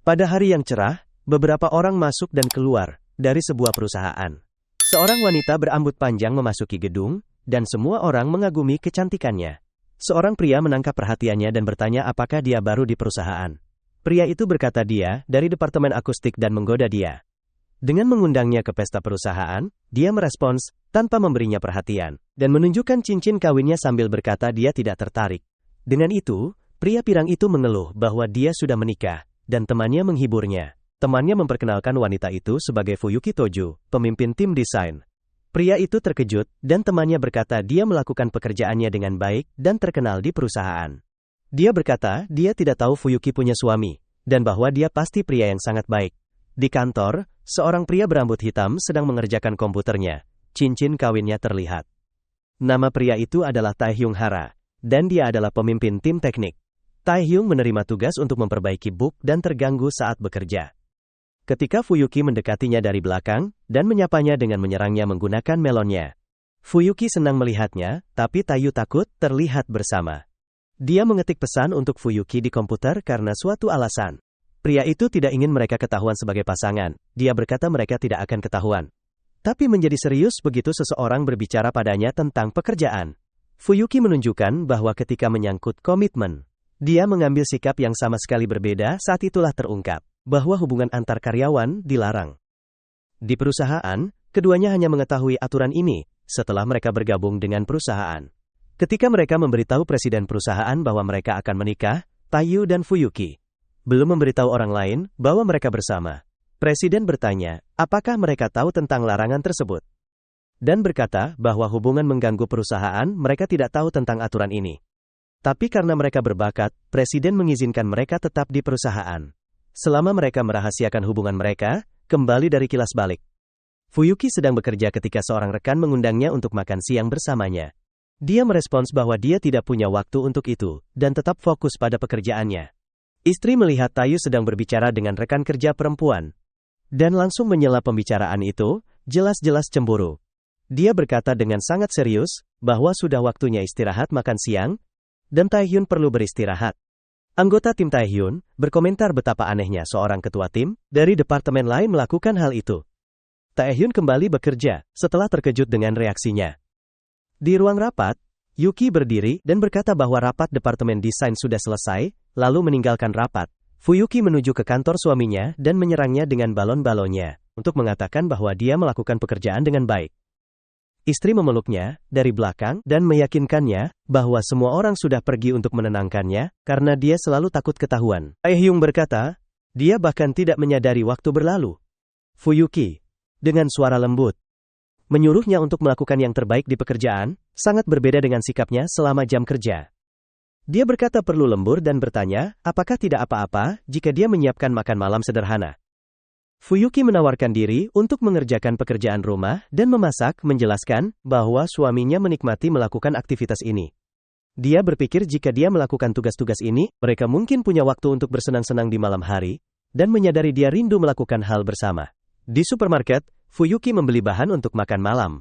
Pada hari yang cerah, beberapa orang masuk dan keluar dari sebuah perusahaan. Seorang wanita berambut panjang memasuki gedung, dan semua orang mengagumi kecantikannya. Seorang pria menangkap perhatiannya dan bertanya apakah dia baru di perusahaan. Pria itu berkata dia dari departemen akustik dan menggoda dia. Dengan mengundangnya ke pesta perusahaan, dia merespons tanpa memberinya perhatian, dan menunjukkan cincin kawinnya sambil berkata dia tidak tertarik. Dengan itu, pria pirang itu mengeluh bahwa dia sudah menikah, dan temannya menghiburnya. Temannya memperkenalkan wanita itu sebagai Fuyuki Tojo, pemimpin tim desain. Pria itu terkejut, dan temannya berkata dia melakukan pekerjaannya dengan baik dan terkenal di perusahaan. Dia berkata dia tidak tahu Fuyuki punya suami, dan bahwa dia pasti pria yang sangat baik. Di kantor, seorang pria berambut hitam sedang mengerjakan komputernya. Cincin kawinnya terlihat. Nama pria itu adalah Taehyung Hara, dan dia adalah pemimpin tim teknik. Taehyung menerima tugas untuk memperbaiki bug dan terganggu saat bekerja. Ketika Fuyuki mendekatinya dari belakang, dan menyapanya dengan menyerangnya menggunakan melonnya. Fuyuki senang melihatnya, tapi Taehyung takut terlihat bersama. Dia mengetik pesan untuk Fuyuki di komputer karena suatu alasan. Pria itu tidak ingin mereka ketahuan sebagai pasangan. Dia berkata mereka tidak akan ketahuan. Tapi menjadi serius begitu seseorang berbicara padanya tentang pekerjaan. Fuyuki menunjukkan bahwa ketika menyangkut komitmen, dia mengambil sikap yang sama sekali berbeda. Saat itulah terungkap bahwa hubungan antar karyawan dilarang. Di perusahaan, keduanya hanya mengetahui aturan ini setelah mereka bergabung dengan perusahaan. Ketika mereka memberitahu presiden perusahaan bahwa mereka akan menikah, Taehyung dan Fuyuki belum memberitahu orang lain bahwa mereka bersama. Presiden bertanya, apakah mereka tahu tentang larangan tersebut? Dan berkata bahwa hubungan mengganggu perusahaan, mereka tidak tahu tentang aturan ini. Tapi karena mereka berbakat, presiden mengizinkan mereka tetap di perusahaan. Selama mereka merahasiakan hubungan mereka, kembali dari kilas balik. Fuyuki sedang bekerja ketika seorang rekan mengundangnya untuk makan siang bersamanya. Dia merespons bahwa dia tidak punya waktu untuk itu, dan tetap fokus pada pekerjaannya. Istri melihat Taehyung sedang berbicara dengan rekan kerja perempuan, dan langsung menyela pembicaraan itu, jelas-jelas cemburu. Dia berkata dengan sangat serius, bahwa sudah waktunya istirahat makan siang, dan Taehyung perlu beristirahat. Anggota tim Taehyung berkomentar betapa anehnya seorang ketua tim dari departemen lain melakukan hal itu. Taehyung kembali bekerja setelah terkejut dengan reaksinya. Di ruang rapat, Yuki berdiri dan berkata bahwa rapat departemen desain sudah selesai, lalu meninggalkan rapat. Fuyuki menuju ke kantor suaminya dan menyerangnya dengan balon-balonnya untuk mengatakan bahwa dia melakukan pekerjaan dengan baik. Istri memeluknya dari belakang dan meyakinkannya bahwa semua orang sudah pergi untuk menenangkannya karena dia selalu takut ketahuan. Taehyung berkata, dia bahkan tidak menyadari waktu berlalu. Fuyuki, dengan suara lembut, menyuruhnya untuk melakukan yang terbaik di pekerjaan, sangat berbeda dengan sikapnya selama jam kerja. Dia berkata perlu lembur dan bertanya, apakah tidak apa-apa jika dia menyiapkan makan malam sederhana. Fuyuki menawarkan diri untuk mengerjakan pekerjaan rumah dan memasak, menjelaskan bahwa suaminya menikmati melakukan aktivitas ini. Dia berpikir jika dia melakukan tugas-tugas ini, mereka mungkin punya waktu untuk bersenang-senang di malam hari, dan menyadari dia rindu melakukan hal bersama. Di supermarket, Fuyuki membeli bahan untuk makan malam.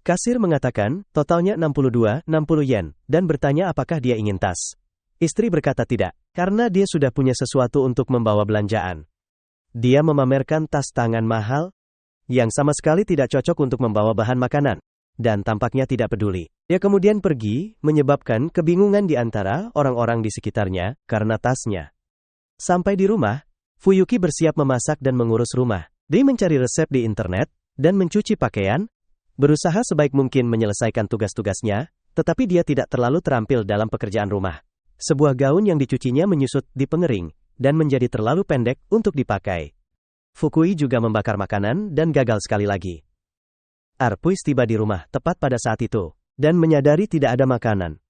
Kasir mengatakan, totalnya 60 yen, dan bertanya apakah dia ingin tas. Istri berkata tidak, karena dia sudah punya sesuatu untuk membawa belanjaan. Dia memamerkan tas tangan mahal, yang sama sekali tidak cocok untuk membawa bahan makanan, dan tampaknya tidak peduli. Dia kemudian pergi, menyebabkan kebingungan di antara orang-orang di sekitarnya, karena tasnya. Sampai di rumah, Fuyuki bersiap memasak dan mengurus rumah. Dia mencari resep di internet, dan mencuci pakaian, berusaha sebaik mungkin menyelesaikan tugas-tugasnya, tetapi dia tidak terlalu terampil dalam pekerjaan rumah. Sebuah gaun yang dicucinya menyusut di pengering, dan menjadi terlalu pendek untuk dipakai. Fukui juga membakar makanan dan gagal sekali lagi. Arpuis tiba di rumah tepat pada saat itu, dan menyadari tidak ada makanan.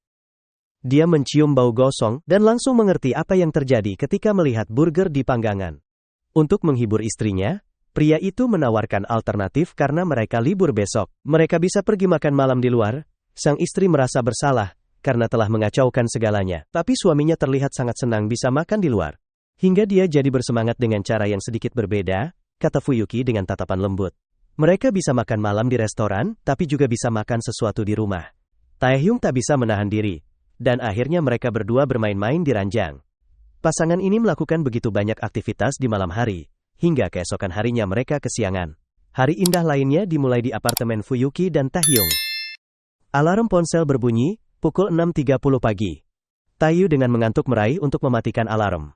Dia mencium bau gosong dan langsung mengerti apa yang terjadi ketika melihat burger di panggangan. Untuk menghibur istrinya, pria itu menawarkan alternatif karena mereka libur besok. Mereka bisa pergi makan malam di luar. Sang istri merasa bersalah karena telah mengacaukan segalanya, tapi suaminya terlihat sangat senang bisa makan di luar. Hingga dia jadi bersemangat dengan cara yang sedikit berbeda, kata Fuyuki dengan tatapan lembut. Mereka bisa makan malam di restoran, tapi juga bisa makan sesuatu di rumah. Taehyung tak bisa menahan diri, dan akhirnya mereka berdua bermain-main di ranjang. Pasangan ini melakukan begitu banyak aktivitas di malam hari, hingga keesokan harinya mereka kesiangan. Hari indah lainnya dimulai di apartemen Fuyuki dan Taehyung. Alarm ponsel berbunyi, pukul 6.30 pagi. Taeyu dengan mengantuk meraih untuk mematikan alarm.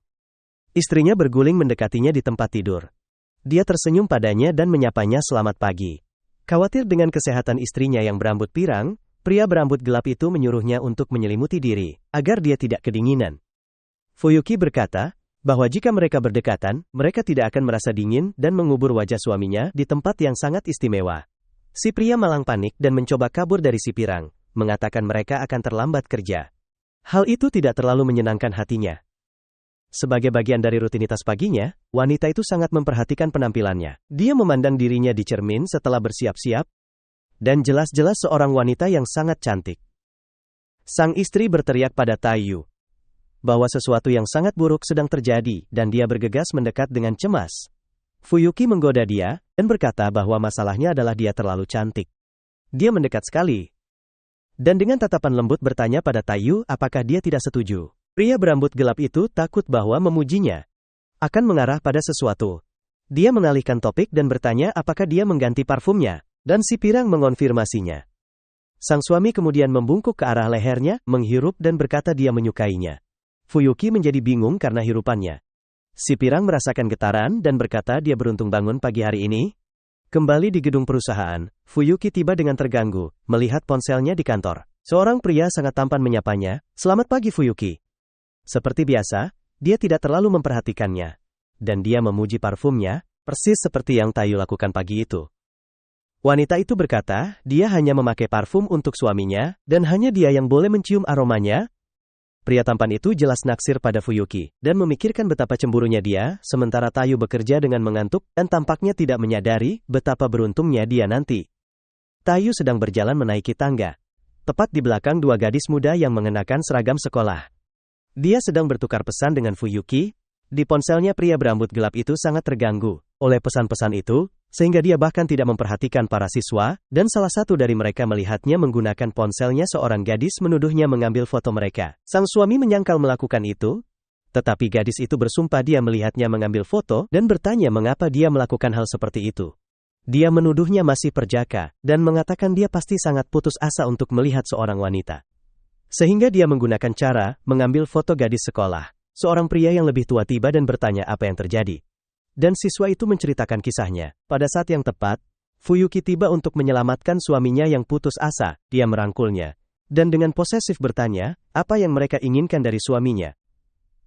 Istrinya berguling mendekatinya di tempat tidur. Dia tersenyum padanya dan menyapanya selamat pagi. Khawatir dengan kesehatan istrinya yang berambut pirang, pria berambut gelap itu menyuruhnya untuk menyelimuti diri, agar dia tidak kedinginan. Fuyuki berkata, bahwa jika mereka berdekatan, mereka tidak akan merasa dingin dan mengubur wajah suaminya di tempat yang sangat istimewa. Si pria malang panik dan mencoba kabur dari si pirang, mengatakan mereka akan terlambat kerja. Hal itu tidak terlalu menyenangkan hatinya. Sebagai bagian dari rutinitas paginya, wanita itu sangat memperhatikan penampilannya. Dia memandang dirinya di cermin setelah bersiap-siap, dan jelas-jelas seorang wanita yang sangat cantik. Sang istri berteriak pada Taeyu bahwa sesuatu yang sangat buruk sedang terjadi dan dia bergegas mendekat dengan cemas. Fuyuki menggoda dia dan berkata bahwa masalahnya adalah dia terlalu cantik. Dia mendekat sekali dan dengan tatapan lembut bertanya pada Taeyu apakah dia tidak setuju. Pria berambut gelap itu takut bahwa memujinya akan mengarah pada sesuatu. Dia mengalihkan topik dan bertanya apakah dia mengganti parfumnya, dan si pirang mengonfirmasinya. Sang suami kemudian membungkuk ke arah lehernya, menghirup dan berkata dia menyukainya. Fuyuki menjadi bingung karena hirupannya. Si pirang merasakan getaran dan berkata dia beruntung bangun pagi hari ini. Kembali di gedung perusahaan, Fuyuki tiba dengan terganggu, melihat ponselnya di kantor. Seorang pria sangat tampan menyapanya, "Selamat pagi Fuyuki." Seperti biasa, dia tidak terlalu memperhatikannya. Dan dia memuji parfumnya, persis seperti yang Taeyu lakukan pagi itu. Wanita itu berkata, dia hanya memakai parfum untuk suaminya, dan hanya dia yang boleh mencium aromanya. Pria tampan itu jelas naksir pada Fuyuki, dan memikirkan betapa cemburunya dia, sementara Taeyu bekerja dengan mengantuk, dan tampaknya tidak menyadari betapa beruntungnya dia nanti. Taeyu sedang berjalan menaiki tangga. Tepat di belakang dua gadis muda yang mengenakan seragam sekolah. Dia sedang bertukar pesan dengan Fuyuki. Di ponselnya pria berambut gelap itu sangat terganggu oleh pesan-pesan itu, sehingga dia bahkan tidak memperhatikan para siswa, dan salah satu dari mereka melihatnya menggunakan ponselnya. Seorang gadis menuduhnya mengambil foto mereka. Sang suami menyangkal melakukan itu, tetapi gadis itu bersumpah dia melihatnya mengambil foto, dan bertanya mengapa dia melakukan hal seperti itu. Dia menuduhnya masih perjaka, dan mengatakan dia pasti sangat putus asa untuk melihat seorang wanita. Sehingga dia menggunakan cara mengambil foto gadis sekolah. Seorang pria yang lebih tua tiba dan bertanya apa yang terjadi. Dan siswa itu menceritakan kisahnya. Pada saat yang tepat, Fuyuki tiba untuk menyelamatkan suaminya yang putus asa. Dia merangkulnya, dan dengan posesif bertanya, apa yang mereka inginkan dari suaminya.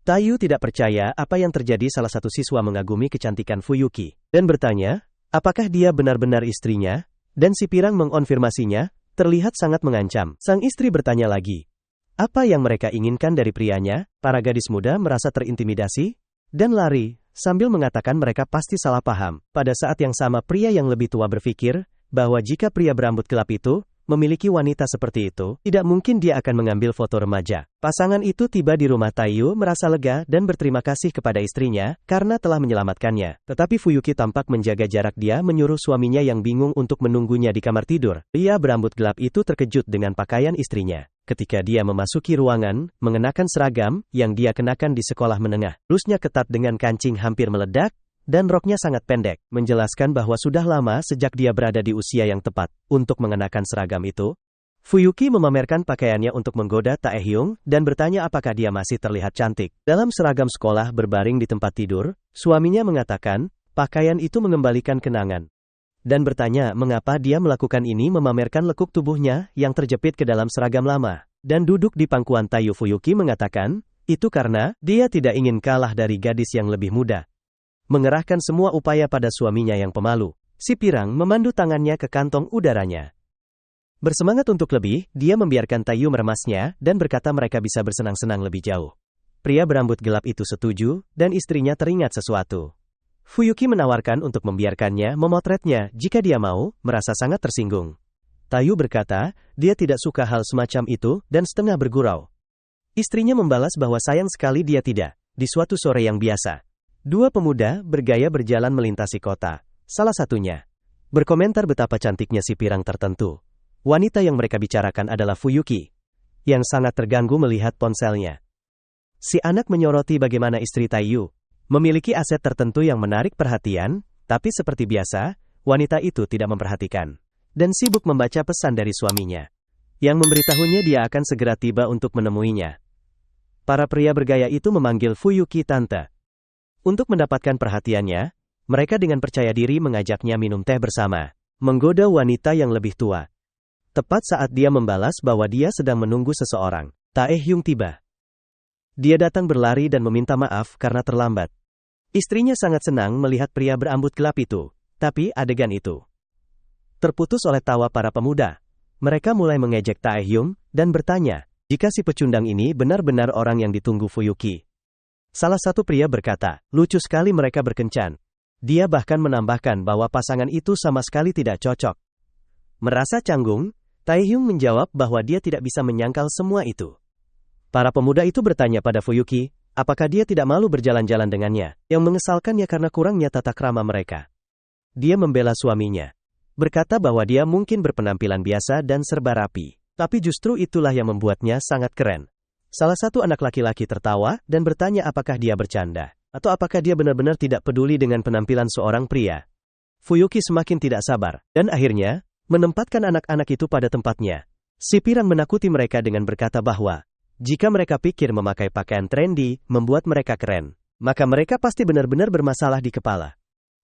Taeyu tidak percaya apa yang terjadi. Salah satu siswa mengagumi kecantikan Fuyuki, dan bertanya, apakah dia benar-benar istrinya? Dan si pirang mengonfirmasinya, terlihat sangat mengancam. Sang istri bertanya lagi, apa yang mereka inginkan dari prianya? Para gadis muda merasa terintimidasi dan lari, sambil mengatakan mereka pasti salah paham. Pada saat yang sama pria yang lebih tua berpikir, bahwa jika pria berambut gelap itu memiliki wanita seperti itu, tidak mungkin dia akan mengambil foto remaja. Pasangan itu tiba di rumah Taeyu merasa lega dan berterima kasih kepada istrinya, karena telah menyelamatkannya. Tetapi Fuyuki tampak menjaga jarak. Dia menyuruh suaminya yang bingung untuk menunggunya di kamar tidur. Pria berambut gelap itu terkejut dengan pakaian istrinya. Ketika dia memasuki ruangan, mengenakan seragam yang dia kenakan di sekolah menengah. Blusnya ketat dengan kancing hampir meledak, dan roknya sangat pendek, menjelaskan bahwa sudah lama sejak dia berada di usia yang tepat untuk mengenakan seragam itu. Fuyuki memamerkan pakaiannya untuk menggoda Taehyung, dan bertanya apakah dia masih terlihat cantik. Dalam seragam sekolah berbaring di tempat tidur, suaminya mengatakan, pakaian itu mengembalikan kenangan. Dan bertanya mengapa dia melakukan ini, memamerkan lekuk tubuhnya yang terjepit ke dalam seragam lama. Dan duduk di pangkuan Taeyu. Fuyuki mengatakan, itu karena dia tidak ingin kalah dari gadis yang lebih muda. Mengerahkan semua upaya pada suaminya yang pemalu, si pirang memandu tangannya ke kantong udaranya. Bersemangat untuk lebih, dia membiarkan Taeyu meremasnya, dan berkata mereka bisa bersenang-senang lebih jauh. Pria berambut gelap itu setuju, dan istrinya teringat sesuatu. Fuyuki menawarkan untuk membiarkannya memotretnya jika dia mau, merasa sangat tersinggung. Taeyu berkata, dia tidak suka hal semacam itu, dan setengah bergurau. Istrinya membalas bahwa sayang sekali dia tidak. Di suatu sore yang biasa, dua pemuda bergaya berjalan melintasi kota. Salah satunya berkomentar betapa cantiknya si pirang tertentu. Wanita yang mereka bicarakan adalah Fuyuki, yang sangat terganggu melihat ponselnya. Si anak menyoroti bagaimana istri Taiyu memiliki aset tertentu yang menarik perhatian, tapi seperti biasa, wanita itu tidak memperhatikan. Dan sibuk membaca pesan dari suaminya, yang memberitahunya dia akan segera tiba untuk menemuinya. Para pria bergaya itu memanggil Fuyuki tante. Untuk mendapatkan perhatiannya, mereka dengan percaya diri mengajaknya minum teh bersama, menggoda wanita yang lebih tua. Tepat saat dia membalas bahwa dia sedang menunggu seseorang, Taehyung tiba. Dia datang berlari dan meminta maaf karena terlambat. Istrinya sangat senang melihat pria berambut gelap itu, tapi adegan itu terputus oleh tawa para pemuda. Mereka mulai mengejek Taehyung dan bertanya, jika si pecundang ini benar-benar orang yang ditunggu Fuyuki. Salah satu pria berkata, lucu sekali mereka berkencan. Dia bahkan menambahkan bahwa pasangan itu sama sekali tidak cocok. Merasa canggung, Taehyung menjawab bahwa dia tidak bisa menyangkal semua itu. Para pemuda itu bertanya pada Fuyuki, apakah dia tidak malu berjalan-jalan dengannya, yang mengesalkannya karena kurangnya tata krama mereka. Dia membela suaminya, berkata bahwa dia mungkin berpenampilan biasa dan serba rapi, tapi justru itulah yang membuatnya sangat keren. Salah satu anak laki-laki tertawa dan bertanya apakah dia bercanda, atau apakah dia benar-benar tidak peduli dengan penampilan seorang pria. Fuyuki semakin tidak sabar, dan akhirnya menempatkan anak-anak itu pada tempatnya. Si pirang menakuti mereka dengan berkata bahwa, jika mereka pikir memakai pakaian trendy membuat mereka keren, maka mereka pasti benar-benar bermasalah di kepala.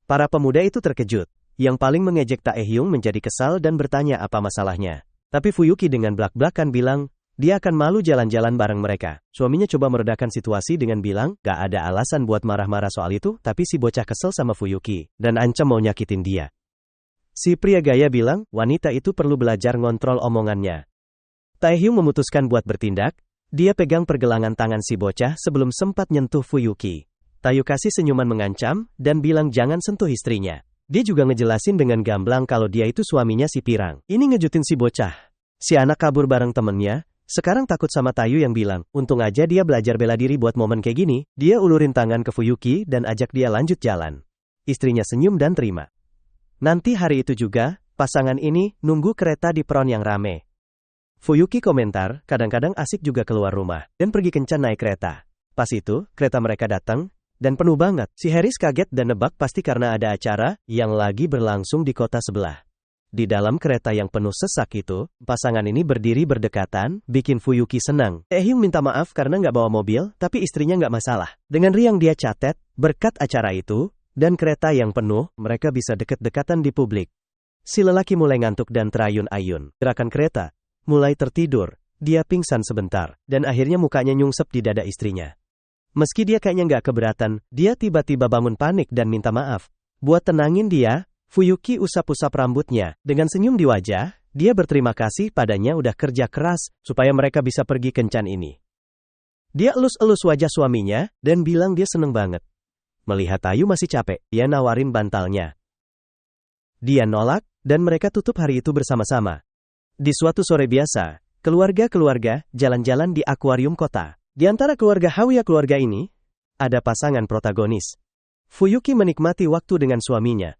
Para pemuda itu terkejut. Yang paling mengejek Taehyung menjadi kesal dan bertanya apa masalahnya. Tapi Fuyuki dengan belak-belakan bilang, dia akan malu jalan-jalan bareng mereka. Suaminya coba meredakan situasi dengan bilang, gak ada alasan buat marah-marah soal itu, tapi si bocah kesel sama Fuyuki, dan ancam mau nyakitin dia. Si pria gaya bilang, wanita itu perlu belajar ngontrol omongannya. Taehyung memutuskan buat bertindak, dia pegang pergelangan tangan si bocah sebelum sempat nyentuh Fuyuki. Taeyu kasih senyuman mengancam, dan bilang jangan sentuh istrinya. Dia juga ngejelasin dengan gamblang kalau dia itu suaminya si pirang. Ini ngejutin si bocah. Si anak kabur bareng temennya, sekarang takut sama Taeyu yang bilang, untung aja dia belajar bela diri buat momen kayak gini. Dia ulurin tangan ke Fuyuki dan ajak dia lanjut jalan. Istrinya senyum dan terima. Nanti hari itu juga, pasangan ini nunggu kereta di peron yang rame. Fuyuki komentar, kadang-kadang asik juga keluar rumah, dan pergi kencan naik kereta. Pas itu, kereta mereka datang, dan penuh banget. Si Harris kaget dan nebak pasti karena ada acara yang lagi berlangsung di kota sebelah. Di dalam kereta yang penuh sesak itu, pasangan ini berdiri berdekatan, bikin Fuyuki senang. Taehyung minta maaf karena nggak bawa mobil, tapi istrinya nggak masalah. Dengan riang dia catet, berkat acara itu, dan kereta yang penuh, mereka bisa deket-dekatan di publik. Si lelaki mulai ngantuk dan terayun-ayun. Gerakan kereta mulai tertidur, dia pingsan sebentar, dan akhirnya mukanya nyungsep di dada istrinya. Meski dia kayaknya nggak keberatan, dia tiba-tiba bangun panik dan minta maaf. Buat tenangin dia, Fuyuki usap-usap rambutnya. Dengan senyum di wajah, dia berterima kasih padanya udah kerja keras, supaya mereka bisa pergi kencan ini. Dia elus-elus wajah suaminya, dan bilang dia seneng banget. Melihat Taeyu masih capek, dia nawarin bantalnya. Dia nolak, dan mereka tutup hari itu bersama-sama. Di suatu sore biasa, keluarga-keluarga jalan-jalan di akuarium kota. Di antara keluarga Hawiya keluarga ini, ada pasangan protagonis. Fuyuki menikmati waktu dengan suaminya,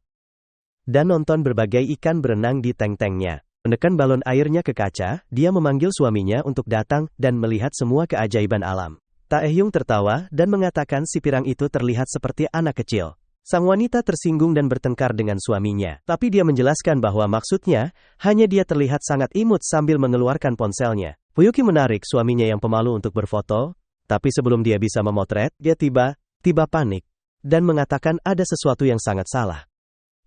dan nonton berbagai ikan berenang di tank-tanknya. Menekan balon airnya ke kaca, dia memanggil suaminya untuk datang dan melihat semua keajaiban alam. Taehyung tertawa dan mengatakan si pirang itu terlihat seperti anak kecil. Sang wanita tersinggung dan bertengkar dengan suaminya, tapi dia menjelaskan bahwa maksudnya, hanya dia terlihat sangat imut sambil mengeluarkan ponselnya. Fuyuki menarik suaminya yang pemalu untuk berfoto, tapi sebelum dia bisa memotret, dia tiba-tiba panik, dan mengatakan ada sesuatu yang sangat salah.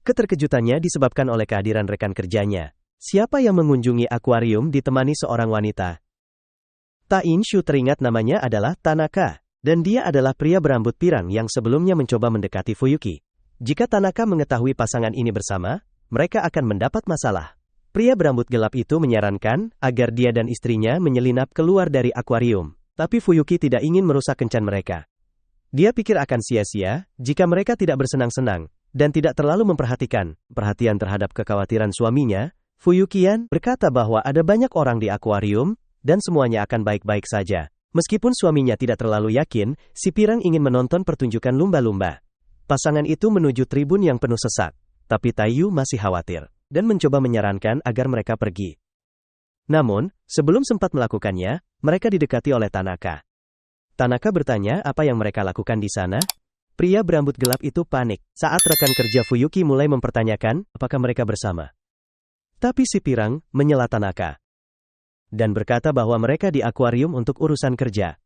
Keterkejutannya disebabkan oleh kehadiran rekan kerjanya. Siapa yang mengunjungi akuarium ditemani seorang wanita? Ta-in-shu teringat namanya adalah Tanaka, dan dia adalah pria berambut pirang yang sebelumnya mencoba mendekati Fuyuki. Jika Tanaka mengetahui pasangan ini bersama, mereka akan mendapat masalah. Pria berambut gelap itu menyarankan agar dia dan istrinya menyelinap keluar dari akuarium. Tapi Fuyuki tidak ingin merusak kencan mereka. Dia pikir akan sia-sia jika mereka tidak bersenang-senang dan tidak terlalu memperhatikan perhatian terhadap kekhawatiran suaminya. Fuyukian berkata bahwa ada banyak orang di akuarium dan semuanya akan baik-baik saja. Meskipun suaminya tidak terlalu yakin, si pirang ingin menonton pertunjukan lumba-lumba. Pasangan itu menuju tribun yang penuh sesak, tapi Taeyu masih khawatir dan mencoba menyarankan agar mereka pergi. Namun, sebelum sempat melakukannya, mereka didekati oleh Tanaka. Tanaka bertanya apa yang mereka lakukan di sana. Pria berambut gelap itu panik saat rekan kerja Fuyuki mulai mempertanyakan apakah mereka bersama. Tapi si pirang menyela Tanaka dan berkata bahwa mereka di akuarium untuk urusan kerja.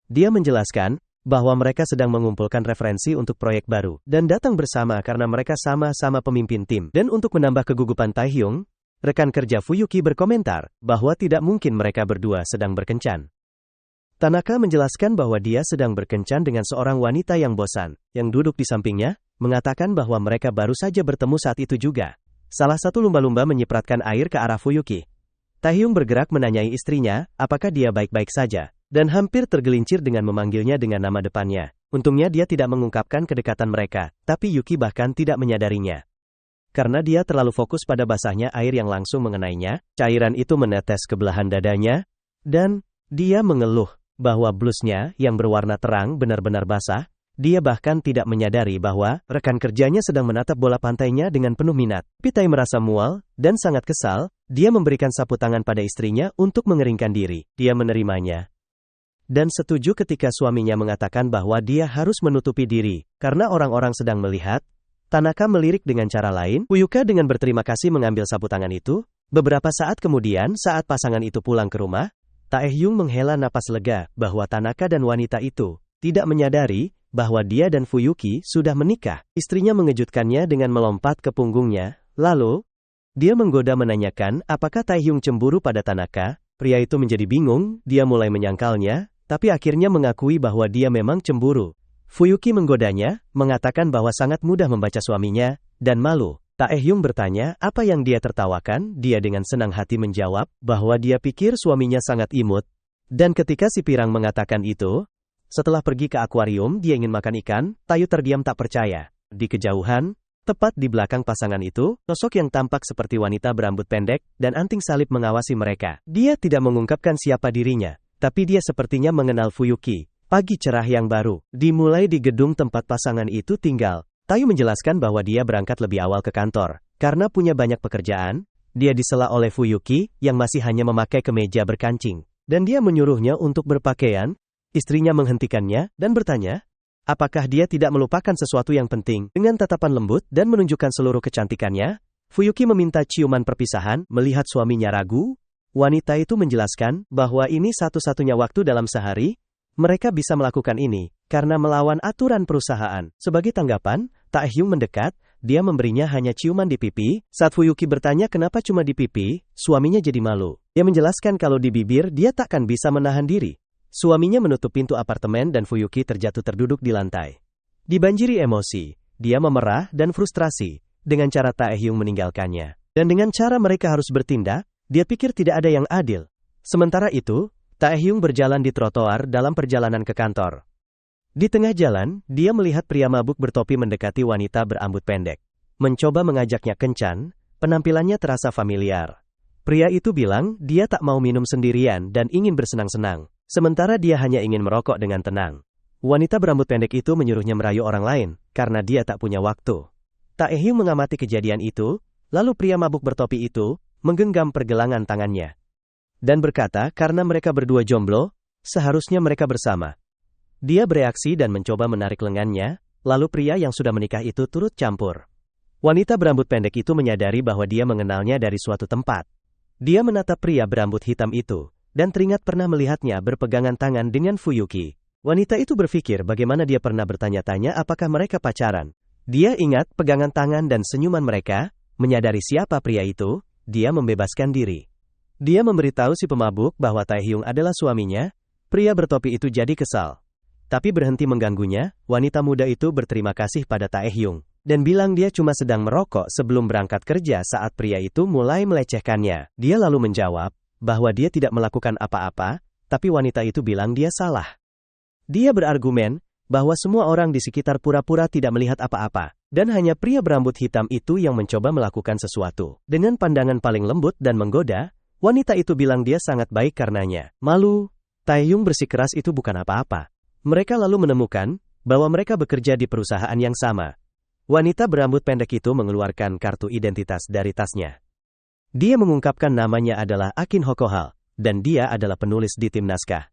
Dia menjelaskan bahwa mereka sedang mengumpulkan referensi untuk proyek baru dan datang bersama karena mereka sama-sama pemimpin tim. Dan untuk menambah kegugupan Taehyung, rekan kerja Fuyuki berkomentar bahwa tidak mungkin mereka berdua sedang berkencan. Tanaka menjelaskan bahwa dia sedang berkencan dengan seorang wanita yang bosan, yang duduk di sampingnya, mengatakan bahwa mereka baru saja bertemu saat itu juga. Salah satu lumba-lumba menyipratkan air ke arah Fuyuki. Taehyung bergerak menanyai istrinya, apakah dia baik-baik saja, dan hampir tergelincir dengan memanggilnya dengan nama depannya. Untungnya dia tidak mengungkapkan kedekatan mereka, tapi Yuki bahkan tidak menyadarinya. Karena dia terlalu fokus pada basahnya air yang langsung mengenainya, cairan itu menetes ke belahan dadanya, dan dia mengeluh bahwa blusnya yang berwarna terang benar-benar basah. Dia bahkan tidak menyadari bahwa rekan kerjanya sedang menatap bola pantainya dengan penuh minat. Pitai merasa mual dan sangat kesal. Dia memberikan sapu tangan pada istrinya untuk mengeringkan diri. Dia menerimanya dan setuju ketika suaminya mengatakan bahwa dia harus menutupi diri karena orang-orang sedang melihat. Tanaka melirik dengan cara lain. Uyuka dengan berterima kasih mengambil sapu tangan itu. Beberapa saat kemudian saat pasangan itu pulang ke rumah, Taehyung menghela napas lega bahwa Tanaka dan wanita itu tidak menyadari bahwa dia dan Fuyuki sudah menikah. Istrinya mengejutkannya dengan melompat ke punggungnya, lalu dia menggoda menanyakan apakah Taehyung cemburu pada Tanaka. Pria itu menjadi bingung, dia mulai menyangkalnya, tapi akhirnya mengakui bahwa dia memang cemburu. Fuyuki menggodanya, mengatakan bahwa sangat mudah membaca suaminya, dan malu. Taehyung bertanya apa yang dia tertawakan. Dia dengan senang hati menjawab bahwa dia pikir suaminya sangat imut. Dan ketika si pirang mengatakan itu, setelah pergi ke akuarium dia ingin makan ikan, Tayu terdiam tak percaya. Di kejauhan, tepat di belakang pasangan itu, sosok yang tampak seperti wanita berambut pendek dan anting salib mengawasi mereka. Dia tidak mengungkapkan siapa dirinya, tapi dia sepertinya mengenal Fuyuki. Pagi cerah yang baru dimulai di gedung tempat pasangan itu tinggal. Tayu menjelaskan bahwa dia berangkat lebih awal ke kantor. Karena punya banyak pekerjaan, dia disela oleh Fuyuki yang masih hanya memakai kemeja berkancing. Dan dia menyuruhnya untuk berpakaian. Istrinya menghentikannya dan bertanya, apakah dia tidak melupakan sesuatu yang penting. Dengan tatapan lembut dan menunjukkan seluruh kecantikannya, Fuyuki meminta ciuman perpisahan. Melihat suaminya ragu, wanita itu menjelaskan bahwa ini satu-satunya waktu dalam sehari mereka bisa melakukan ini karena melawan aturan perusahaan. Sebagai tanggapan, Taehyung mendekat, dia memberinya hanya ciuman di pipi. Saat Fuyuki bertanya kenapa cuma di pipi, suaminya jadi malu. Dia menjelaskan kalau di bibir dia takkan bisa menahan diri. Suaminya menutup pintu apartemen dan Fuyuki terjatuh terduduk di lantai. Dibanjiri emosi, dia memerah dan frustrasi dengan cara Taehyung meninggalkannya. Dan dengan cara mereka harus bertindak, dia pikir tidak ada yang adil. Sementara itu, Taehyung berjalan di trotoar dalam perjalanan ke kantor. Di tengah jalan, dia melihat pria mabuk bertopi mendekati wanita berambut pendek. Mencoba mengajaknya kencan, penampilannya terasa familiar. Pria itu bilang dia tak mau minum sendirian dan ingin bersenang-senang, sementara dia hanya ingin merokok dengan tenang. Wanita berambut pendek itu menyuruhnya merayu orang lain, karena dia tak punya waktu. Taehyung mengamati kejadian itu, lalu pria mabuk bertopi itu menggenggam pergelangan tangannya dan berkata karena mereka berdua jomblo, seharusnya mereka bersama. Dia bereaksi dan mencoba menarik lengannya, lalu pria yang sudah menikah itu turut campur. Wanita berambut pendek itu menyadari bahwa dia mengenalnya dari suatu tempat. Dia menatap pria berambut hitam itu, dan teringat pernah melihatnya berpegangan tangan dengan Fuyuki. Wanita itu berpikir bagaimana dia pernah bertanya-tanya apakah mereka pacaran. Dia ingat pegangan tangan dan senyuman mereka, menyadari siapa pria itu, dia membebaskan diri. Dia memberitahu si pemabuk bahwa Taehyung adalah suaminya. Pria bertopi itu jadi kesal, tapi berhenti mengganggunya. Wanita muda itu berterima kasih pada Taehyung dan bilang dia cuma sedang merokok sebelum berangkat kerja saat pria itu mulai melecehkannya. Dia lalu menjawab bahwa dia tidak melakukan apa-apa, tapi wanita itu bilang dia salah. Dia berargumen bahwa semua orang di sekitar pura-pura tidak melihat apa-apa, dan hanya pria berambut hitam itu yang mencoba melakukan sesuatu. Dengan pandangan paling lembut dan menggoda, wanita itu bilang dia sangat baik karenanya. Malu, Taehyung bersikeras itu bukan apa-apa. Mereka lalu menemukan bahwa mereka bekerja di perusahaan yang sama. Wanita berambut pendek itu mengeluarkan kartu identitas dari tasnya. Dia mengungkapkan namanya adalah Akin Hokohal, dan dia adalah penulis di tim naskah.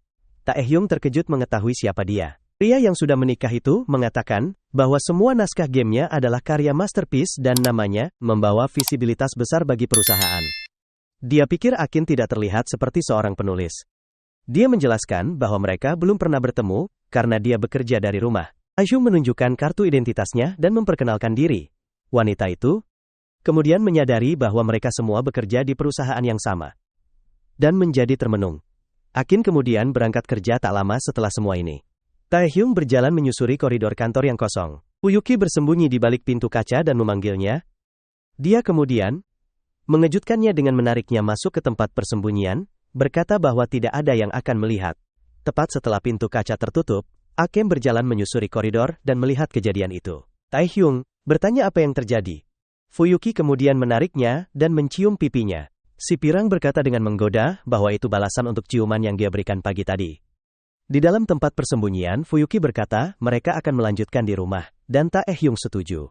Taehyung terkejut mengetahui siapa dia. Pria yang sudah menikah itu mengatakan bahwa semua naskah gamenya adalah karya masterpiece dan namanya membawa visibilitas besar bagi perusahaan. Dia pikir Akin tidak terlihat seperti seorang penulis. Dia menjelaskan bahwa mereka belum pernah bertemu karena dia bekerja dari rumah. Taehyung menunjukkan kartu identitasnya dan memperkenalkan diri. Wanita itu kemudian menyadari bahwa mereka semua bekerja di perusahaan yang sama dan menjadi termenung. Akin kemudian berangkat kerja tak lama setelah semua ini. Taehyung berjalan menyusuri koridor kantor yang kosong. Fuyuki bersembunyi di balik pintu kaca dan memanggilnya. Dia kemudian mengejutkannya dengan menariknya masuk ke tempat persembunyian, berkata bahwa tidak ada yang akan melihat. Tepat setelah pintu kaca tertutup, Akin berjalan menyusuri koridor dan melihat kejadian itu. Taehyung bertanya apa yang terjadi. Fuyuki kemudian menariknya dan mencium pipinya. Si pirang berkata dengan menggoda bahwa itu balasan untuk ciuman yang dia berikan pagi tadi. Di dalam tempat persembunyian, Fuyuki berkata mereka akan melanjutkan di rumah, dan Taehyung setuju.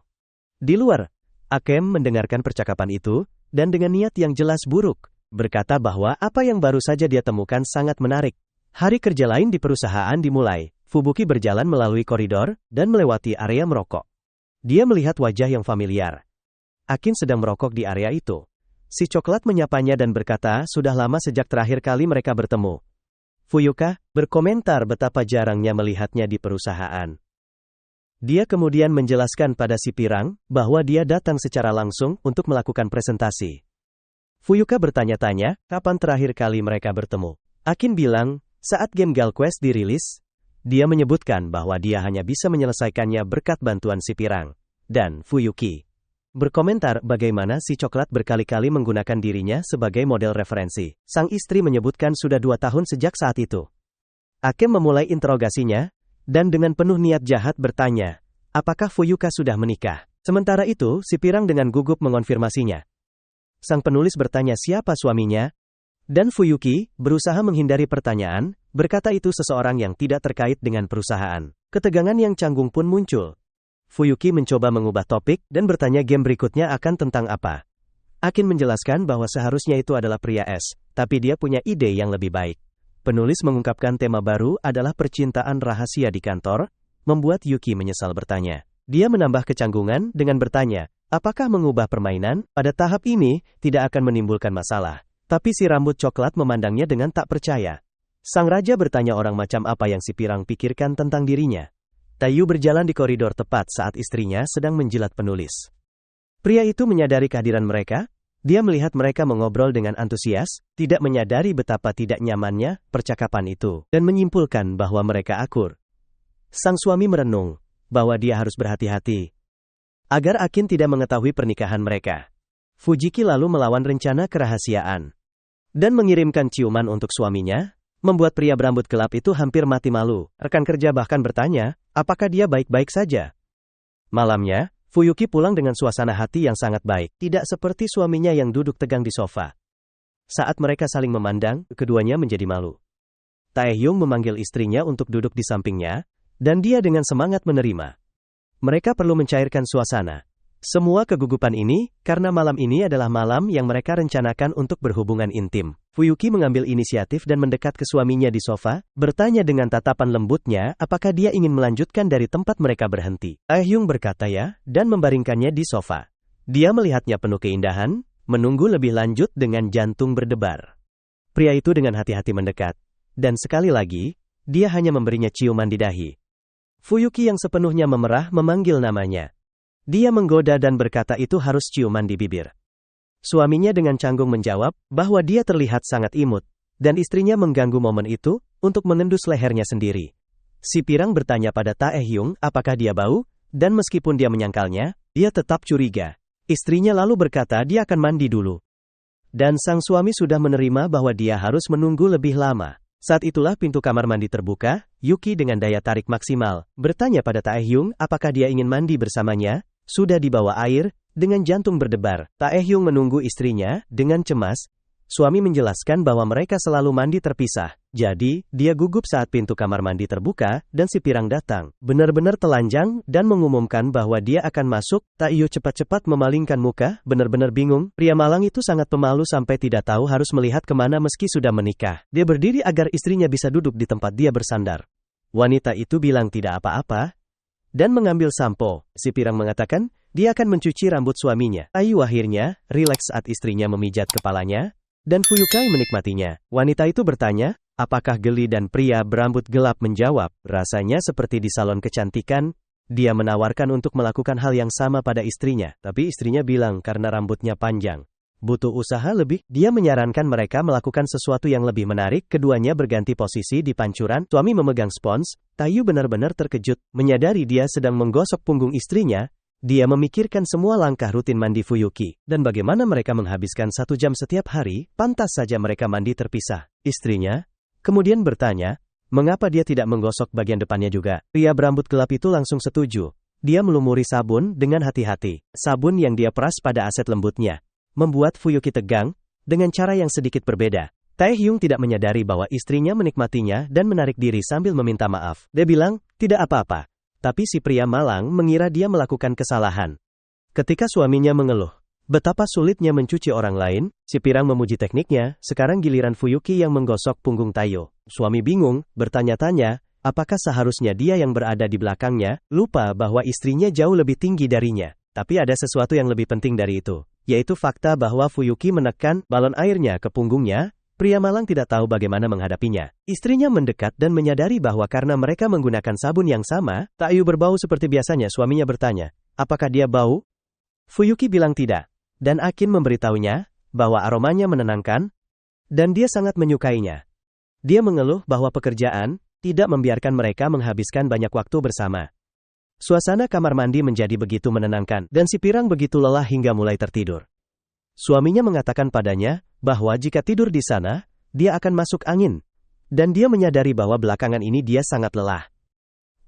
Di luar, Akem mendengarkan percakapan itu, dan dengan niat yang jelas buruk, berkata bahwa apa yang baru saja dia temukan sangat menarik. Hari kerja lain di perusahaan dimulai. Fubuki berjalan melalui koridor, dan melewati area merokok. Dia melihat wajah yang familiar. Akin sedang merokok di area itu. Si coklat menyapanya dan berkata sudah lama sejak terakhir kali mereka bertemu. Fuyuka berkomentar betapa jarangnya melihatnya di perusahaan. Dia kemudian menjelaskan pada si pirang bahwa dia datang secara langsung untuk melakukan presentasi. Fuyuka bertanya-tanya, kapan terakhir kali mereka bertemu? Akin bilang, saat game Gal Quest dirilis, dia menyebutkan bahwa dia hanya bisa menyelesaikannya berkat bantuan si pirang. Dan Fuyuki berkomentar bagaimana si coklat berkali-kali menggunakan dirinya sebagai model referensi. Sang istri menyebutkan sudah 2 tahun sejak saat itu. Akem memulai interogasinya, dan dengan penuh niat jahat bertanya, apakah Fuyuka sudah menikah? Sementara itu, si pirang dengan gugup mengonfirmasinya. Sang penulis bertanya siapa suaminya, dan Fuyuki berusaha menghindari pertanyaan, berkata itu seseorang yang tidak terkait dengan perusahaan. Ketegangan yang canggung pun muncul. Fuyuki mencoba mengubah topik dan bertanya game berikutnya akan tentang apa. Akin menjelaskan bahwa seharusnya itu adalah pria es, tapi dia punya ide yang lebih baik. Penulis mengungkapkan tema baru adalah percintaan rahasia di kantor, membuat Yuki menyesal bertanya. Dia menambah kecanggungan dengan bertanya, apakah mengubah permainan pada tahap ini tidak akan menimbulkan masalah. Tapi si rambut coklat memandangnya dengan tak percaya. Sang raja bertanya orang macam apa yang si pirang pikirkan tentang dirinya. Taeyu berjalan di koridor tepat saat istrinya sedang menjilat penulis. Pria itu menyadari kehadiran mereka, dia melihat mereka mengobrol dengan antusias, tidak menyadari betapa tidak nyamannya percakapan itu, dan menyimpulkan bahwa mereka akur. Sang suami merenung, bahwa dia harus berhati-hati, agar Akin tidak mengetahui pernikahan mereka. Fujiki lalu melawan rencana kerahasiaan, dan mengirimkan ciuman untuk suaminya, membuat pria berambut gelap itu hampir mati malu. Rekan kerja bahkan bertanya, apakah dia baik-baik saja? Malamnya, Fuyuki pulang dengan suasana hati yang sangat baik, tidak seperti suaminya yang duduk tegang di sofa. Saat mereka saling memandang, keduanya menjadi malu. Taehyung memanggil istrinya untuk duduk di sampingnya, dan dia dengan semangat menerima. Mereka perlu mencairkan suasana. Semua kegugupan ini, karena malam ini adalah malam yang mereka rencanakan untuk berhubungan intim. Fuyuki mengambil inisiatif dan mendekat ke suaminya di sofa, bertanya dengan tatapan lembutnya apakah dia ingin melanjutkan dari tempat mereka berhenti. Taehyung berkata ya, dan membaringkannya di sofa. Dia melihatnya penuh keindahan, menunggu lebih lanjut dengan jantung berdebar. Pria itu dengan hati-hati mendekat, dan sekali lagi, dia hanya memberinya ciuman di dahi. Fuyuki yang sepenuhnya memerah memanggil namanya. Dia menggoda dan berkata itu harus ciuman di bibir. Suaminya dengan canggung menjawab bahwa dia terlihat sangat imut, dan istrinya mengganggu momen itu untuk mengendus lehernya sendiri. Si pirang bertanya pada Taehyung apakah dia bau, dan meskipun dia menyangkalnya, dia tetap curiga. Istrinya lalu berkata dia akan mandi dulu. Dan sang suami sudah menerima bahwa dia harus menunggu lebih lama. Saat itulah pintu kamar mandi terbuka, Yuki dengan daya tarik maksimal, bertanya pada Taehyung apakah dia ingin mandi bersamanya. Sudah di bawah air, dengan jantung berdebar, Taehyung menunggu istrinya, dengan cemas. Suami menjelaskan bahwa mereka selalu mandi terpisah. Jadi, dia gugup saat pintu kamar mandi terbuka, dan si Pirang datang. Benar-benar telanjang, dan mengumumkan bahwa dia akan masuk. Taeyu cepat-cepat memalingkan muka, benar-benar bingung. Pria malang itu sangat pemalu sampai tidak tahu harus melihat kemana meski sudah menikah. Dia berdiri agar istrinya bisa duduk di tempat dia bersandar. Wanita itu bilang tidak apa-apa, dan mengambil sampo. Si Pirang mengatakan, dia akan mencuci rambut suaminya. Taeyu akhirnya, rileks saat istrinya memijat kepalanya, dan Fuyukai menikmatinya. Wanita itu bertanya, apakah geli, dan pria berambut gelap menjawab, rasanya seperti di salon kecantikan. Dia menawarkan untuk melakukan hal yang sama pada istrinya, tapi istrinya bilang karena rambutnya panjang butuh usaha lebih. Dia menyarankan mereka melakukan sesuatu yang lebih menarik. Keduanya berganti posisi di pancuran. Suami memegang spons. Taeyu benar-benar terkejut, menyadari dia sedang menggosok punggung istrinya. Dia memikirkan semua langkah rutin mandi Fuyuki, dan bagaimana mereka menghabiskan 1 jam setiap hari. Pantas saja mereka mandi terpisah. Istrinya kemudian bertanya, mengapa dia tidak menggosok bagian depannya juga. Pria berambut gelap itu langsung setuju. Dia melumuri sabun dengan hati-hati. Sabun yang dia peras pada aset lembutnya membuat Fuyuki tegang, dengan cara yang sedikit berbeda. Taehyung tidak menyadari bahwa istrinya menikmatinya dan menarik diri sambil meminta maaf. Dia bilang, tidak apa-apa. Tapi si pria malang mengira dia melakukan kesalahan. Ketika suaminya mengeluh betapa sulitnya mencuci orang lain, si Pirang memuji tekniknya. Sekarang giliran Fuyuki yang menggosok punggung Taeyu. Suami bingung, bertanya-tanya, apakah seharusnya dia yang berada di belakangnya, lupa bahwa istrinya jauh lebih tinggi darinya. Tapi ada sesuatu yang lebih penting dari itu, yaitu fakta bahwa Fuyuki menekan balon airnya ke punggungnya. Pria malang tidak tahu bagaimana menghadapinya. Istrinya mendekat dan menyadari bahwa karena mereka menggunakan sabun yang sama, Taeyu berbau seperti biasanya. Suaminya bertanya, apakah dia bau? Fuyuki bilang tidak, dan Akin memberitahunya bahwa aromanya menenangkan, dan dia sangat menyukainya. Dia mengeluh bahwa pekerjaan tidak membiarkan mereka menghabiskan banyak waktu bersama. Suasana kamar mandi menjadi begitu menenangkan, dan si Pirang begitu lelah hingga mulai tertidur. Suaminya mengatakan padanya bahwa jika tidur di sana, dia akan masuk angin. Dan dia menyadari bahwa belakangan ini dia sangat lelah.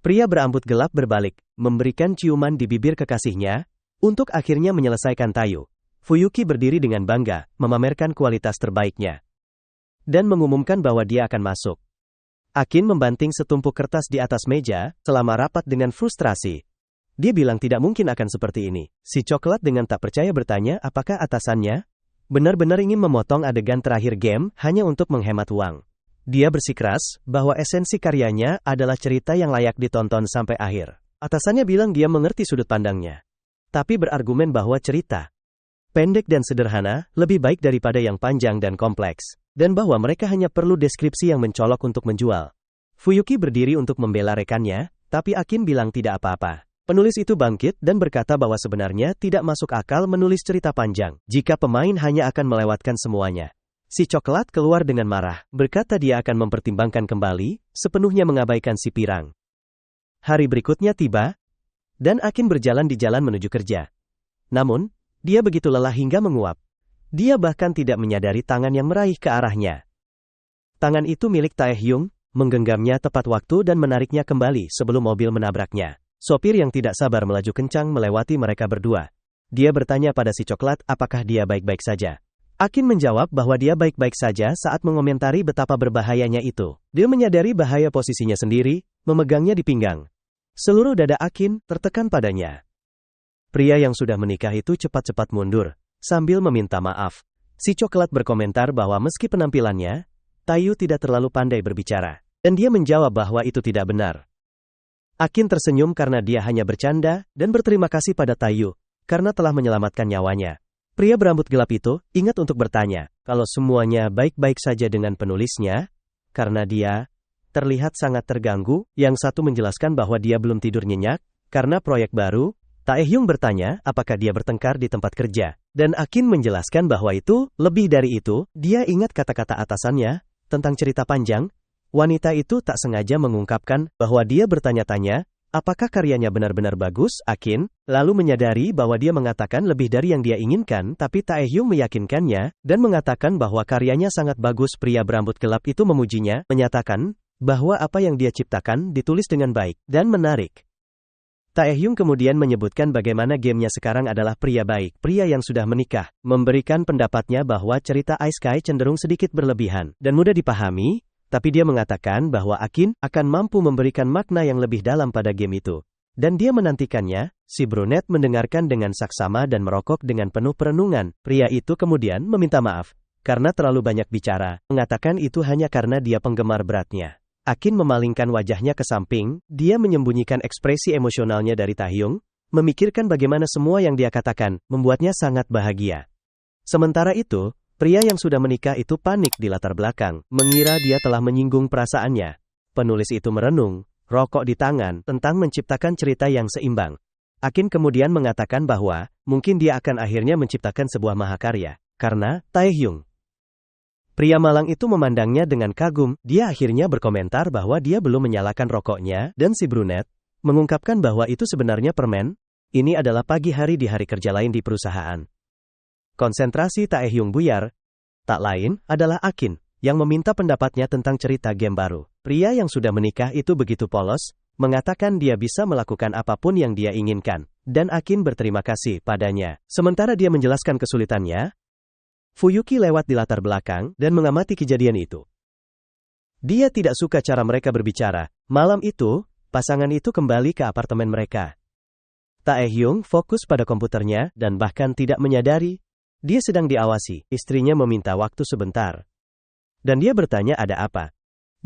Pria berambut gelap berbalik, memberikan ciuman di bibir kekasihnya, untuk akhirnya menyelesaikan Taeyu. Fuyuki berdiri dengan bangga, memamerkan kualitas terbaiknya, dan mengumumkan bahwa dia akan masuk. Akin membanting setumpuk kertas di atas meja, selama rapat dengan frustrasi. Dia bilang tidak mungkin akan seperti ini. Si coklat dengan tak percaya bertanya apakah atasannya benar-benar ingin memotong adegan terakhir game hanya untuk menghemat uang. Dia bersikeras bahwa esensi karyanya adalah cerita yang layak ditonton sampai akhir. Atasannya bilang dia mengerti sudut pandangnya, tapi berargumen bahwa cerita pendek dan sederhana lebih baik daripada yang panjang dan kompleks, dan bahwa mereka hanya perlu deskripsi yang mencolok untuk menjual. Fuyuki berdiri untuk membela rekannya, tapi Akin bilang tidak apa-apa. Penulis itu bangkit dan berkata bahwa sebenarnya tidak masuk akal menulis cerita panjang jika pemain hanya akan melewatkan semuanya. Si coklat keluar dengan marah, berkata dia akan mempertimbangkan kembali, sepenuhnya mengabaikan si Pirang. Hari berikutnya tiba, dan Akin berjalan di jalan menuju kerja. Namun, dia begitu lelah hingga menguap. Dia bahkan tidak menyadari tangan yang meraih ke arahnya. Tangan itu milik Taehyung, menggenggamnya tepat waktu dan menariknya kembali sebelum mobil menabraknya. Sopir yang tidak sabar melaju kencang melewati mereka berdua. Dia bertanya pada si coklat apakah dia baik-baik saja. Akin menjawab bahwa dia baik-baik saja saat mengomentari betapa berbahayanya itu. Dia menyadari bahaya posisinya sendiri, memegangnya di pinggang. Seluruh dada Akin tertekan padanya. Pria yang sudah menikah itu cepat-cepat mundur, sambil meminta maaf. Si coklat berkomentar bahwa meski penampilannya, Taeyu tidak terlalu pandai berbicara. Dan dia menjawab bahwa itu tidak benar. Akin tersenyum karena dia hanya bercanda, dan berterima kasih pada Taeyu, karena telah menyelamatkan nyawanya. Pria berambut gelap itu ingat untuk bertanya, kalau semuanya baik-baik saja dengan penulisnya, karena dia terlihat sangat terganggu. Yang satu menjelaskan bahwa dia belum tidur nyenyak, karena proyek baru. Taehyung bertanya apakah dia bertengkar di tempat kerja, dan Akin menjelaskan bahwa itu, lebih dari itu, dia ingat kata-kata atasannya, tentang cerita panjang. Wanita itu tak sengaja mengungkapkan bahwa dia bertanya-tanya, apakah karyanya benar-benar bagus. Akin lalu menyadari bahwa dia mengatakan lebih dari yang dia inginkan, tapi Taehyung meyakinkannya, dan mengatakan bahwa karyanya sangat bagus. Pria berambut gelap itu memujinya, menyatakan bahwa apa yang dia ciptakan ditulis dengan baik dan menarik. Taehyung kemudian menyebutkan bagaimana gamenya sekarang adalah pria baik, pria yang sudah menikah, memberikan pendapatnya bahwa cerita Ice Sky cenderung sedikit berlebihan, dan mudah dipahami, tapi dia mengatakan bahwa Akin akan mampu memberikan makna yang lebih dalam pada game itu. Dan dia menantikannya. Si brunette mendengarkan dengan saksama dan merokok dengan penuh perenungan. Pria itu kemudian meminta maaf, karena terlalu banyak bicara, mengatakan itu hanya karena dia penggemar beratnya. Akin memalingkan wajahnya ke samping, dia menyembunyikan ekspresi emosionalnya dari Taehyung, memikirkan bagaimana semua yang dia katakan, membuatnya sangat bahagia. Sementara itu, pria yang sudah menikah itu panik di latar belakang, mengira dia telah menyinggung perasaannya. Penulis itu merenung, rokok di tangan, tentang menciptakan cerita yang seimbang. Akin kemudian mengatakan bahwa, mungkin dia akan akhirnya menciptakan sebuah mahakarya, karena Taehyung. Pria malang itu memandangnya dengan kagum, dia akhirnya berkomentar bahwa dia belum menyalakan rokoknya, dan si brunette mengungkapkan bahwa itu sebenarnya permen. Ini adalah pagi hari di hari kerja lain di perusahaan. Konsentrasi Taehyung buyar, tak lain adalah Akin, yang meminta pendapatnya tentang cerita game baru. Pria yang sudah menikah itu begitu polos, mengatakan dia bisa melakukan apapun yang dia inginkan, dan Akin berterima kasih padanya. Sementara dia menjelaskan kesulitannya, Fuyuki lewat di latar belakang dan mengamati kejadian itu. Dia tidak suka cara mereka berbicara. Malam itu, pasangan itu kembali ke apartemen mereka. Taehyung fokus pada komputernya dan bahkan tidak menyadari dia sedang diawasi. Istrinya meminta waktu sebentar. Dan dia bertanya ada apa.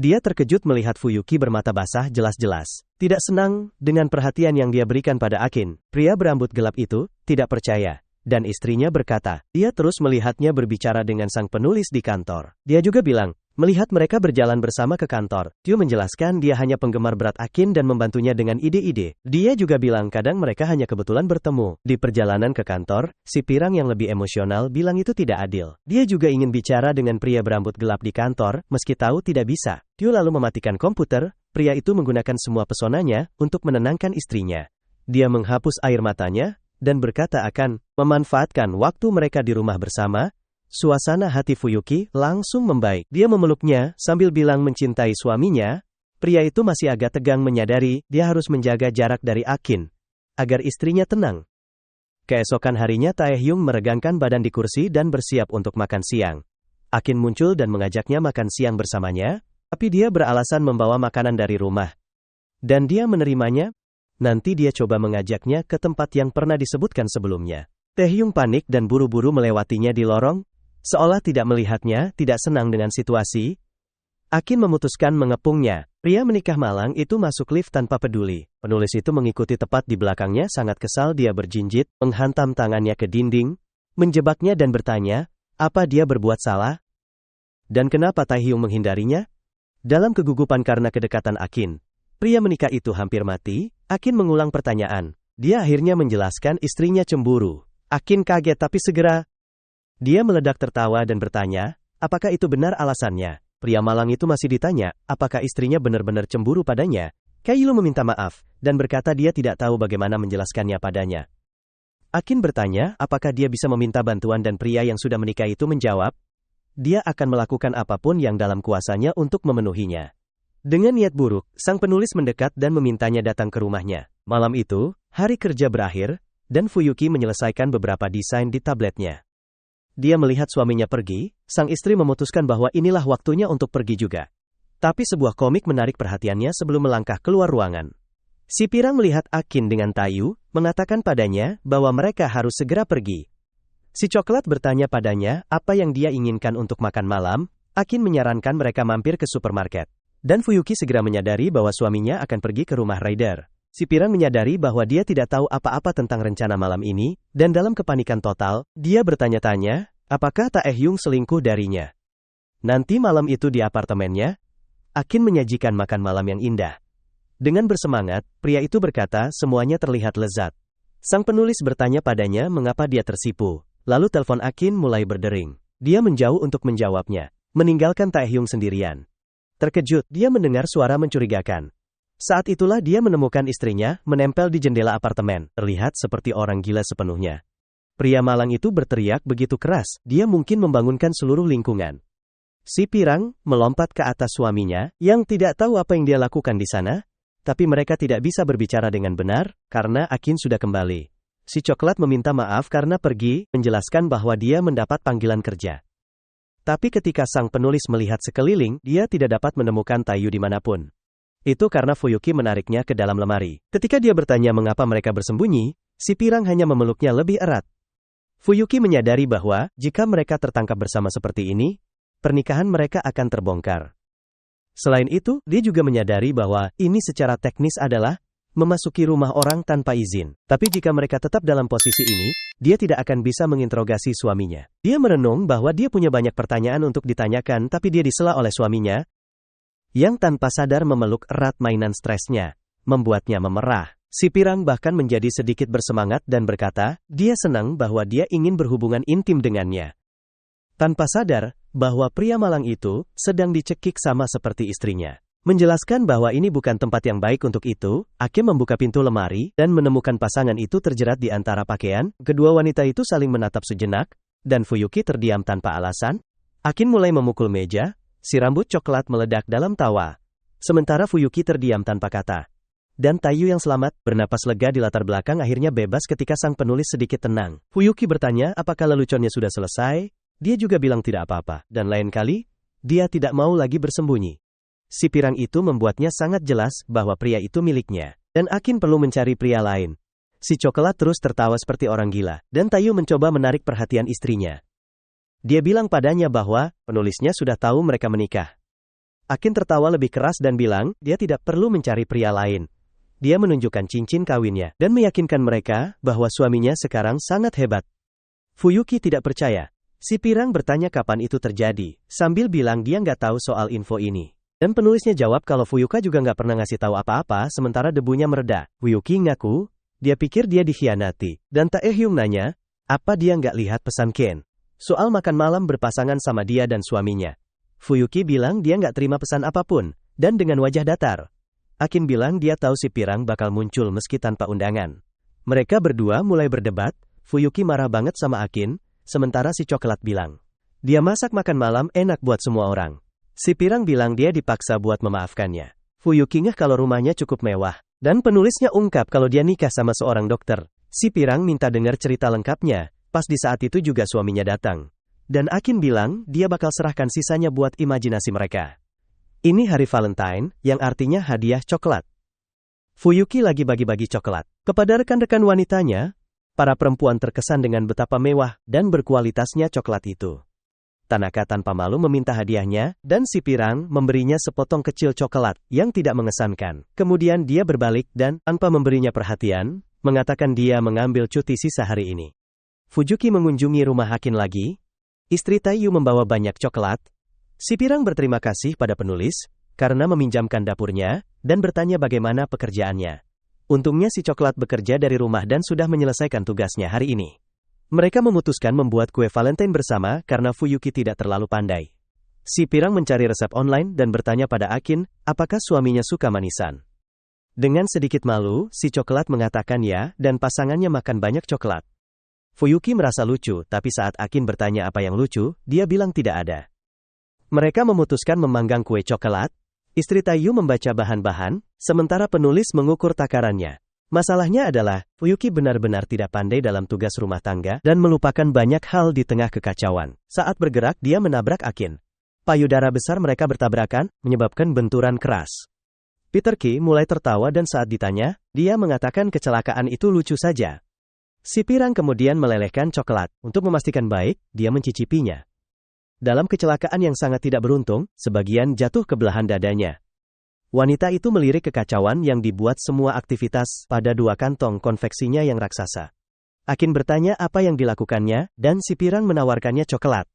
Dia terkejut melihat Fuyuki bermata basah jelas-jelas. Tidak senang dengan perhatian yang dia berikan pada Akin. Pria berambut gelap itu tidak percaya. Dan istrinya berkata, dia terus melihatnya berbicara dengan sang penulis di kantor. Dia juga bilang, melihat mereka berjalan bersama ke kantor. Tio menjelaskan dia hanya penggemar berat Akin dan membantunya dengan ide-ide. Dia juga bilang kadang mereka hanya kebetulan bertemu. Di perjalanan ke kantor, si pirang yang lebih emosional bilang itu tidak adil. Dia juga ingin bicara dengan pria berambut gelap di kantor, meski tahu tidak bisa. Tio lalu mematikan komputer. Pria itu menggunakan semua pesonanya untuk menenangkan istrinya. Dia menghapus air matanya dan berkata akan memanfaatkan waktu mereka di rumah bersama. Suasana hati Fuyuki langsung membaik. Dia memeluknya sambil bilang mencintai suaminya. Pria itu masih agak tegang menyadari dia harus menjaga jarak dari Akin agar istrinya tenang. Keesokan harinya Taehyung meregangkan badan di kursi dan bersiap untuk makan siang. Akin muncul dan mengajaknya makan siang bersamanya, tapi dia beralasan membawa makanan dari rumah. Dan dia menerimanya. Nanti dia coba mengajaknya ke tempat yang pernah disebutkan sebelumnya. Taehyung panik dan buru-buru melewatinya di lorong, seolah tidak melihatnya, tidak senang dengan situasi. Akin memutuskan mengepungnya. Pria menikah malang itu masuk lift tanpa peduli. Penulis itu mengikuti tepat di belakangnya, sangat kesal. Dia berjinjit, menghantam tangannya ke dinding, menjebaknya dan bertanya, apa dia berbuat salah? Dan kenapa Taehyung menghindarinya? Dalam kegugupan karena kedekatan Akin, pria menikah itu hampir mati. Akin mengulang pertanyaan. Dia akhirnya menjelaskan istrinya cemburu. Akin kaget tapi segera dia meledak tertawa dan bertanya, apakah itu benar alasannya? Pria malang itu masih ditanya, apakah istrinya benar-benar cemburu padanya? Kailu meminta maaf, dan berkata dia tidak tahu bagaimana menjelaskannya padanya. Akin bertanya, apakah dia bisa meminta bantuan dan pria yang sudah menikah itu menjawab, dia akan melakukan apapun yang dalam kuasanya untuk memenuhinya. Dengan niat buruk, sang penulis mendekat dan memintanya datang ke rumahnya. Malam itu, hari kerja berakhir, dan Fuyuki menyelesaikan beberapa desain di tabletnya. Dia melihat suaminya pergi, sang istri memutuskan bahwa inilah waktunya untuk pergi juga. Tapi sebuah komik menarik perhatiannya sebelum melangkah keluar ruangan. Si pirang melihat Akin dengan Taeyu, mengatakan padanya bahwa mereka harus segera pergi. Si coklat bertanya padanya apa yang dia inginkan untuk makan malam. Akin menyarankan mereka mampir ke supermarket. Dan Fuyuki segera menyadari bahwa suaminya akan pergi ke rumah Raider. Si pirang menyadari bahwa dia tidak tahu apa-apa tentang rencana malam ini, dan dalam kepanikan total, dia bertanya-tanya, apakah Taehyung selingkuh darinya. Nanti malam itu di apartemennya, Akin menyajikan makan malam yang indah. Dengan bersemangat, pria itu berkata semuanya terlihat lezat. Sang penulis bertanya padanya mengapa dia tersipu. Lalu telepon Akin mulai berdering. Dia menjauh untuk menjawabnya, meninggalkan Taehyung sendirian. Terkejut, dia mendengar suara mencurigakan. Saat itulah dia menemukan istrinya, menempel di jendela apartemen, terlihat seperti orang gila sepenuhnya. Pria malang itu berteriak begitu keras, dia mungkin membangunkan seluruh lingkungan. Si pirang melompat ke atas suaminya, yang tidak tahu apa yang dia lakukan di sana. tapi mereka tidak bisa berbicara dengan benar, karena Akin sudah kembali. Si coklat meminta maaf karena pergi, menjelaskan bahwa dia mendapat panggilan kerja. Tapi ketika sang penulis melihat sekeliling, dia tidak dapat menemukan Taiyu dimanapun. Itu karena Fuyuki menariknya ke dalam lemari. Ketika dia bertanya mengapa mereka bersembunyi, si pirang hanya memeluknya lebih erat. Fuyuki menyadari bahwa, jika mereka tertangkap bersama seperti ini, pernikahan mereka akan terbongkar. Selain itu, dia juga menyadari bahwa, ini secara teknis adalah, memasuki rumah orang tanpa izin. Tapi jika mereka tetap dalam posisi ini, dia tidak akan bisa menginterogasi suaminya. Dia merenung bahwa dia punya banyak pertanyaan untuk ditanyakan tapi dia disela oleh suaminya, yang tanpa sadar memeluk erat mainan stresnya, membuatnya memerah. Si pirang bahkan menjadi sedikit bersemangat dan berkata, dia senang bahwa dia ingin berhubungan intim dengannya. Tanpa sadar, bahwa pria malang itu, sedang dicekik sama seperti istrinya. Menjelaskan bahwa ini bukan tempat yang baik untuk itu, Akin membuka pintu lemari, dan menemukan pasangan itu terjerat di antara pakaian. Kedua wanita itu saling menatap sejenak, dan Fuyuki terdiam tanpa alasan. Akin mulai memukul meja, si rambut coklat meledak dalam tawa. Sementara Fuyuki terdiam tanpa kata. Dan Taiyu yang selamat, bernapas lega di latar belakang akhirnya bebas ketika sang penulis sedikit tenang. Fuyuki bertanya apakah leluconnya sudah selesai, dia juga bilang tidak apa-apa, dan lain kali, dia tidak mau lagi bersembunyi. Si pirang itu membuatnya sangat jelas bahwa pria itu miliknya. Dan Akin perlu mencari pria lain. Si coklat terus tertawa seperti orang gila. Dan Taiyu mencoba menarik perhatian istrinya. Dia bilang padanya bahwa, penulisnya sudah tahu mereka menikah. Akin tertawa lebih keras dan bilang, dia tidak perlu mencari pria lain. Dia menunjukkan cincin kawinnya, dan meyakinkan mereka, bahwa suaminya sekarang sangat hebat. Fuyuki tidak percaya. Si pirang bertanya kapan itu terjadi, sambil bilang dia nggak tahu soal info ini. Dan penulisnya jawab kalau Fuyuka juga nggak pernah ngasih tahu apa-apa sementara debunya mereda. Fuyuki ngaku, dia pikir dia dikhianati. Dan Taehyung nanya, apa dia nggak lihat pesan Ken? Soal makan malam berpasangan sama dia dan suaminya. Fuyuki bilang dia nggak terima pesan apapun, dan dengan wajah datar. Akin bilang dia tahu si pirang bakal muncul meski tanpa undangan. Mereka berdua mulai berdebat, Fuyuki marah banget sama Akin, sementara si coklat bilang, dia masak makan malam enak buat semua orang. Si pirang bilang dia dipaksa buat memaafkannya. Fuyuki ngeh kalau rumahnya cukup mewah. Dan penulisnya ungkap kalau dia nikah sama seorang dokter. Si pirang minta dengar cerita lengkapnya. Pas di saat itu juga suaminya datang. Dan Akin bilang dia bakal serahkan sisanya buat imajinasi mereka. Ini hari Valentine, yang artinya hadiah coklat. Fuyuki lagi bagi-bagi coklat. Kepada rekan-rekan wanitanya, para perempuan terkesan dengan betapa mewah dan berkualitasnya coklat itu. Tanaka tanpa malu meminta hadiahnya, dan si pirang memberinya sepotong kecil coklat yang tidak mengesankan. Kemudian dia berbalik dan, tanpa memberinya perhatian, mengatakan dia mengambil cuti sisa hari ini. Fuyuki mengunjungi rumah Akin lagi. Istri Taiyu membawa banyak coklat. Si pirang berterima kasih pada penulis, karena meminjamkan dapurnya, dan bertanya bagaimana pekerjaannya. Untungnya si coklat bekerja dari rumah dan sudah menyelesaikan tugasnya hari ini. Mereka memutuskan membuat kue Valentine bersama karena Fuyuki tidak terlalu pandai. Si pirang mencari resep online dan bertanya pada Akin, apakah suaminya suka manisan. Dengan sedikit malu, si coklat mengatakan ya, dan pasangannya makan banyak coklat. Fuyuki merasa lucu, tapi saat Akin bertanya apa yang lucu, dia bilang tidak ada. Mereka memutuskan memanggang kue coklat. Istri Taiyu membaca bahan-bahan, sementara penulis mengukur takarannya. Masalahnya adalah, Fuyuki benar-benar tidak pandai dalam tugas rumah tangga dan melupakan banyak hal di tengah kekacauan. Saat bergerak dia menabrak Akin. Payudara besar mereka bertabrakan, menyebabkan benturan keras. Peter Ki mulai tertawa dan saat ditanya, dia mengatakan kecelakaan itu lucu saja. Si pirang kemudian melelehkan coklat. Untuk memastikan baik, dia mencicipinya. Dalam kecelakaan yang sangat tidak beruntung, sebagian jatuh ke belahan dadanya. Wanita itu melirik kekacauan yang dibuat semua aktivitas pada dua kantong konveksinya yang raksasa. Akin bertanya apa yang dilakukannya, dan si pirang menawarkannya coklat.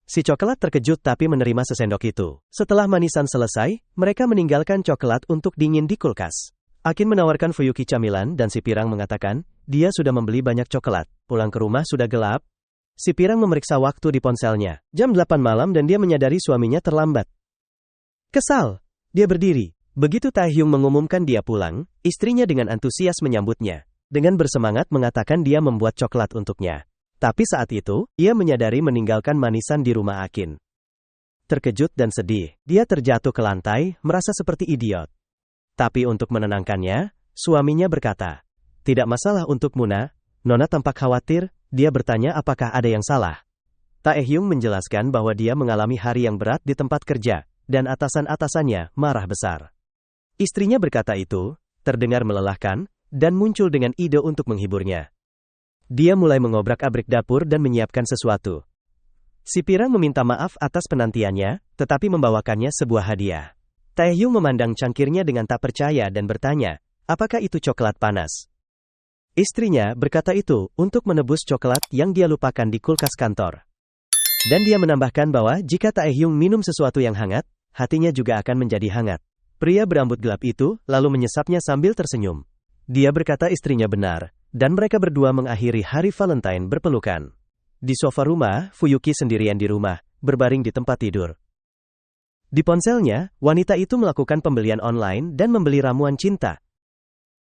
Si coklat terkejut tapi menerima sesendok itu. Setelah manisan selesai, mereka meninggalkan coklat untuk dingin di kulkas. Akin menawarkan Fuyuki camilan dan si pirang mengatakan, dia sudah membeli banyak coklat. Pulang ke rumah sudah gelap. Si pirang memeriksa waktu di ponselnya. Jam 8 malam dan dia menyadari suaminya terlambat. Kesal. Dia berdiri. Begitu Taehyung mengumumkan dia pulang, istrinya dengan antusias menyambutnya. Dengan bersemangat mengatakan dia membuat coklat untuknya. Tapi saat itu, ia menyadari meninggalkan manisan di rumah Akin. Terkejut dan sedih, dia terjatuh ke lantai, merasa seperti idiot. Tapi untuk menenangkannya, suaminya berkata, "Tidak masalah untuk Muna." Nona tampak khawatir, dia bertanya apakah ada yang salah. Taehyung menjelaskan bahwa dia mengalami hari yang berat di tempat kerja, dan atasan-atasannya marah besar. Istrinya berkata itu, terdengar melelahkan, dan muncul dengan ide untuk menghiburnya. Dia mulai mengobrak-abrik dapur dan menyiapkan sesuatu. Si Pirang meminta maaf atas penantiannya, tetapi membawakannya sebuah hadiah. Taehyung memandang cangkirnya dengan tak percaya dan bertanya, apakah itu coklat panas? Istrinya berkata itu untuk menebus coklat yang dia lupakan di kulkas kantor. Dan dia menambahkan bahwa jika Taehyung minum sesuatu yang hangat, hatinya juga akan menjadi hangat. Pria berambut gelap itu lalu menyesapnya sambil tersenyum. Dia berkata istrinya benar, dan mereka berdua mengakhiri hari Valentine berpelukan. Di sofa rumah, Fuyuki sendirian di rumah, berbaring di tempat tidur. Di ponselnya, wanita itu melakukan pembelian online dan membeli ramuan cinta.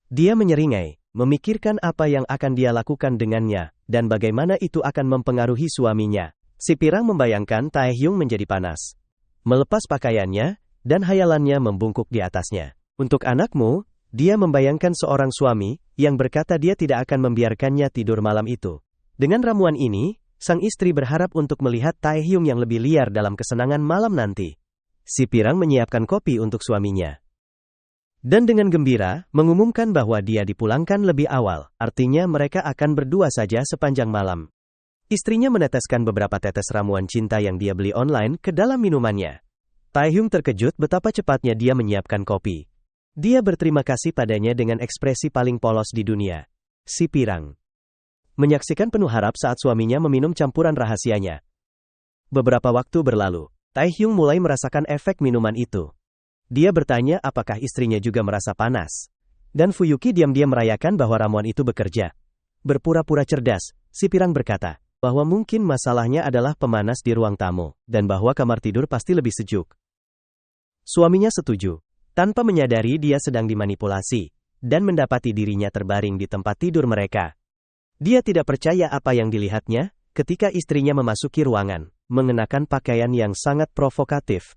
Dia menyeringai, memikirkan apa yang akan dia lakukan dengannya, dan bagaimana itu akan mempengaruhi suaminya. Si Pirang membayangkan Taehyung menjadi panas, melepas pakaiannya, dan hayalannya membungkuk di atasnya. Untuk anakmu, dia membayangkan seorang suami yang berkata dia tidak akan membiarkannya tidur malam itu. Dengan ramuan ini, sang istri berharap untuk melihat Taehyung yang lebih liar dalam kesenangan malam nanti. Si Pirang menyiapkan kopi untuk suaminya. Dan dengan gembira, mengumumkan bahwa dia dipulangkan lebih awal, artinya mereka akan berdua saja sepanjang malam. Istrinya meneteskan beberapa tetes ramuan cinta yang dia beli online ke dalam minumannya. Taehyung terkejut betapa cepatnya dia menyiapkan kopi. Dia berterima kasih padanya dengan ekspresi paling polos di dunia. Si Pirang menyaksikan penuh harap saat suaminya meminum campuran rahasianya. Beberapa waktu berlalu. Taehyung mulai merasakan efek minuman itu. Dia bertanya apakah istrinya juga merasa panas. Dan Fuyuki diam-diam merayakan bahwa ramuan itu bekerja. Berpura-pura cerdas, si Pirang berkata bahwa mungkin masalahnya adalah pemanas di ruang tamu, dan bahwa kamar tidur pasti lebih sejuk. Suaminya setuju. Tanpa menyadari dia sedang dimanipulasi, dan mendapati dirinya terbaring di tempat tidur mereka. Dia tidak percaya apa yang dilihatnya, ketika istrinya memasuki ruangan, mengenakan pakaian yang sangat provokatif.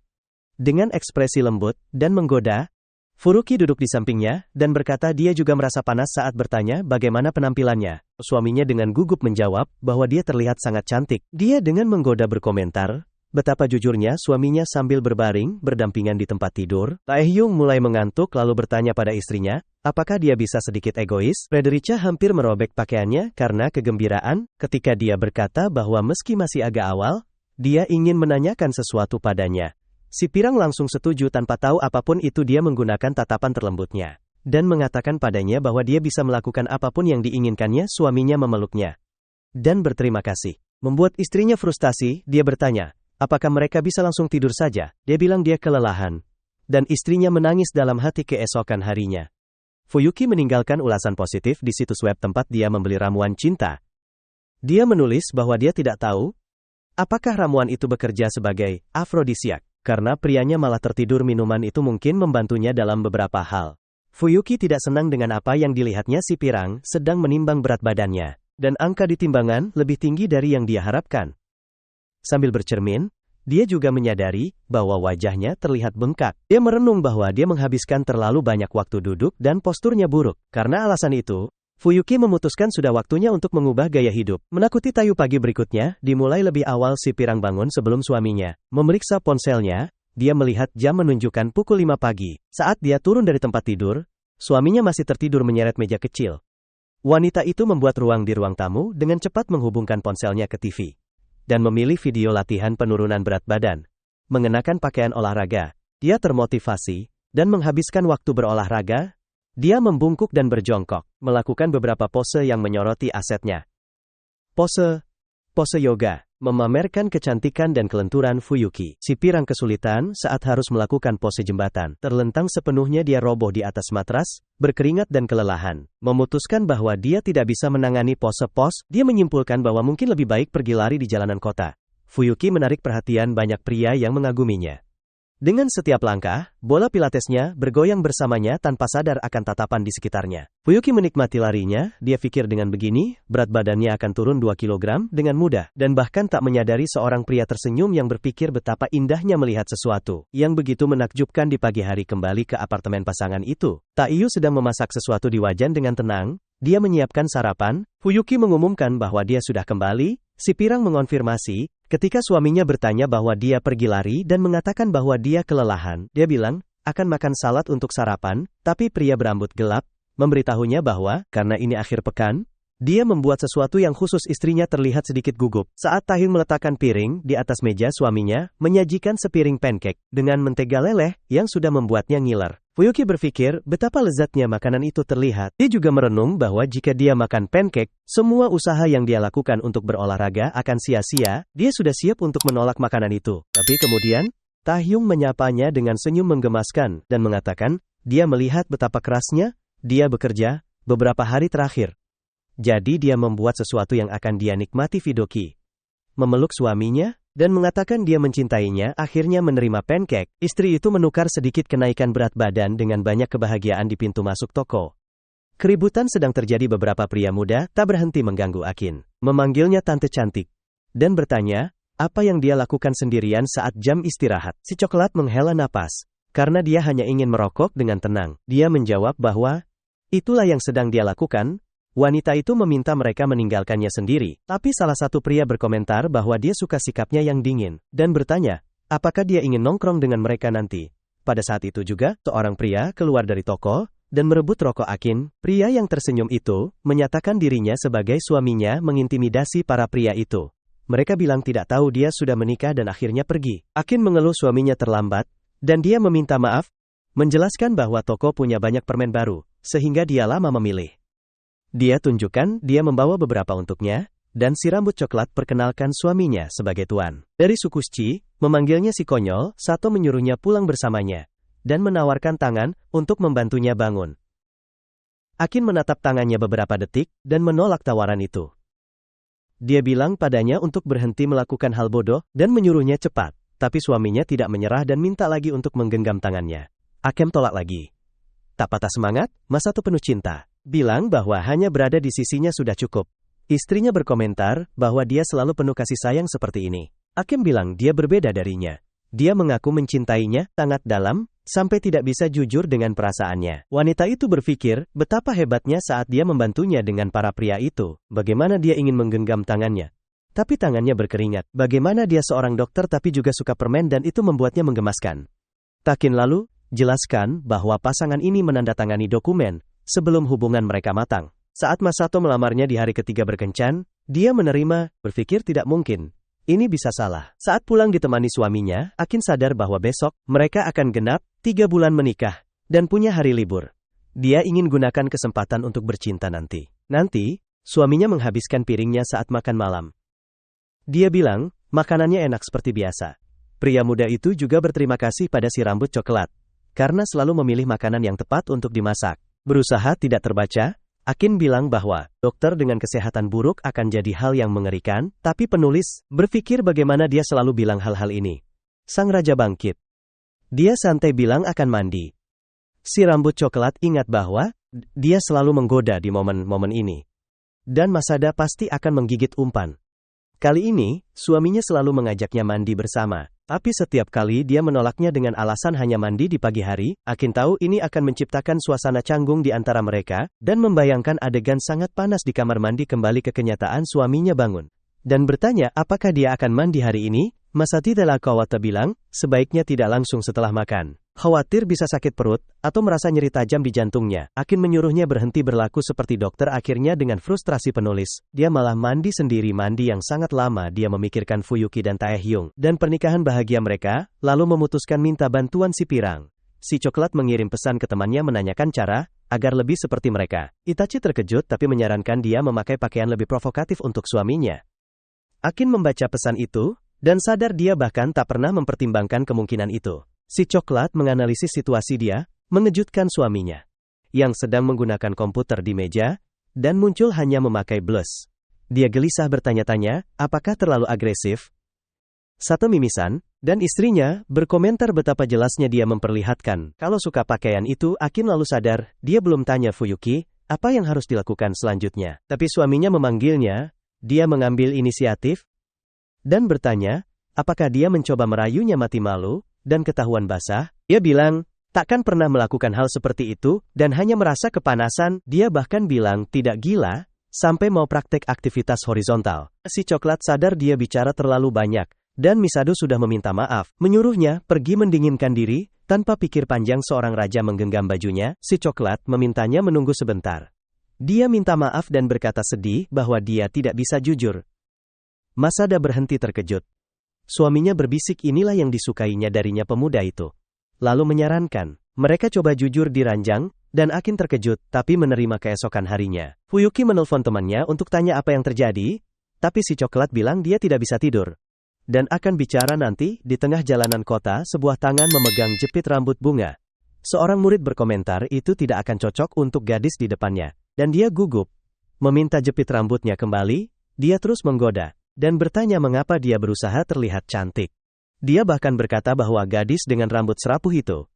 Dengan ekspresi lembut dan menggoda, Furuki duduk di sampingnya, dan berkata dia juga merasa panas saat bertanya bagaimana penampilannya. Suaminya dengan gugup menjawab bahwa dia terlihat sangat cantik. Dia dengan menggoda berkomentar betapa jujurnya suaminya sambil berbaring berdampingan di tempat tidur. Taehyung mulai mengantuk lalu bertanya pada istrinya, apakah dia bisa sedikit egois? Frederica hampir merobek pakaiannya karena kegembiraan ketika dia berkata bahwa meski masih agak awal, dia ingin menanyakan sesuatu padanya. Si Pirang langsung setuju tanpa tahu apapun itu. Dia menggunakan tatapan terlembutnya dan mengatakan padanya bahwa dia bisa melakukan apapun yang diinginkannya. Suaminya memeluknya dan berterima kasih. Membuat istrinya frustasi, dia bertanya, apakah mereka bisa langsung tidur saja? Dia bilang dia kelelahan. Dan istrinya menangis dalam hati keesokan harinya. Fuyuki meninggalkan ulasan positif di situs web tempat dia membeli ramuan cinta. Dia menulis bahwa dia tidak tahu apakah ramuan itu bekerja sebagai afrodisiak. Karena prianya malah tertidur, minuman itu mungkin membantunya dalam beberapa hal. Fuyuki tidak senang dengan apa yang dilihatnya. Si Pirang sedang menimbang berat badannya, dan angka di timbangan lebih tinggi dari yang dia harapkan. Sambil bercermin, dia juga menyadari bahwa wajahnya terlihat bengkak. Dia merenung bahwa dia menghabiskan terlalu banyak waktu duduk dan posturnya buruk. Karena alasan itu, Fuyuki memutuskan sudah waktunya untuk mengubah gaya hidup. Menakuti Tayu pagi berikutnya, dimulai lebih awal. Si Pirang bangun sebelum suaminya. Memeriksa ponselnya, dia melihat jam menunjukkan pukul 5 pagi. Saat dia turun dari tempat tidur, suaminya masih tertidur menyeret meja kecil. Wanita itu membuat ruang di ruang tamu dengan cepat menghubungkan ponselnya ke TV. Dan memilih video latihan penurunan berat badan. Mengenakan pakaian olahraga, dia termotivasi, dan menghabiskan waktu berolahraga. Dia membungkuk dan berjongkok, melakukan beberapa pose yang menyoroti asetnya. Pose yoga, memamerkan kecantikan dan kelenturan Fuyuki. Si Pirang kesulitan saat harus melakukan pose jembatan. Terlentang sepenuhnya dia roboh di atas matras, berkeringat dan kelelahan. Memutuskan bahwa dia tidak bisa menangani pose-pose, dia menyimpulkan bahwa mungkin lebih baik pergi lari di jalanan kota. Fuyuki menarik perhatian banyak pria yang mengaguminya. Dengan setiap langkah, bola pilatesnya bergoyang bersamanya tanpa sadar akan tatapan di sekitarnya. Fuyuki menikmati larinya, dia pikir dengan begini, berat badannya akan turun 2 kilogram dengan mudah, dan bahkan tak menyadari seorang pria tersenyum yang berpikir betapa indahnya melihat sesuatu yang begitu menakjubkan di pagi hari kembali ke apartemen pasangan itu. Taiyu sedang memasak sesuatu di wajan dengan tenang, dia menyiapkan sarapan. Fuyuki mengumumkan bahwa dia sudah kembali. Si pirang mengonfirmasi, ketika suaminya bertanya bahwa dia pergi lari dan mengatakan bahwa dia kelelahan, dia bilang, akan makan salad untuk sarapan, tapi pria berambut gelap, memberitahunya bahwa, karena ini akhir pekan, dia membuat sesuatu yang khusus. Istrinya terlihat sedikit gugup, saat Taehyung meletakkan piring di atas meja suaminya, menyajikan sepiring pancake, dengan mentega leleh, yang sudah membuatnya ngiler. Fuyuki berpikir, betapa lezatnya makanan itu terlihat. Dia juga merenung bahwa jika dia makan pancake, semua usaha yang dia lakukan untuk berolahraga akan sia-sia. Dia sudah siap untuk menolak makanan itu. Tapi kemudian, Taehyung menyapanya dengan senyum menggemaskan, dan mengatakan, dia melihat betapa kerasnya dia bekerja beberapa hari terakhir. Jadi dia membuat sesuatu yang akan dia nikmati. Fidoki memeluk suaminya, dan mengatakan dia mencintainya. Akhirnya menerima pancake. Istri itu menukar sedikit kenaikan berat badan dengan banyak kebahagiaan di pintu masuk toko. Keributan sedang terjadi. Beberapa pria muda tak berhenti mengganggu Akin, memanggilnya tante cantik, dan bertanya, apa yang dia lakukan sendirian saat jam istirahat. Si coklat menghela napas, karena dia hanya ingin merokok dengan tenang. Dia menjawab bahwa, itulah yang sedang dia lakukan. Wanita itu meminta mereka meninggalkannya sendiri, tapi salah satu pria berkomentar bahwa dia suka sikapnya yang dingin, dan bertanya, apakah dia ingin nongkrong dengan mereka nanti. Pada saat itu juga, seorang pria keluar dari toko, dan merebut rokok Akin. Pria yang tersenyum itu, menyatakan dirinya sebagai suaminya mengintimidasi para pria itu. Mereka bilang tidak tahu dia sudah menikah dan akhirnya pergi. Akin mengeluh suaminya terlambat, dan dia meminta maaf, menjelaskan bahwa toko punya banyak permen baru, sehingga dia lama memilih. Dia tunjukkan, dia membawa beberapa untuknya, dan si rambut coklat perkenalkan suaminya sebagai tuan. Dari suku Shi, memanggilnya si konyol. Sato menyuruhnya pulang bersamanya, dan menawarkan tangan untuk membantunya bangun. Akin menatap tangannya beberapa detik, dan menolak tawaran itu. Dia bilang padanya untuk berhenti melakukan hal bodoh, dan menyuruhnya cepat, tapi suaminya tidak menyerah dan minta lagi untuk menggenggam tangannya. Akin tolak lagi. Tak patah semangat, Masato penuh cinta, bilang bahwa hanya berada di sisinya sudah cukup. Istrinya berkomentar bahwa dia selalu penuh kasih sayang seperti ini. Akin bilang dia berbeda darinya. Dia mengaku mencintainya sangat dalam, sampai tidak bisa jujur dengan perasaannya. Wanita itu berpikir betapa hebatnya saat dia membantunya dengan para pria itu. Bagaimana dia ingin menggenggam tangannya, tapi tangannya berkeringat. Bagaimana dia seorang dokter tapi juga suka permen dan itu membuatnya menggemaskan. Takin lalu jelaskan bahwa pasangan ini menandatangani dokumen sebelum hubungan mereka matang. Saat Masato melamarnya di hari ketiga berkencan, dia menerima, berpikir tidak mungkin. Ini bisa salah. Saat pulang ditemani suaminya, Akin sadar bahwa besok, mereka akan genap 3 bulan menikah, dan punya hari libur. Dia ingin gunakan kesempatan untuk bercinta nanti. Nanti, suaminya menghabiskan piringnya saat makan malam. Dia bilang, makanannya enak seperti biasa. Pria muda itu juga berterima kasih pada si rambut coklat, karena selalu memilih makanan yang tepat untuk dimasak. Berusaha tidak terbaca, Akin bilang bahwa dokter dengan kesehatan buruk akan jadi hal yang mengerikan, tapi penulis berpikir bagaimana dia selalu bilang hal-hal ini. Sang raja bangkit. Dia santai bilang akan mandi. Si rambut coklat ingat bahwa dia selalu menggoda di momen-momen ini. Dan Masada pasti akan menggigit umpan. Kali ini, suaminya selalu mengajaknya mandi bersama. Tapi setiap kali dia menolaknya dengan alasan hanya mandi di pagi hari. Akin tahu ini akan menciptakan suasana canggung di antara mereka, dan membayangkan adegan sangat panas di kamar mandi. Kembali ke kenyataan, suaminya bangun dan bertanya apakah dia akan mandi hari ini. Masati Tela Kawata bilang, sebaiknya tidak langsung setelah makan. Khawatir bisa sakit perut, atau merasa nyeri tajam di jantungnya. Akin menyuruhnya berhenti berlaku seperti dokter. Akhirnya dengan frustrasi penulis, dia malah mandi sendiri. Mandi yang sangat lama. Dia memikirkan Fuyuki dan Taehyung, dan pernikahan bahagia mereka, lalu memutuskan minta bantuan si pirang. Si coklat mengirim pesan ke temannya menanyakan cara, agar lebih seperti mereka. Itachi terkejut tapi menyarankan dia memakai pakaian lebih provokatif untuk suaminya. Akin membaca pesan itu, dan sadar dia bahkan tak pernah mempertimbangkan kemungkinan itu. Si coklat menganalisis situasi dia, mengejutkan suaminya, yang sedang menggunakan komputer di meja, dan muncul hanya memakai blus. Dia gelisah bertanya-tanya, apakah terlalu agresif? Sato mimisan, dan istrinya berkomentar betapa jelasnya dia memperlihatkan kalau suka pakaian itu. Akin lalu sadar, dia belum tanya Fuyuki, apa yang harus dilakukan selanjutnya. Tapi suaminya memanggilnya, dia mengambil inisiatif, dan bertanya, apakah dia mencoba merayunya mati malu, dan ketahuan basah. Dia bilang, takkan pernah melakukan hal seperti itu, dan hanya merasa kepanasan. Dia bahkan bilang tidak gila, sampai mau praktek aktivitas horizontal. Si coklat sadar dia bicara terlalu banyak. Dan Misado sudah meminta maaf, menyuruhnya pergi mendinginkan diri. Tanpa pikir panjang seorang raja menggenggam bajunya, si coklat memintanya menunggu sebentar. Dia minta maaf dan berkata sedih bahwa dia tidak bisa jujur. Masada berhenti terkejut. Suaminya berbisik inilah yang disukainya darinya pemuda itu. Lalu menyarankan, mereka coba jujur di ranjang, dan Akin terkejut tapi menerima keesokan harinya. Fuyuki menelpon temannya untuk tanya apa yang terjadi, tapi si coklat bilang dia tidak bisa tidur. Dan akan bicara nanti. Di tengah jalanan kota, sebuah tangan memegang jepit rambut bunga. Seorang murid berkomentar itu tidak akan cocok untuk gadis di depannya. Dan dia gugup. Meminta jepit rambutnya kembali, dia terus menggoda. Dan bertanya mengapa dia berusaha terlihat cantik. Dia bahkan berkata bahwa gadis dengan rambut serapuh itu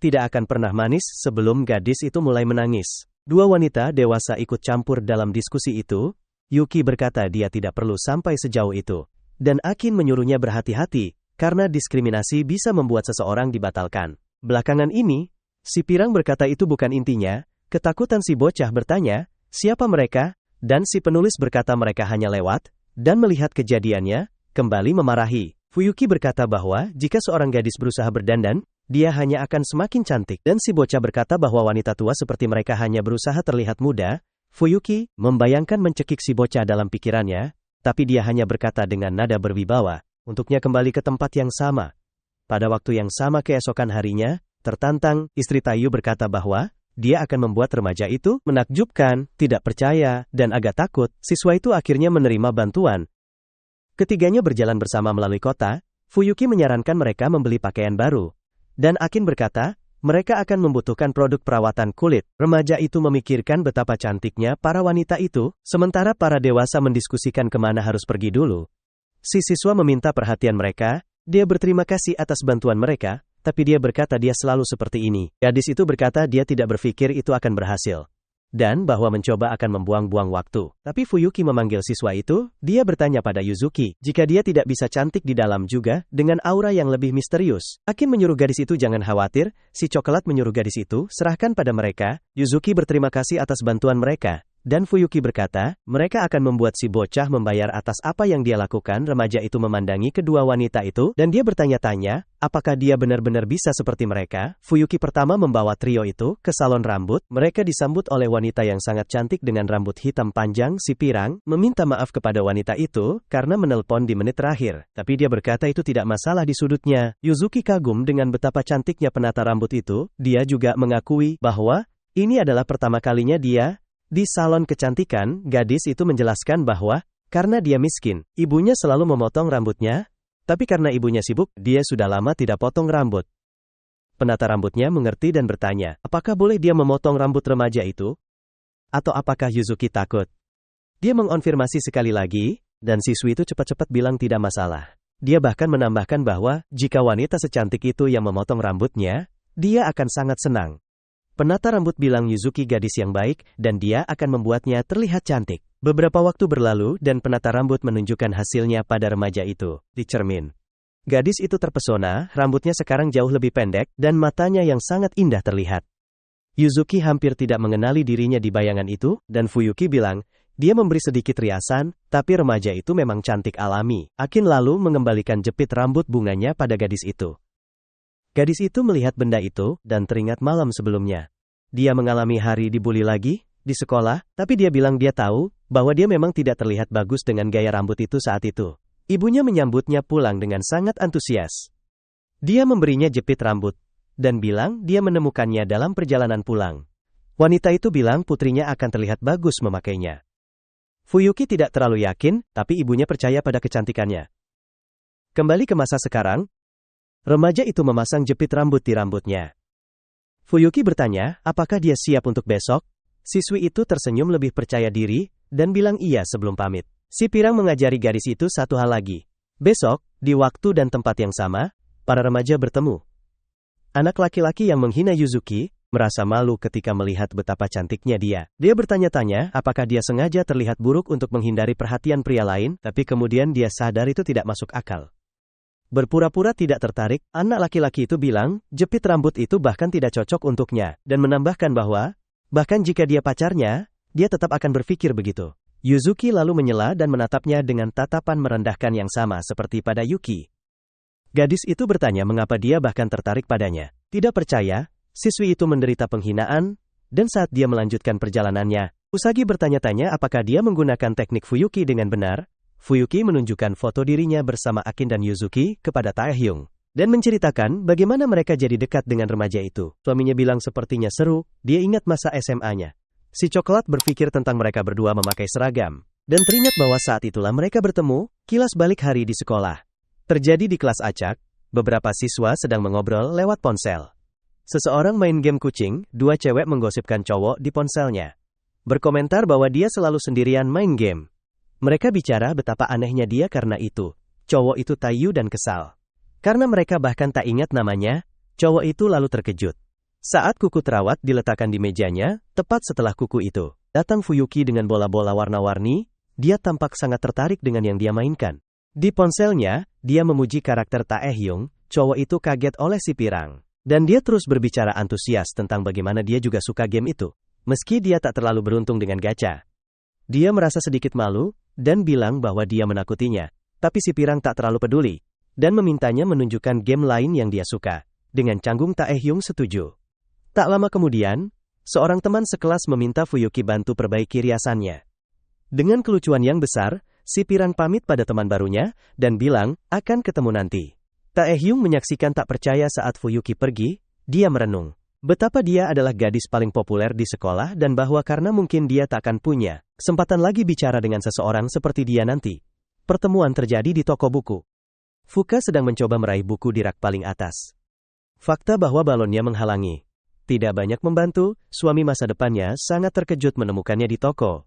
tidak akan pernah manis sebelum gadis itu mulai menangis. Dua wanita dewasa ikut campur dalam diskusi itu. Yuki berkata dia tidak perlu sampai sejauh itu. Dan Akin menyuruhnya berhati-hati, karena diskriminasi bisa membuat seseorang dibatalkan. Belakangan ini, si pirang berkata itu bukan intinya. Ketakutan si bocah bertanya, siapa mereka? Dan si penulis berkata mereka hanya lewat, dan melihat kejadiannya, kembali memarahi. Fuyuki berkata bahwa jika seorang gadis berusaha berdandan, dia hanya akan semakin cantik. Dan si bocah berkata bahwa wanita tua seperti mereka hanya berusaha terlihat muda. Fuyuki membayangkan mencekik si bocah dalam pikirannya, tapi dia hanya berkata dengan nada berwibawa, untuknya kembali ke tempat yang sama. Pada waktu yang sama keesokan harinya, tertantang, istri Tayu berkata bahwa dia akan membuat remaja itu menakjubkan, tidak percaya, dan agak takut. Siswa itu akhirnya menerima bantuan. Ketiganya berjalan bersama melalui kota. Fuyuki menyarankan mereka membeli pakaian baru. Dan Akin berkata, mereka akan membutuhkan produk perawatan kulit. Remaja itu memikirkan betapa cantiknya para wanita itu, sementara para dewasa mendiskusikan kemana harus pergi dulu. Si siswa meminta perhatian mereka, dia berterima kasih atas bantuan mereka, tapi dia berkata dia selalu seperti ini. Gadis itu berkata dia tidak berpikir itu akan berhasil. Dan bahwa mencoba akan membuang-buang waktu. Tapi Fuyuki memanggil siswa itu, dia bertanya pada Yuzuki, jika dia tidak bisa cantik di dalam juga, dengan aura yang lebih misterius. Akin menyuruh gadis itu jangan khawatir, si coklat menyuruh gadis itu, serahkan pada mereka. Yuzuki berterima kasih atas bantuan mereka. Dan Fuyuki berkata, mereka akan membuat si bocah membayar atas apa yang dia lakukan. Remaja itu memandangi kedua wanita itu, dan dia bertanya-tanya, apakah dia benar-benar bisa seperti mereka. Fuyuki pertama membawa trio itu ke salon rambut. Mereka disambut oleh wanita yang sangat cantik dengan rambut hitam panjang. Si pirang meminta maaf kepada wanita itu, karena menelpon di menit terakhir. Tapi dia berkata itu tidak masalah di sudutnya. Yuzuki kagum dengan betapa cantiknya penata rambut itu. Dia juga mengakui bahwa ini adalah pertama kalinya dia di salon kecantikan. Gadis itu menjelaskan bahwa, karena dia miskin, ibunya selalu memotong rambutnya, tapi karena ibunya sibuk, dia sudah lama tidak potong rambut. Penata rambutnya mengerti dan bertanya, apakah boleh dia memotong rambut remaja itu? Atau apakah Yuzuki takut? Dia mengonfirmasi sekali lagi, dan siswi itu cepat-cepat bilang tidak masalah. Dia bahkan menambahkan bahwa, jika wanita secantik itu yang memotong rambutnya, dia akan sangat senang. Penata rambut bilang Yuzuki gadis yang baik, dan dia akan membuatnya terlihat cantik. Beberapa waktu berlalu, dan penata rambut menunjukkan hasilnya pada remaja itu, di cermin. Gadis itu terpesona, rambutnya sekarang jauh lebih pendek, dan matanya yang sangat indah terlihat. Yuzuki hampir tidak mengenali dirinya di bayangan itu, dan Fuyuki bilang, dia memberi sedikit riasan, tapi remaja itu memang cantik alami. Akin lalu mengembalikan jepit rambut bunganya pada gadis itu. Gadis itu melihat benda itu, dan teringat malam sebelumnya. Dia mengalami hari dibully lagi, di sekolah, tapi dia bilang dia tahu, bahwa dia memang tidak terlihat bagus dengan gaya rambut itu saat itu. Ibunya menyambutnya pulang dengan sangat antusias. Dia memberinya jepit rambut, dan bilang dia menemukannya dalam perjalanan pulang. Wanita itu bilang putrinya akan terlihat bagus memakainya. Fuyuki tidak terlalu yakin, tapi ibunya percaya pada kecantikannya. Kembali ke masa sekarang, remaja itu memasang jepit rambut di rambutnya. Fuyuki bertanya, apakah dia siap untuk besok? Siswi itu tersenyum lebih percaya diri, dan bilang iya sebelum pamit. Si pirang mengajari gadis itu satu hal lagi. Besok, Di waktu dan tempat yang sama, para remaja bertemu. Anak laki-laki yang menghina Yuzuki merasa malu ketika melihat betapa cantiknya dia. Dia bertanya-tanya apakah dia sengaja terlihat buruk untuk menghindari perhatian pria lain, tapi kemudian dia sadar itu tidak masuk akal. Berpura-pura tidak tertarik, anak laki-laki itu bilang, jepit rambut itu bahkan tidak cocok untuknya, dan menambahkan bahwa, bahkan jika dia pacarnya, dia tetap akan berpikir begitu. Yuzuki lalu menyela dan menatapnya dengan tatapan merendahkan yang sama seperti pada Yuki. Gadis itu bertanya mengapa dia bahkan tertarik padanya. Tidak percaya, siswi itu menderita penghinaan, dan saat dia melanjutkan perjalanannya, Usagi bertanya-tanya apakah dia menggunakan teknik Fuyuki dengan benar. Fuyuki menunjukkan foto dirinya bersama Akin dan Yuzuki kepada Taehyung, dan menceritakan bagaimana mereka jadi dekat dengan remaja itu. Suaminya bilang sepertinya seru, dia ingat masa SMA-nya. Si coklat berpikir tentang mereka berdua memakai seragam, dan teringat bahwa saat itulah mereka bertemu, kilas balik hari di sekolah. Terjadi di kelas acak, beberapa siswa sedang mengobrol lewat ponsel. Seseorang main game kucing, dua cewek menggosipkan cowok di ponselnya. Berkomentar bahwa dia selalu sendirian main game. Mereka bicara betapa anehnya dia karena itu. Cowok itu tayu dan kesal. Karena mereka bahkan tak ingat namanya, cowok itu lalu terkejut. Saat kuku terawat diletakkan di mejanya, tepat setelah kuku itu, datang Fuyuki dengan bola-bola warna-warni, dia tampak sangat tertarik dengan yang dia mainkan. Di ponselnya, dia memuji karakter Taehyung, cowok itu kaget oleh si pirang. Dan dia terus berbicara antusias tentang bagaimana dia juga suka game itu. Meski dia tak terlalu beruntung dengan gacha. Dia merasa sedikit malu, dan bilang bahwa dia menakutinya. Tapi si pirang tak terlalu peduli, dan memintanya menunjukkan game lain yang dia suka. Dengan canggung Taehyung setuju. Tak lama kemudian, seorang teman sekelas meminta Fuyuki bantu perbaiki riasannya. Dengan kelucuan yang besar, si pirang pamit pada teman barunya, dan bilang, akan ketemu nanti. Taehyung menyaksikan tak percaya saat Fuyuki pergi, dia merenung. Betapa dia adalah gadis paling populer di sekolah dan bahwa karena mungkin dia tak akan punya kesempatan lagi bicara dengan seseorang seperti dia nanti. Pertemuan terjadi di toko buku. Fuka sedang mencoba meraih buku di rak paling atas. Fakta bahwa balonnya menghalangi. Tidak banyak membantu, suami masa depannya sangat terkejut menemukannya di toko.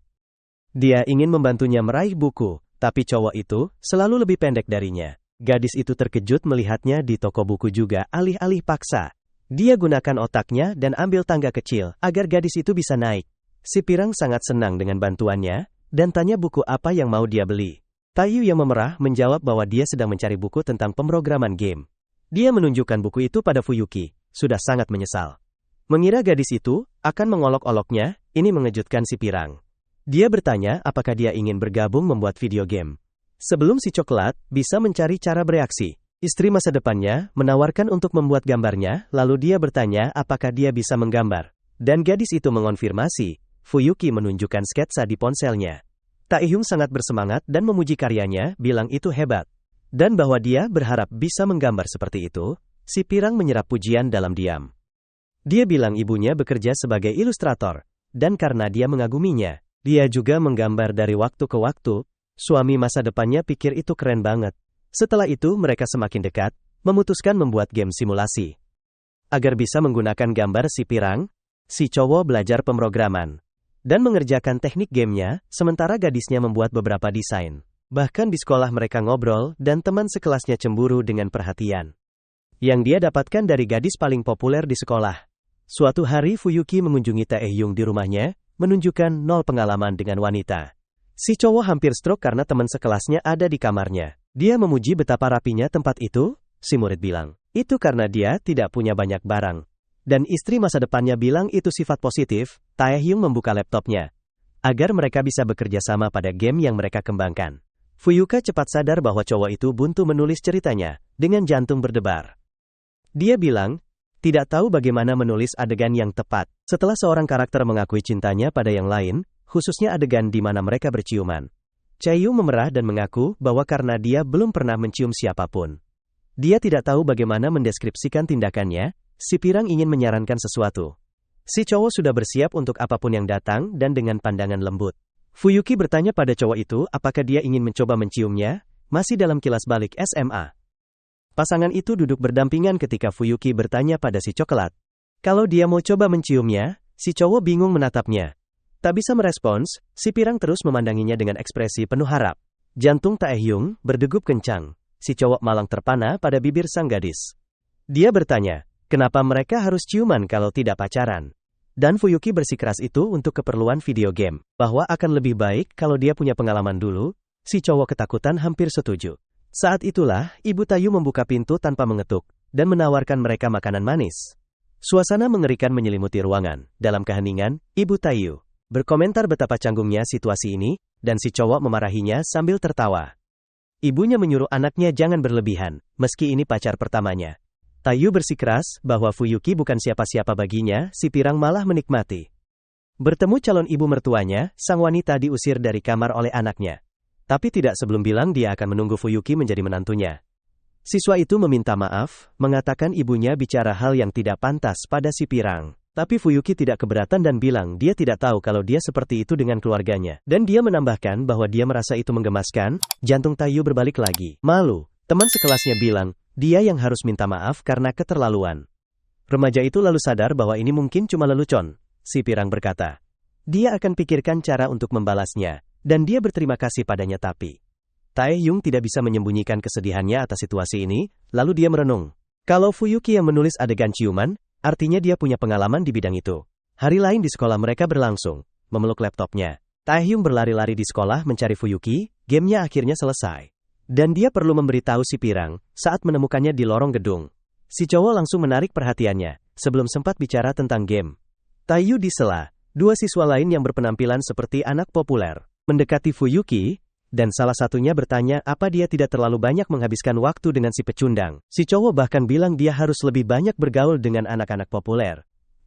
Dia ingin membantunya meraih buku, tapi cowok itu selalu lebih pendek darinya. Gadis itu terkejut melihatnya di toko buku juga alih-alih paksa. Dia gunakan otaknya dan ambil tangga kecil agar gadis itu bisa naik. Si pirang sangat senang dengan bantuannya, dan tanya buku apa yang mau dia beli. Tayu yang memerah menjawab bahwa dia sedang mencari buku tentang pemrograman game. Dia menunjukkan buku itu pada Fuyuki, sudah sangat menyesal. Mengira gadis itu akan mengolok-oloknya, ini mengejutkan si pirang. Dia bertanya apakah dia ingin bergabung membuat video game. Sebelum si coklat bisa mencari cara bereaksi, istri masa depannya menawarkan untuk membuat gambarnya, lalu dia bertanya apakah dia bisa menggambar. Dan gadis itu mengonfirmasi, Fuyuki menunjukkan sketsa di ponselnya. Taehyung sangat bersemangat dan memuji karyanya, bilang itu hebat. Dan bahwa dia berharap bisa menggambar seperti itu, si pirang menyerap pujian dalam diam. Dia bilang ibunya bekerja sebagai ilustrator, dan karena dia mengaguminya, dia juga menggambar dari waktu ke waktu. Suami masa depannya pikir itu keren banget. Setelah itu mereka semakin dekat, memutuskan membuat game simulasi. Agar bisa menggunakan gambar si pirang, si cowok belajar pemrograman dan mengerjakan teknik gamenya, sementara gadisnya membuat beberapa desain. Bahkan di sekolah mereka ngobrol dan teman sekelasnya cemburu dengan perhatian yang dia dapatkan dari gadis paling populer di sekolah. Suatu hari Fuyuki mengunjungi Taehyung di rumahnya, menunjukkan nol pengalaman dengan wanita. Si cowok hampir stroke karena teman sekelasnya ada di kamarnya. Dia memuji betapa rapinya tempat itu, si murid bilang. Itu karena dia tidak punya banyak barang. Dan istri masa depannya bilang itu sifat positif. Taehyung membuka laptopnya agar mereka bisa bekerja sama pada game yang mereka kembangkan. Fuyuka cepat sadar bahwa cowok itu buntu menulis ceritanya, dengan jantung berdebar. Dia bilang, tidak tahu bagaimana menulis adegan yang tepat. Setelah seorang karakter mengakui cintanya pada yang lain, khususnya adegan di mana mereka berciuman. Chaeyu memerah dan mengaku bahwa karena dia belum pernah mencium siapapun. Dia tidak tahu bagaimana mendeskripsikan tindakannya, si pirang ingin menyarankan sesuatu. Si cowok sudah bersiap untuk apapun yang datang dan dengan pandangan lembut. Fuyuki bertanya pada cowok itu apakah dia ingin mencoba menciumnya, masih dalam kilas balik SMA. Pasangan itu duduk berdampingan ketika Fuyuki bertanya pada si coklat. Kalau dia mau coba menciumnya, si cowok bingung menatapnya. Tak bisa merespons, si pirang terus memandanginya dengan ekspresi penuh harap. Jantung Taehyung berdegup kencang. si cowok malang terpana pada bibir sang gadis. Dia bertanya, kenapa mereka harus ciuman kalau tidak pacaran? Dan Fuyuki bersikeras itu untuk keperluan video game, bahwa akan lebih baik kalau dia punya pengalaman dulu. Si cowok ketakutan hampir setuju. Saat itulah, Ibu Tayu membuka pintu tanpa mengetuk, dan menawarkan mereka makanan manis. Suasana mengerikan menyelimuti ruangan. Dalam keheningan, Ibu Tayu berkomentar betapa canggungnya situasi ini, dan si cowok memarahinya sambil tertawa. Ibunya menyuruh anaknya jangan berlebihan, meski ini pacar pertamanya. Tayu bersikeras bahwa Fuyuki bukan siapa-siapa baginya, si pirang malah menikmati. Bertemu calon ibu mertuanya, sang wanita diusir dari kamar oleh anaknya. Tapi tidak sebelum bilang dia akan menunggu Fuyuki menjadi menantunya. Siswa itu meminta maaf, mengatakan ibunya bicara hal yang tidak pantas pada si pirang. Tapi Fuyuki tidak keberatan dan bilang dia tidak tahu kalau dia seperti itu dengan keluarganya. Dan dia menambahkan bahwa dia merasa itu menggemaskan. Jantung Tayu berbalik lagi. Malu, teman sekelasnya bilang, dia yang harus minta maaf karena keterlaluan. Remaja itu lalu sadar bahwa ini mungkin cuma lelucon. Si pirang berkata, dia akan pikirkan cara untuk membalasnya. Dan dia berterima kasih padanya tapi Taehyung tidak bisa menyembunyikan kesedihannya atas situasi ini, lalu dia merenung. Kalau Fuyuki yang menulis adegan ciuman, artinya dia punya pengalaman di bidang itu. Hari lain di sekolah mereka berlangsung, memeluk laptopnya. Taehyung berlari-lari di sekolah mencari Fuyuki, gamenya akhirnya selesai. Dan dia perlu memberitahu si pirang, saat menemukannya di lorong gedung. Si cowok langsung menarik perhatiannya, sebelum sempat bicara tentang game. Taeyu disela, dua siswa lain yang berpenampilan seperti anak populer mendekati Fuyuki, dan salah satunya bertanya apa dia tidak terlalu banyak menghabiskan waktu dengan si pecundang. Si cowok bahkan bilang dia harus lebih banyak bergaul dengan anak-anak populer.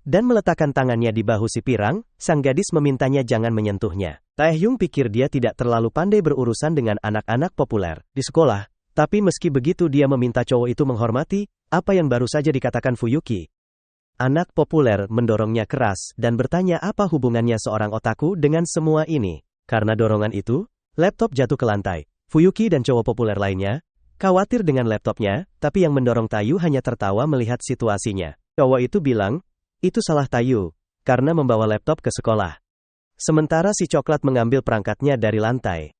Dan meletakkan tangannya di bahu si pirang, sang gadis memintanya jangan menyentuhnya. Taehyung pikir dia tidak terlalu pandai berurusan dengan anak-anak populer di sekolah, tapi meski begitu dia meminta cowok itu menghormati apa yang baru saja dikatakan Fuyuki. Anak populer mendorongnya keras dan bertanya apa hubungannya seorang otaku dengan semua ini. Karena dorongan itu, laptop jatuh ke lantai. Fuyuki dan cowok populer lainnya khawatir dengan laptopnya, tapi yang mendorong Tayu hanya tertawa melihat situasinya. Cowok itu bilang, itu salah Tayu, karena membawa laptop ke sekolah. Sementara si coklat mengambil perangkatnya dari lantai.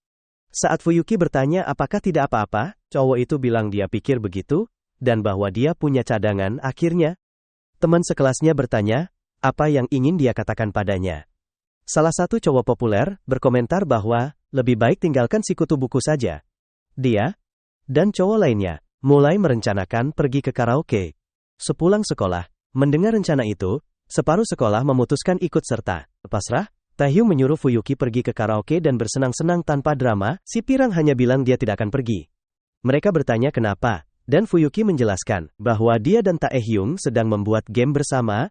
Saat Fuyuki bertanya apakah tidak apa-apa, cowok itu bilang dia pikir begitu, dan bahwa dia punya cadangan. Akhirnya, teman sekelasnya bertanya, apa yang ingin dia katakan padanya. Salah satu cowok populer berkomentar bahwa lebih baik tinggalkan si kutu buku saja. Dia dan cowok lainnya mulai merencanakan pergi ke karaoke. Sepulang sekolah, mendengar rencana itu, separuh sekolah memutuskan ikut serta. Pasrah, Taehyung menyuruh Fuyuki pergi ke karaoke dan bersenang-senang tanpa drama. Si pirang hanya bilang dia tidak akan pergi. Mereka bertanya kenapa, dan Fuyuki menjelaskan bahwa dia dan Taehyung sedang membuat game bersama.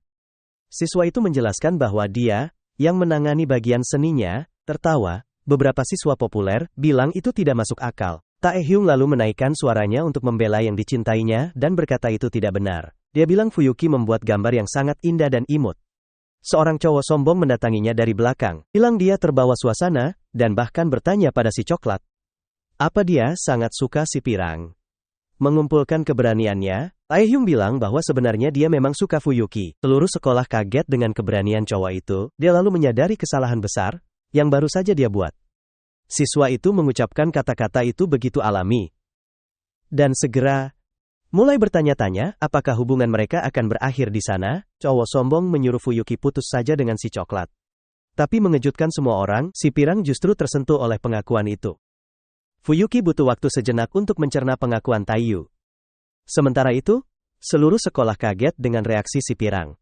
Siswa itu menjelaskan bahwa dia yang menangani bagian seninya, tertawa. Beberapa siswa populer bilang itu tidak masuk akal. Taehyung lalu menaikkan suaranya untuk membela yang dicintainya dan berkata itu tidak benar. Dia bilang Fuyuki membuat gambar yang sangat indah dan imut. Seorang cowok sombong mendatanginya dari belakang, bilang dia terbawa suasana, dan bahkan bertanya pada si coklat. Apa dia sangat suka si pirang? Mengumpulkan keberaniannya, Taehyung bilang bahwa sebenarnya dia memang suka Fuyuki. Seluruh sekolah kaget dengan keberanian cowok itu. Dia lalu menyadari kesalahan besar yang baru saja dia buat. Siswa itu mengucapkan kata-kata itu begitu alami. Dan segera mulai bertanya-tanya apakah hubungan mereka akan berakhir di sana. Cowok sombong menyuruh Fuyuki putus saja dengan si coklat. Tapi mengejutkan semua orang, si pirang justru tersentuh oleh pengakuan itu. Fuyuki butuh waktu sejenak untuk mencerna pengakuan Taeyu. Sementara itu, seluruh sekolah kaget dengan reaksi si pirang.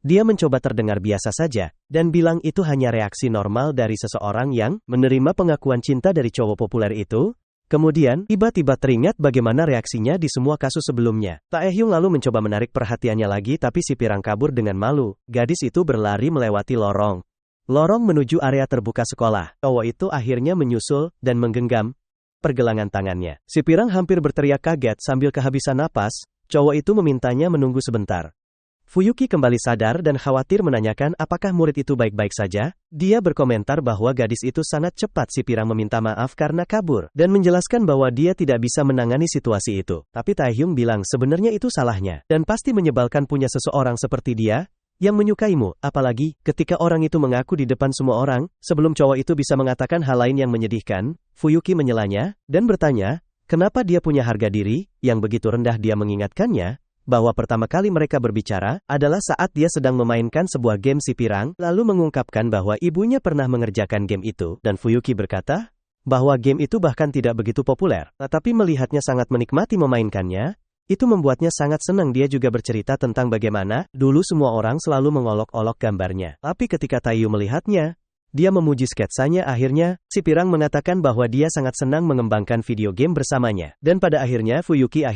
Dia mencoba terdengar biasa saja, dan bilang itu hanya reaksi normal dari seseorang yang menerima pengakuan cinta dari cowok populer itu. Kemudian, tiba-tiba teringat bagaimana reaksinya di semua kasus sebelumnya. Taehyung lalu mencoba menarik perhatiannya lagi tapi si pirang kabur dengan malu. Gadis itu berlari melewati lorong. Lorong menuju area terbuka sekolah. Cowok itu akhirnya menyusul dan menggenggam pergelangan tangannya. Si pirang hampir berteriak kaget sambil kehabisan napas. Cowok itu memintanya menunggu sebentar. Fuyuki kembali sadar dan khawatir menanyakan apakah murid itu baik-baik saja. Dia berkomentar bahwa gadis itu sangat cepat. Si pirang meminta maaf karena kabur, dan menjelaskan bahwa dia tidak bisa menangani situasi itu. Tapi Taehyung bilang sebenarnya itu salahnya, dan pasti menyebalkan punya seseorang seperti dia, yang menyukaimu, apalagi ketika orang itu mengaku di depan semua orang. Sebelum cowok itu bisa mengatakan hal lain yang menyedihkan, Fuyuki menyelanya, dan bertanya, Kenapa dia punya harga diri yang begitu rendah? Dia mengingatkannya bahwa pertama kali mereka berbicara adalah saat dia sedang memainkan sebuah game si pirang, lalu mengungkapkan bahwa ibunya pernah mengerjakan game itu, dan Fuyuki berkata bahwa game itu bahkan tidak begitu populer, tetapi melihatnya sangat menikmati memainkannya, itu membuatnya sangat senang. Dia juga bercerita tentang bagaimana dulu semua orang selalu mengolok-olok gambarnya, tapi ketika Taiyu melihatnya, dia memuji sketsanya. Akhirnya, si pirang mengatakan bahwa dia sangat senang mengembangkan video game bersamanya. Dan pada akhirnya Fuyuki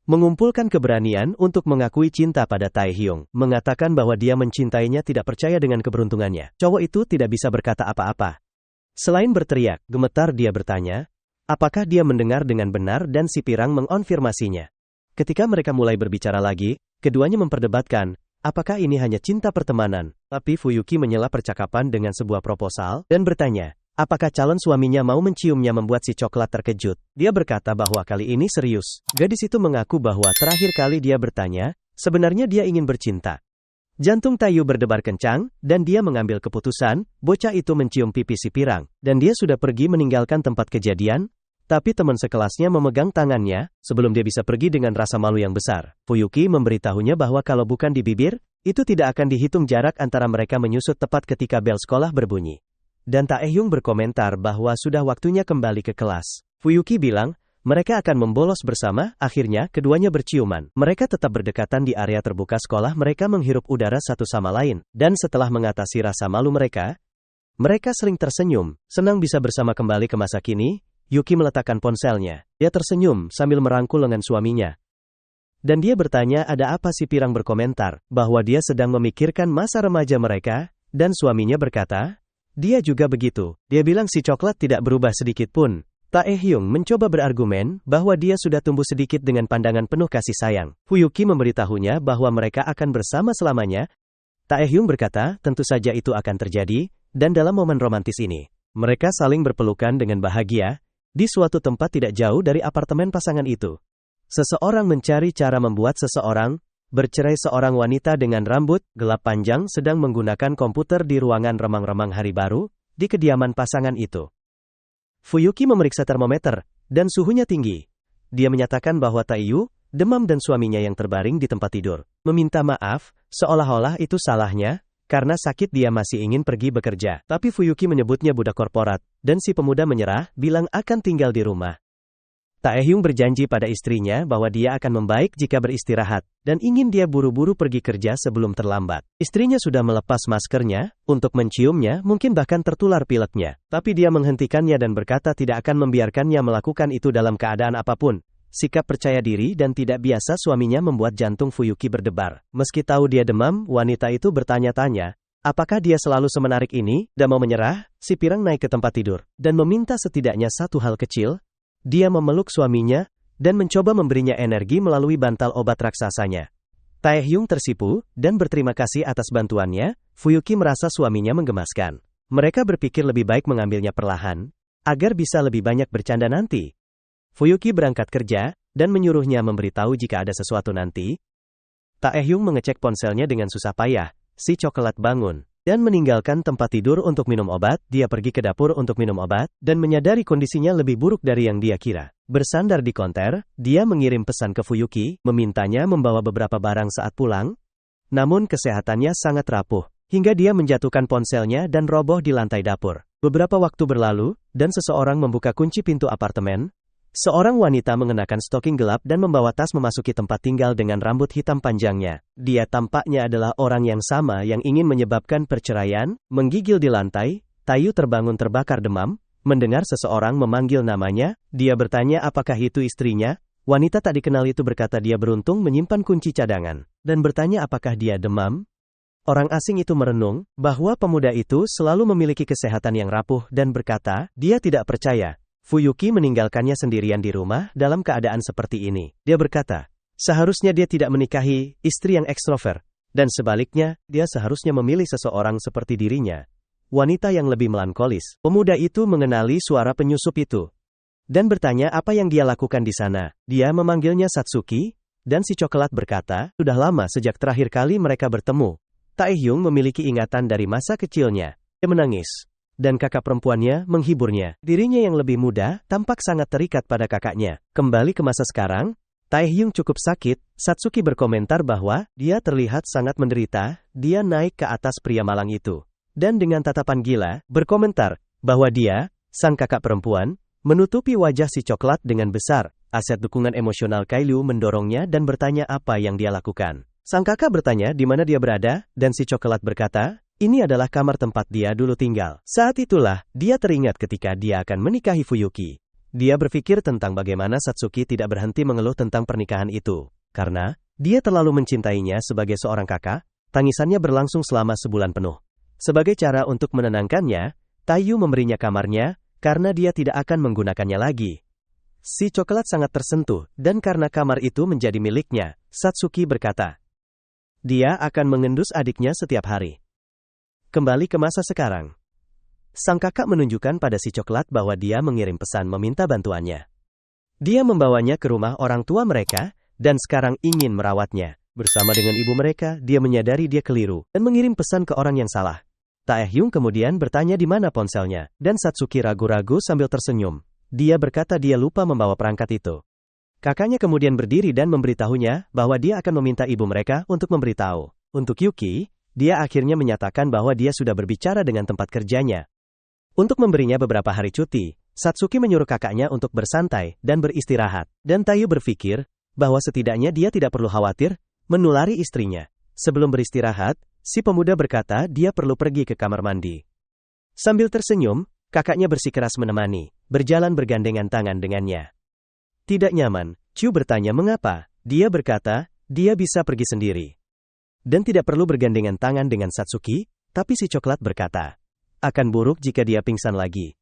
mengumpulkan keberanian untuk mengakui cinta pada Taehyung, mengatakan bahwa dia mencintainya, tidak percaya dengan keberuntungannya. Cowok itu tidak bisa berkata apa-apa. Selain berteriak, gemetar dia bertanya, apakah dia mendengar dengan benar, dan si pirang mengonfirmasinya. Ketika mereka mulai berbicara lagi, keduanya memperdebatkan, apakah ini hanya cinta pertemanan? Tapi Fuyuki menyela percakapan dengan sebuah proposal, dan bertanya, apakah calon suaminya mau menciumnya, membuat si coklat terkejut. Dia berkata bahwa kali ini serius. Gadis itu mengaku bahwa terakhir kali dia bertanya, sebenarnya dia ingin bercinta. Jantung Taiyu berdebar kencang, dan dia mengambil keputusan, bocah itu mencium pipi si pirang, dan dia sudah pergi meninggalkan tempat kejadian, tapi teman sekelasnya memegang tangannya, sebelum dia bisa pergi dengan rasa malu yang besar. Fuyuki memberitahunya bahwa kalau bukan di bibir, itu tidak akan dihitung jarak antara mereka menyusut tepat ketika bel sekolah berbunyi. Dan Taehyung berkomentar bahwa sudah waktunya kembali ke kelas. Fuyuki bilang, mereka akan membolos bersama. Akhirnya, keduanya berciuman. Mereka tetap berdekatan di area terbuka sekolah. Mereka menghirup udara satu sama lain. Dan setelah mengatasi rasa malu mereka sering tersenyum. Senang bisa bersama kembali ke masa kini. Yuki meletakkan ponselnya. Dia tersenyum sambil merangkul lengan suaminya. Dan dia bertanya ada apa. Si pirang berkomentar bahwa dia sedang memikirkan masa remaja mereka. Dan suaminya berkata, dia juga begitu. Dia bilang si coklat tidak berubah sedikit pun. Taehyung mencoba berargumen bahwa dia sudah tumbuh sedikit dengan pandangan penuh kasih sayang. Fuyuki memberitahunya bahwa mereka akan bersama selamanya. Taehyung berkata, tentu saja itu akan terjadi, dan dalam momen romantis ini, mereka saling berpelukan dengan bahagia, di suatu tempat tidak jauh dari apartemen pasangan itu. Seseorang mencari cara membuat seseorang bercerai. Seorang wanita dengan rambut gelap panjang sedang menggunakan komputer di ruangan remang-remang hari baru, di kediaman pasangan itu. Fuyuki memeriksa termometer, dan suhunya tinggi. Dia menyatakan bahwa Taiyu demam dan suaminya yang terbaring di tempat tidur. Meminta maaf, seolah-olah itu salahnya, karena sakit dia masih ingin pergi bekerja. Tapi Fuyuki menyebutnya budak korporat, dan si pemuda menyerah, bilang akan tinggal di rumah. Taehyung berjanji pada istrinya bahwa dia akan membaik jika beristirahat, dan ingin dia buru-buru pergi kerja sebelum terlambat. Istrinya sudah melepas maskernya, untuk menciumnya, mungkin bahkan tertular pileknya. Tapi dia menghentikannya dan berkata tidak akan membiarkannya melakukan itu dalam keadaan apapun. Sikap percaya diri dan tidak biasa suaminya membuat jantung Fuyuki berdebar. Meski tahu dia demam, wanita itu bertanya-tanya, apakah dia selalu semenarik ini? Dan mau menyerah, si pirang naik ke tempat tidur, dan meminta setidaknya satu hal kecil. Dia memeluk suaminya, dan mencoba memberinya energi melalui bantal obat raksasanya. Taehyung tersipu, dan berterima kasih atas bantuannya. Fuyuki merasa suaminya menggemaskan. Mereka berpikir lebih baik mengambilnya perlahan, agar bisa lebih banyak bercanda nanti. Fuyuki berangkat kerja, dan menyuruhnya memberitahu jika ada sesuatu nanti. Taehyung mengecek ponselnya dengan susah payah. Si coklat bangun dan meninggalkan tempat tidur untuk minum obat. Dia pergi ke dapur untuk minum obat, dan menyadari kondisinya lebih buruk dari yang dia kira. Bersandar di konter, dia mengirim pesan ke Fuyuki, memintanya membawa beberapa barang saat pulang. Namun kesehatannya sangat rapuh, hingga dia menjatuhkan ponselnya dan roboh di lantai dapur. Beberapa waktu berlalu, dan seseorang membuka kunci pintu apartemen. Seorang wanita mengenakan stoking gelap dan membawa tas memasuki tempat tinggal dengan rambut hitam panjangnya. Dia tampaknya adalah orang yang sama yang ingin menyebabkan perceraian. Menggigil di lantai, Taiyu terbangun terbakar demam. Mendengar seseorang memanggil namanya, dia bertanya apakah itu istrinya. Wanita tak dikenal itu berkata dia beruntung menyimpan kunci cadangan, dan bertanya apakah dia demam. Orang asing itu merenung bahwa pemuda itu selalu memiliki kesehatan yang rapuh dan berkata, dia tidak percaya Fuyuki meninggalkannya sendirian di rumah dalam keadaan seperti ini. Dia berkata, seharusnya dia tidak menikahi istri yang ekstrovert, dan sebaliknya, dia seharusnya memilih seseorang seperti dirinya, wanita yang lebih melankolis. Pemuda itu mengenali suara penyusup itu, dan bertanya apa yang dia lakukan di sana. Dia memanggilnya Satsuki, dan si coklat berkata, sudah lama sejak terakhir kali mereka bertemu. Taehyung memiliki ingatan dari masa kecilnya. Dia menangis. dan kakak perempuannya menghiburnya. Dirinya yang lebih muda tampak sangat terikat pada kakaknya. Kembali ke masa sekarang, Taehyung cukup sakit. Satsuki berkomentar bahwa dia terlihat sangat menderita. Dia naik ke atas pria malang itu, dan dengan tatapan gila, berkomentar bahwa dia, sang kakak perempuan, menutupi wajah si coklat dengan besar. Aset dukungan emosional Kailu mendorongnya dan bertanya apa yang dia lakukan. Sang kakak bertanya di mana dia berada, dan si coklat berkata, ini adalah kamar tempat dia dulu tinggal. Saat itulah, dia teringat ketika dia akan menikahi Fuyuki. Dia berpikir tentang bagaimana Satsuki tidak berhenti mengeluh tentang pernikahan itu. Karena, dia terlalu mencintainya sebagai seorang kakak, tangisannya berlangsung selama sebulan penuh. Sebagai cara untuk menenangkannya, Taehyung memberinya kamarnya, karena dia tidak akan menggunakannya lagi. Si coklat sangat tersentuh, dan karena kamar itu menjadi miliknya, Satsuki berkata, dia akan mengendus adiknya setiap hari. Kembali ke masa sekarang. Sang kakak menunjukkan pada si coklat bahwa dia mengirim pesan meminta bantuannya. Dia membawanya ke rumah orang tua mereka, dan sekarang ingin merawatnya. Bersama dengan ibu mereka, dia menyadari dia keliru, dan mengirim pesan ke orang yang salah. Taehyung kemudian bertanya di mana ponselnya, dan Satsuki ragu-ragu sambil tersenyum. Dia berkata dia lupa membawa perangkat itu. Kakaknya kemudian berdiri dan memberitahunya bahwa dia akan meminta ibu mereka untuk memberitahu. Untuk Yuki, dia akhirnya menyatakan bahwa dia sudah berbicara dengan tempat kerjanya. Untuk memberinya beberapa hari cuti, Satsuki menyuruh kakaknya untuk bersantai dan beristirahat. Dan Taehyung berpikir bahwa setidaknya dia tidak perlu khawatir menulari istrinya. Sebelum beristirahat, si pemuda berkata dia perlu pergi ke kamar mandi. Sambil tersenyum, kakaknya bersikeras menemani, berjalan bergandengan tangan dengannya. Tidak nyaman, Chu bertanya mengapa. Dia berkata, dia bisa pergi sendiri. Dan tidak perlu bergandengan tangan dengan Satsuki, tapi si coklat berkata, akan buruk jika dia pingsan lagi.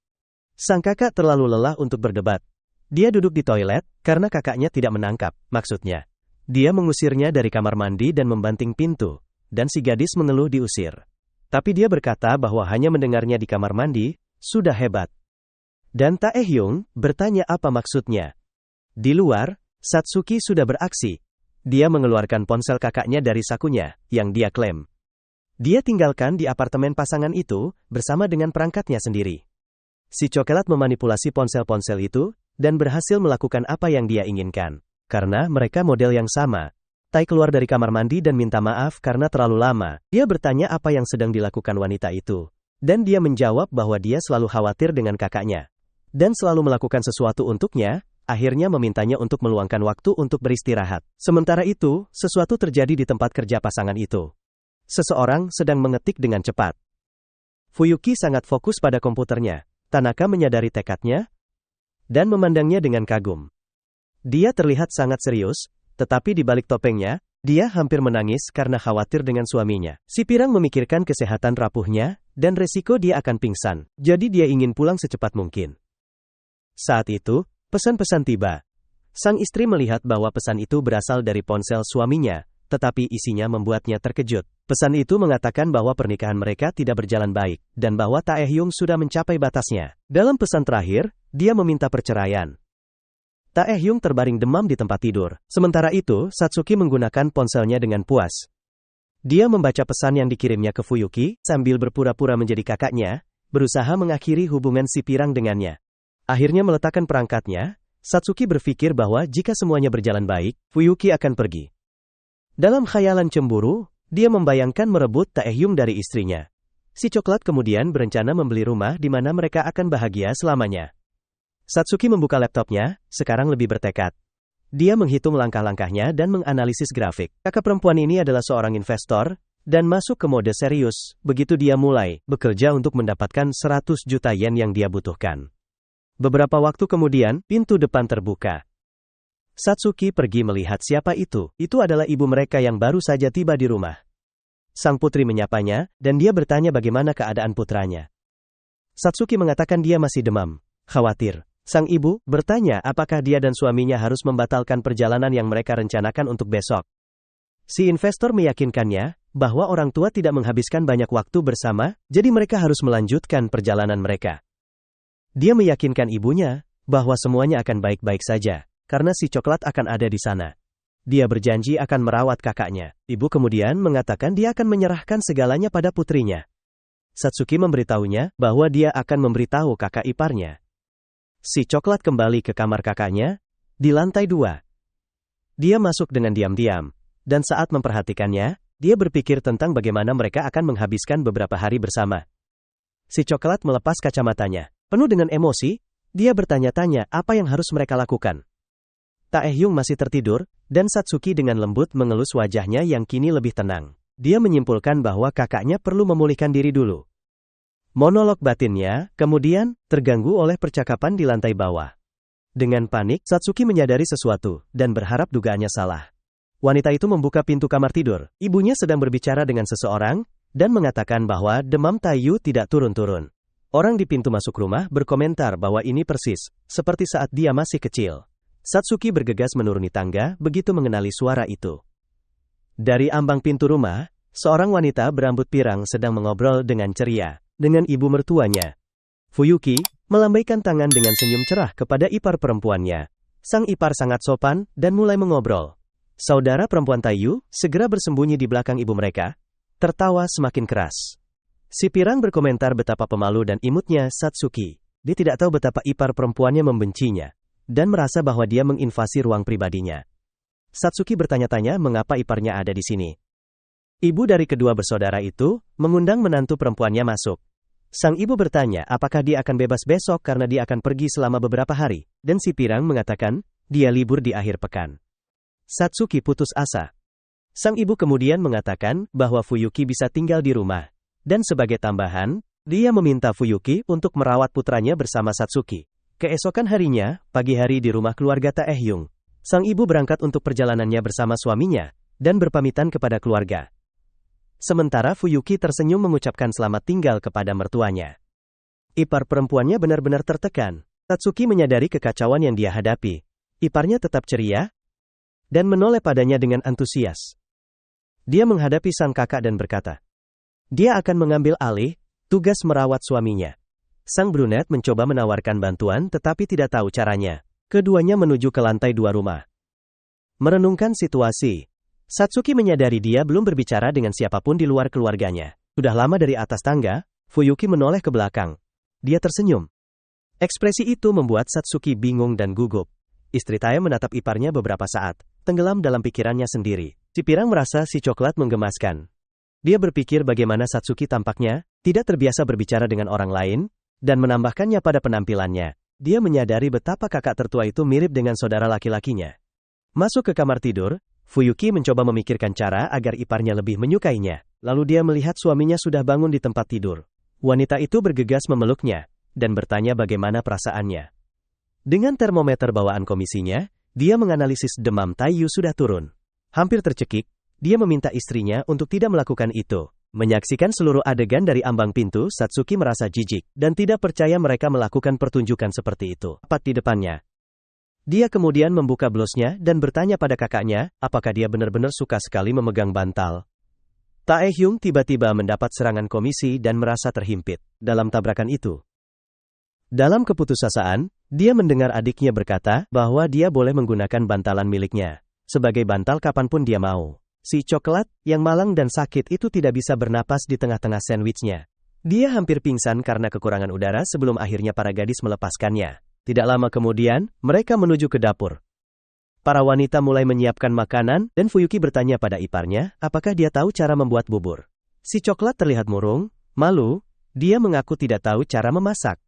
Sang kakak terlalu lelah untuk berdebat. Dia duduk di toilet, karena kakaknya tidak menangkap, maksudnya. Dia mengusirnya dari kamar mandi dan membanting pintu, dan si gadis mengeluh diusir. Tapi dia berkata bahwa hanya mendengarnya di kamar mandi, sudah hebat. Dan Taehyung bertanya apa maksudnya. Di luar, Satsuki sudah beraksi. Dia mengeluarkan ponsel kakaknya dari sakunya, yang dia klaim. Dia tinggalkan di apartemen pasangan itu, bersama dengan perangkatnya sendiri. Si coklat memanipulasi ponsel-ponsel itu, dan berhasil melakukan apa yang dia inginkan. Karena mereka model yang sama. Tai keluar dari kamar mandi dan minta maaf karena terlalu lama. Dia bertanya apa yang sedang dilakukan wanita itu. Dan dia menjawab bahwa dia selalu khawatir dengan kakaknya. Dan selalu melakukan sesuatu untuknya, akhirnya memintanya untuk meluangkan waktu untuk beristirahat. Sementara itu, sesuatu terjadi di tempat kerja pasangan itu. Seseorang sedang mengetik dengan cepat. Fuyuki sangat fokus pada komputernya. Tanaka menyadari tekadnya, dan memandangnya dengan kagum. Dia terlihat sangat serius, tetapi di balik topengnya, dia hampir menangis karena khawatir dengan suaminya. Si pirang memikirkan kesehatan rapuhnya, dan resiko dia akan pingsan. Jadi dia ingin pulang secepat mungkin. Saat itu, pesan-pesan tiba. Sang istri melihat bahwa pesan itu berasal dari ponsel suaminya, tetapi isinya membuatnya terkejut. Pesan itu mengatakan bahwa pernikahan mereka tidak berjalan baik, dan bahwa Taehyung sudah mencapai batasnya. Dalam pesan terakhir, dia meminta perceraian. Taehyung terbaring demam di tempat tidur. Sementara itu, Satsuki menggunakan ponselnya dengan puas. Dia membaca pesan yang dikirimnya ke Fuyuki, sambil berpura-pura menjadi kakaknya, berusaha mengakhiri hubungan si pirang dengannya. Akhirnya meletakkan perangkatnya, Satsuki berpikir bahwa jika semuanya berjalan baik, Fuyuki akan pergi. Dalam khayalan cemburu, dia membayangkan merebut Taehyung dari istrinya. Si coklat kemudian berencana membeli rumah di mana mereka akan bahagia selamanya. Satsuki membuka laptopnya, sekarang lebih bertekad. Dia menghitung langkah-langkahnya dan menganalisis grafik. Kakak perempuan ini adalah seorang investor, dan masuk ke mode serius, begitu dia mulai bekerja untuk mendapatkan 100 juta yen yang dia butuhkan. Beberapa waktu kemudian, pintu depan terbuka. Satsuki pergi melihat siapa itu. Itu adalah ibu mereka yang baru saja tiba di rumah. Sang putri menyapanya, dan dia bertanya bagaimana keadaan putranya. Satsuki mengatakan dia masih demam, khawatir. Sang ibu bertanya apakah dia dan suaminya harus membatalkan perjalanan yang mereka rencanakan untuk besok. Si investor meyakinkannya bahwa orang tua tidak menghabiskan banyak waktu bersama, jadi mereka harus melanjutkan perjalanan mereka. Dia meyakinkan ibunya bahwa semuanya akan baik-baik saja, karena si coklat akan ada di sana. Dia berjanji akan merawat kakaknya. Ibu kemudian mengatakan dia akan menyerahkan segalanya pada putrinya. Satsuki memberitahunya bahwa dia akan memberitahu kakak iparnya. Si coklat kembali ke kamar kakaknya, di lantai 2. Dia masuk dengan diam-diam, dan saat memperhatikannya, dia berpikir tentang bagaimana mereka akan menghabiskan beberapa hari bersama. Si coklat melepas kacamatanya. Penuh dengan emosi, dia bertanya-tanya apa yang harus mereka lakukan. Taehyung masih tertidur, dan Satsuki dengan lembut mengelus wajahnya yang kini lebih tenang. Dia menyimpulkan bahwa kakaknya perlu memulihkan diri dulu. Monolog batinnya, kemudian, terganggu oleh percakapan di lantai bawah. Dengan panik, Satsuki menyadari sesuatu, dan berharap dugaannya salah. Wanita itu membuka pintu kamar tidur. Ibunya sedang berbicara dengan seseorang, dan mengatakan bahwa demam Taeyu tidak turun-turun. Orang di pintu masuk rumah berkomentar bahwa ini persis, seperti saat dia masih kecil. Satsuki bergegas menuruni tangga, begitu mengenali suara itu. Dari ambang pintu rumah, seorang wanita berambut pirang sedang mengobrol dengan ceria dengan ibu mertuanya. Fuyuki melambaikan tangan dengan senyum cerah kepada ipar perempuannya. Sang ipar sangat sopan dan mulai mengobrol. Saudara perempuan Taeyu segera bersembunyi di belakang ibu mereka, tertawa semakin keras. Si pirang berkomentar betapa pemalu dan imutnya Satsuki. Dia tidak tahu betapa ipar perempuannya membencinya, dan merasa bahwa dia menginvasi ruang pribadinya. Satsuki bertanya-tanya mengapa iparnya ada di sini. Ibu dari kedua bersaudara itu mengundang menantu perempuannya masuk. Sang ibu bertanya apakah dia akan bebas besok karena dia akan pergi selama beberapa hari, dan si pirang mengatakan dia libur di akhir pekan. Satsuki putus asa. Sang ibu kemudian mengatakan bahwa Fuyuki bisa tinggal di rumah, dan sebagai tambahan, dia meminta Fuyuki untuk merawat putranya bersama Satsuki. Keesokan harinya, pagi hari di rumah keluarga Taehyung. Sang ibu berangkat untuk perjalanannya bersama suaminya, dan berpamitan kepada keluarga. Sementara Fuyuki tersenyum mengucapkan selamat tinggal kepada mertuanya. Ipar perempuannya benar-benar tertekan. Satsuki menyadari kekacauan yang dia hadapi. Iparnya tetap ceria, dan menoleh padanya dengan antusias. Dia menghadapi sang kakak dan berkata, dia akan mengambil alih tugas merawat suaminya. Sang brunet mencoba menawarkan bantuan tetapi tidak tahu caranya. Keduanya menuju ke lantai 2 rumah. Merenungkan situasi, Satsuki menyadari dia belum berbicara dengan siapapun di luar keluarganya. Sudah lama dari atas tangga, Fuyuki menoleh ke belakang. Dia tersenyum. Ekspresi itu membuat Satsuki bingung dan gugup. Istri Tae menatap iparnya beberapa saat, tenggelam dalam pikirannya sendiri. Si pirang merasa si coklat menggemaskan. Dia berpikir bagaimana Satsuki tampaknya tidak terbiasa berbicara dengan orang lain, dan menambahkannya pada penampilannya. Dia menyadari betapa kakak tertua itu mirip dengan saudara laki-lakinya. Masuk ke kamar tidur, Fuyuki mencoba memikirkan cara agar iparnya lebih menyukainya. Lalu dia melihat suaminya sudah bangun di tempat tidur. Wanita itu bergegas memeluknya, dan bertanya bagaimana perasaannya. Dengan termometer bawaan komisinya, dia menganalisis demam Taeyu sudah turun. Hampir tercekik, dia meminta istrinya untuk tidak melakukan itu. Menyaksikan seluruh adegan dari ambang pintu, Satsuki merasa jijik, dan tidak percaya mereka melakukan pertunjukan seperti itu. Tepat di depannya. Dia kemudian membuka blosnya dan bertanya pada kakaknya, apakah dia benar-benar suka sekali memegang bantal. Taehyung tiba-tiba mendapat serangan komisi dan merasa terhimpit dalam tabrakan itu. Dalam keputusasaan, dia mendengar adiknya berkata bahwa dia boleh menggunakan bantalan miliknya sebagai bantal kapanpun dia mau. Si coklat, yang malang dan sakit itu tidak bisa bernapas di tengah-tengah sandwichnya. Dia hampir pingsan karena kekurangan udara sebelum akhirnya para gadis melepaskannya. Tidak lama kemudian, mereka menuju ke dapur. Para wanita mulai menyiapkan makanan, dan Fuyuki bertanya pada iparnya, apakah dia tahu cara membuat bubur. Si coklat terlihat murung, malu, dia mengaku tidak tahu cara memasak.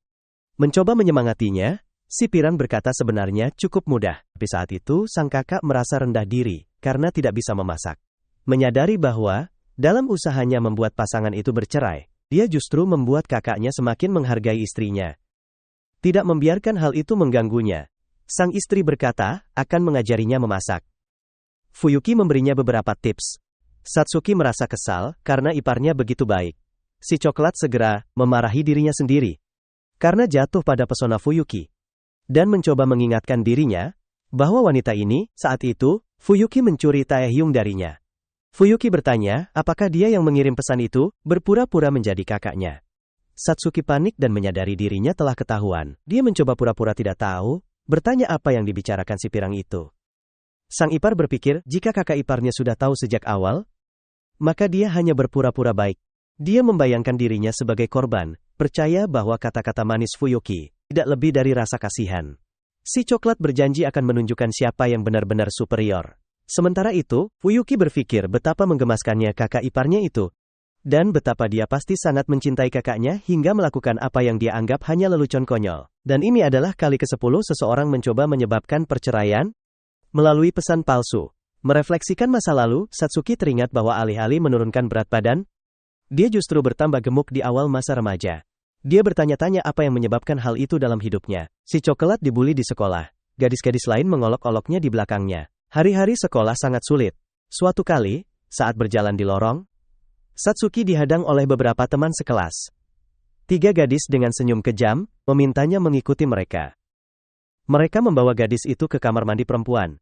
Mencoba menyemangatinya, si pirang berkata sebenarnya cukup mudah. Tapi saat itu, sang kakak merasa rendah diri, karena tidak bisa memasak. Menyadari bahwa, dalam usahanya membuat pasangan itu bercerai, dia justru membuat kakaknya semakin menghargai istrinya. Tidak membiarkan hal itu mengganggunya. Sang istri berkata, akan mengajarinya memasak. Fuyuki memberinya beberapa tips. Satsuki merasa kesal, karena iparnya begitu baik. Si coklat segera memarahi dirinya sendiri, karena jatuh pada pesona Fuyuki. Dan mencoba mengingatkan dirinya, bahwa wanita ini, saat itu, Fuyuki mencuri Taehyung darinya. Fuyuki bertanya, apakah dia yang mengirim pesan itu, berpura-pura menjadi kakaknya. Satsuki panik dan menyadari dirinya telah ketahuan. Dia mencoba pura-pura tidak tahu, bertanya apa yang dibicarakan si pirang itu. Sang ipar berpikir, jika kakak iparnya sudah tahu sejak awal, maka dia hanya berpura-pura baik. Dia membayangkan dirinya sebagai korban, percaya bahwa kata-kata manis Fuyuki tidak lebih dari rasa kasihan. Si coklat berjanji akan menunjukkan siapa yang benar-benar superior. Sementara itu, Fuyuki berpikir betapa menggemaskannya kakak iparnya itu. Dan betapa dia pasti sangat mencintai kakaknya hingga melakukan apa yang dia anggap hanya lelucon konyol. Dan ini adalah kali ke-10 seseorang mencoba menyebabkan perceraian melalui pesan palsu. Merefleksikan masa lalu, Satsuki teringat bahwa alih-alih menurunkan berat badan, dia justru bertambah gemuk di awal masa remaja. Dia bertanya-tanya apa yang menyebabkan hal itu dalam hidupnya. Si coklat dibully di sekolah. Gadis-gadis lain mengolok-oloknya di belakangnya. Hari-hari sekolah sangat sulit. Suatu kali, saat berjalan di lorong, Satsuki dihadang oleh beberapa teman sekelas. 3 gadis dengan senyum kejam, memintanya mengikuti mereka. Mereka membawa gadis itu ke kamar mandi perempuan.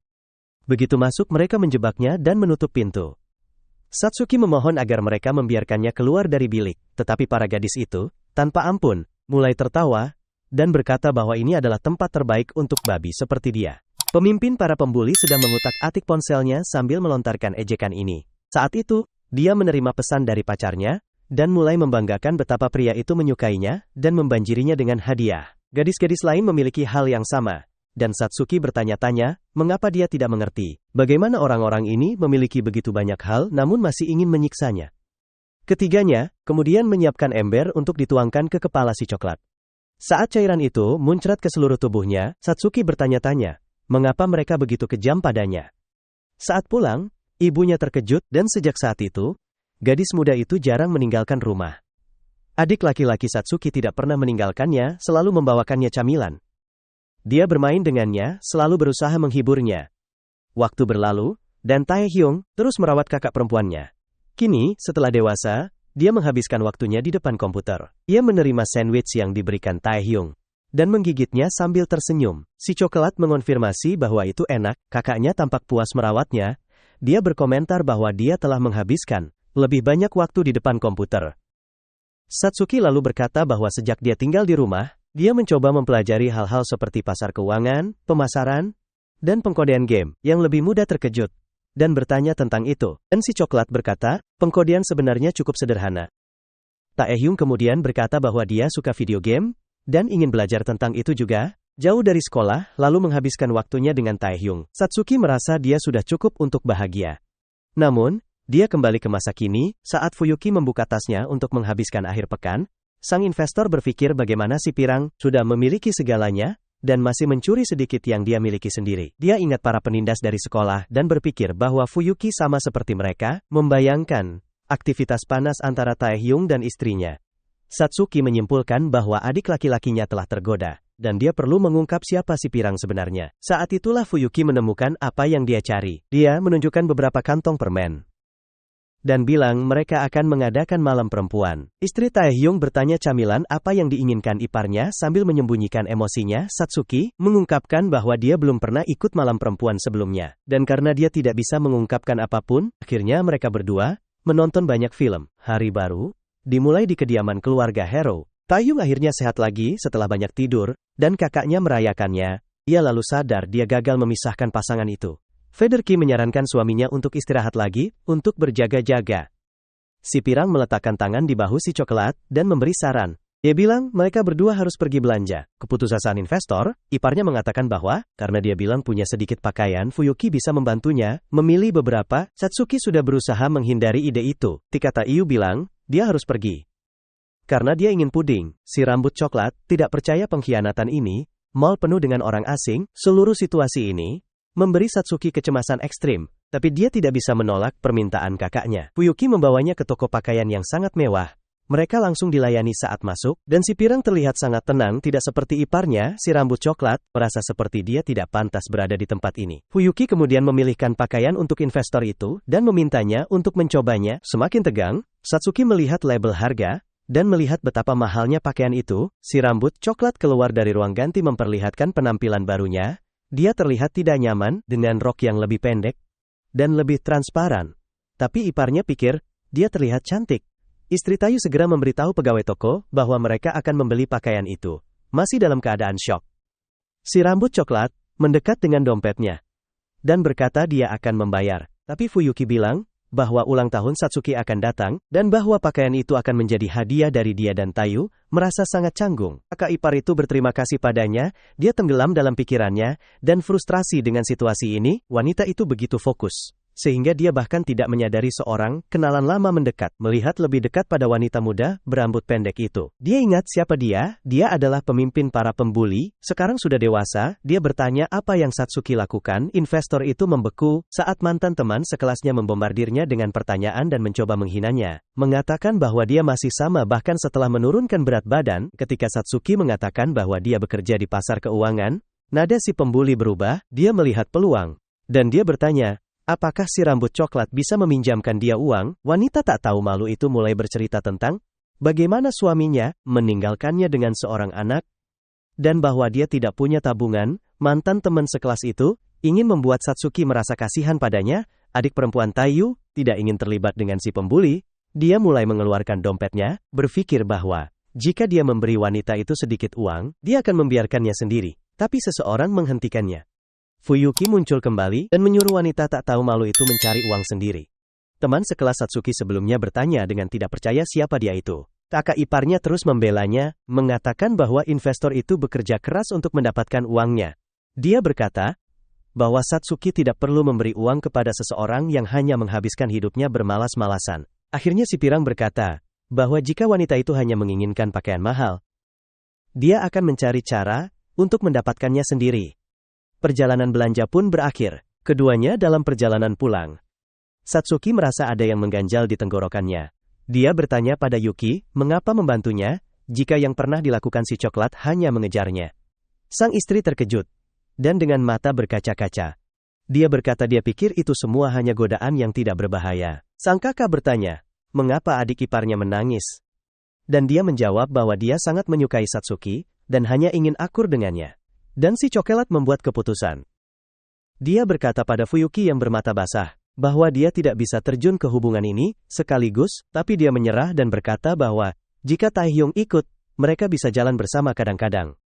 Begitu masuk mereka menjebaknya dan menutup pintu. Satsuki memohon agar mereka membiarkannya keluar dari bilik, tetapi para gadis itu, tanpa ampun, mulai tertawa, dan berkata bahwa ini adalah tempat terbaik untuk babi seperti dia. Pemimpin para pembuli sedang mengutak-atik ponselnya sambil melontarkan ejekan ini. Saat itu, dia menerima pesan dari pacarnya, dan mulai membanggakan betapa pria itu menyukainya, dan membanjirinya dengan hadiah. Gadis-gadis lain memiliki hal yang sama. Dan Satsuki bertanya-tanya, mengapa dia tidak mengerti, bagaimana orang-orang ini memiliki begitu banyak hal namun masih ingin menyiksanya. Ketiganya, kemudian menyiapkan ember untuk dituangkan ke kepala si coklat. Saat cairan itu muncrat ke seluruh tubuhnya, Satsuki bertanya-tanya, mengapa mereka begitu kejam padanya. Saat pulang, ibunya terkejut dan sejak saat itu, gadis muda itu jarang meninggalkan rumah. Adik laki-laki Satsuki tidak pernah meninggalkannya, selalu membawakannya camilan. Dia bermain dengannya, selalu berusaha menghiburnya. Waktu berlalu, dan Taehyung terus merawat kakak perempuannya. Kini, setelah dewasa, dia menghabiskan waktunya di depan komputer. Ia menerima sandwich yang diberikan Taehyung dan menggigitnya sambil tersenyum. Si coklat mengonfirmasi bahwa itu enak, kakaknya tampak puas merawatnya. Dia berkomentar bahwa dia telah menghabiskan lebih banyak waktu di depan komputer. Satsuki lalu berkata bahwa sejak dia tinggal di rumah, dia mencoba mempelajari hal-hal seperti pasar keuangan, pemasaran, dan pengkodean game, yang lebih mudah terkejut, dan bertanya tentang itu. Dan si coklat berkata, pengkodean sebenarnya cukup sederhana. Taehyung kemudian berkata bahwa dia suka video game, dan ingin belajar tentang itu juga. Jauh dari sekolah, lalu menghabiskan waktunya dengan Taehyung. Satsuki merasa dia sudah cukup untuk bahagia. Namun, dia kembali ke masa kini, saat Fuyuki membuka tasnya untuk menghabiskan akhir pekan. Sang investor berpikir bagaimana si pirang sudah memiliki segalanya, dan masih mencuri sedikit yang dia miliki sendiri. Dia ingat para penindas dari sekolah dan berpikir bahwa Fuyuki sama seperti mereka, membayangkan aktivitas panas antara Taehyung dan istrinya. Satsuki menyimpulkan bahwa adik laki-lakinya telah tergoda, dan dia perlu mengungkap siapa si pirang sebenarnya. Saat itulah Fuyuki menemukan apa yang dia cari. Dia menunjukkan beberapa kantong permen dan bilang mereka akan mengadakan malam perempuan. Istri Taehyung bertanya camilan apa yang diinginkan iparnya sambil menyembunyikan emosinya. Satsuki mengungkapkan bahwa dia belum pernah ikut malam perempuan sebelumnya. Dan karena dia tidak bisa mengungkapkan apapun, akhirnya mereka berdua menonton banyak film. Hari baru dimulai di kediaman keluarga Hero. Taehyung akhirnya sehat lagi setelah banyak tidur, dan kakaknya merayakannya. Ia lalu sadar dia gagal memisahkan pasangan itu. Federki menyarankan suaminya untuk istirahat lagi, untuk berjaga-jaga. Si pirang meletakkan tangan di bahu si coklat, dan memberi saran. Dia bilang mereka berdua harus pergi belanja. Keputusasaan investor, iparnya mengatakan bahwa, karena dia bilang punya sedikit pakaian, Fuyuki bisa membantunya, memilih beberapa. Satsuki sudah berusaha menghindari ide itu. Kata Iyu bilang, dia harus pergi. Karena dia ingin puding, si rambut coklat, tidak percaya pengkhianatan ini, mall penuh dengan orang asing, seluruh situasi ini memberi Satsuki kecemasan ekstrim, tapi dia tidak bisa menolak permintaan kakaknya. Fuyuki membawanya ke toko pakaian yang sangat mewah. Mereka langsung dilayani saat masuk, dan si pirang terlihat sangat tenang tidak seperti iparnya, si rambut coklat, merasa seperti dia tidak pantas berada di tempat ini. Fuyuki kemudian memilihkan pakaian untuk investor itu, dan memintanya untuk mencobanya. Semakin tegang, Satsuki melihat label harga, dan melihat betapa mahalnya pakaian itu. Si rambut coklat keluar dari ruang ganti memperlihatkan penampilan barunya. Dia terlihat tidak nyaman dengan rok yang lebih pendek dan lebih transparan. Tapi iparnya pikir, dia terlihat cantik. Istri Tayu segera memberitahu pegawai toko bahwa mereka akan membeli pakaian itu. Masih dalam keadaan syok. Si rambut coklat mendekat dengan dompetnya dan berkata dia akan membayar. Tapi Fuyuki bilang bahwa ulang tahun Satsuki akan datang, dan bahwa pakaian itu akan menjadi hadiah dari dia dan Tayu, merasa sangat canggung. Kakak ipar itu berterima kasih padanya, dia tenggelam dalam pikirannya, dan frustrasi dengan situasi ini, wanita itu begitu fokus. Sehingga dia bahkan tidak menyadari seorang kenalan lama mendekat, melihat lebih dekat pada wanita muda berambut pendek itu. Dia ingat siapa dia adalah pemimpin para pembuli, sekarang sudah dewasa, dia bertanya apa yang Satsuki lakukan. Investor itu membeku saat mantan teman sekelasnya membombardirnya dengan pertanyaan dan mencoba menghinanya. Mengatakan bahwa dia masih sama bahkan setelah menurunkan berat badan. Ketika Satsuki mengatakan bahwa dia bekerja di pasar keuangan, nada si pembuli berubah, dia melihat peluang. Dan dia bertanya, apakah si rambut coklat bisa meminjamkan dia uang? Wanita tak tahu malu itu mulai bercerita tentang bagaimana suaminya meninggalkannya dengan seorang anak, dan bahwa dia tidak punya tabungan. Mantan teman sekelas itu ingin membuat Satsuki merasa kasihan padanya. Adik perempuan Tayu tidak ingin terlibat dengan si pembuli. Dia mulai mengeluarkan dompetnya, berpikir bahwa jika dia memberi wanita itu sedikit uang, dia akan membiarkannya sendiri. Tapi seseorang menghentikannya. Fuyuki muncul kembali dan menyuruh wanita tak tahu malu itu mencari uang sendiri. Teman sekelas Satsuki sebelumnya bertanya dengan tidak percaya siapa dia itu. Kakak iparnya terus membelanya, mengatakan bahwa investor itu bekerja keras untuk mendapatkan uangnya. Dia berkata bahwa Satsuki tidak perlu memberi uang kepada seseorang yang hanya menghabiskan hidupnya bermalas-malasan. Akhirnya si pirang berkata bahwa jika wanita itu hanya menginginkan pakaian mahal, dia akan mencari cara untuk mendapatkannya sendiri. Perjalanan belanja pun berakhir. Keduanya dalam perjalanan pulang. Satsuki merasa ada yang mengganjal di tenggorokannya. Dia bertanya pada Yuki, mengapa membantunya, jika yang pernah dilakukan si coklat hanya mengejarnya. Sang istri terkejut, dan dengan mata berkaca-kaca. Dia berkata dia pikir itu semua hanya godaan yang tidak berbahaya. Sang kakak bertanya, mengapa adik iparnya menangis? Dan dia menjawab bahwa dia sangat menyukai Satsuki, dan hanya ingin akur dengannya. Dan si coklat membuat keputusan. Dia berkata pada Fuyuki yang bermata basah, bahwa dia tidak bisa terjun ke hubungan ini, sekaligus, tapi dia menyerah dan berkata bahwa, jika Taehyung ikut, mereka bisa jalan bersama kadang-kadang.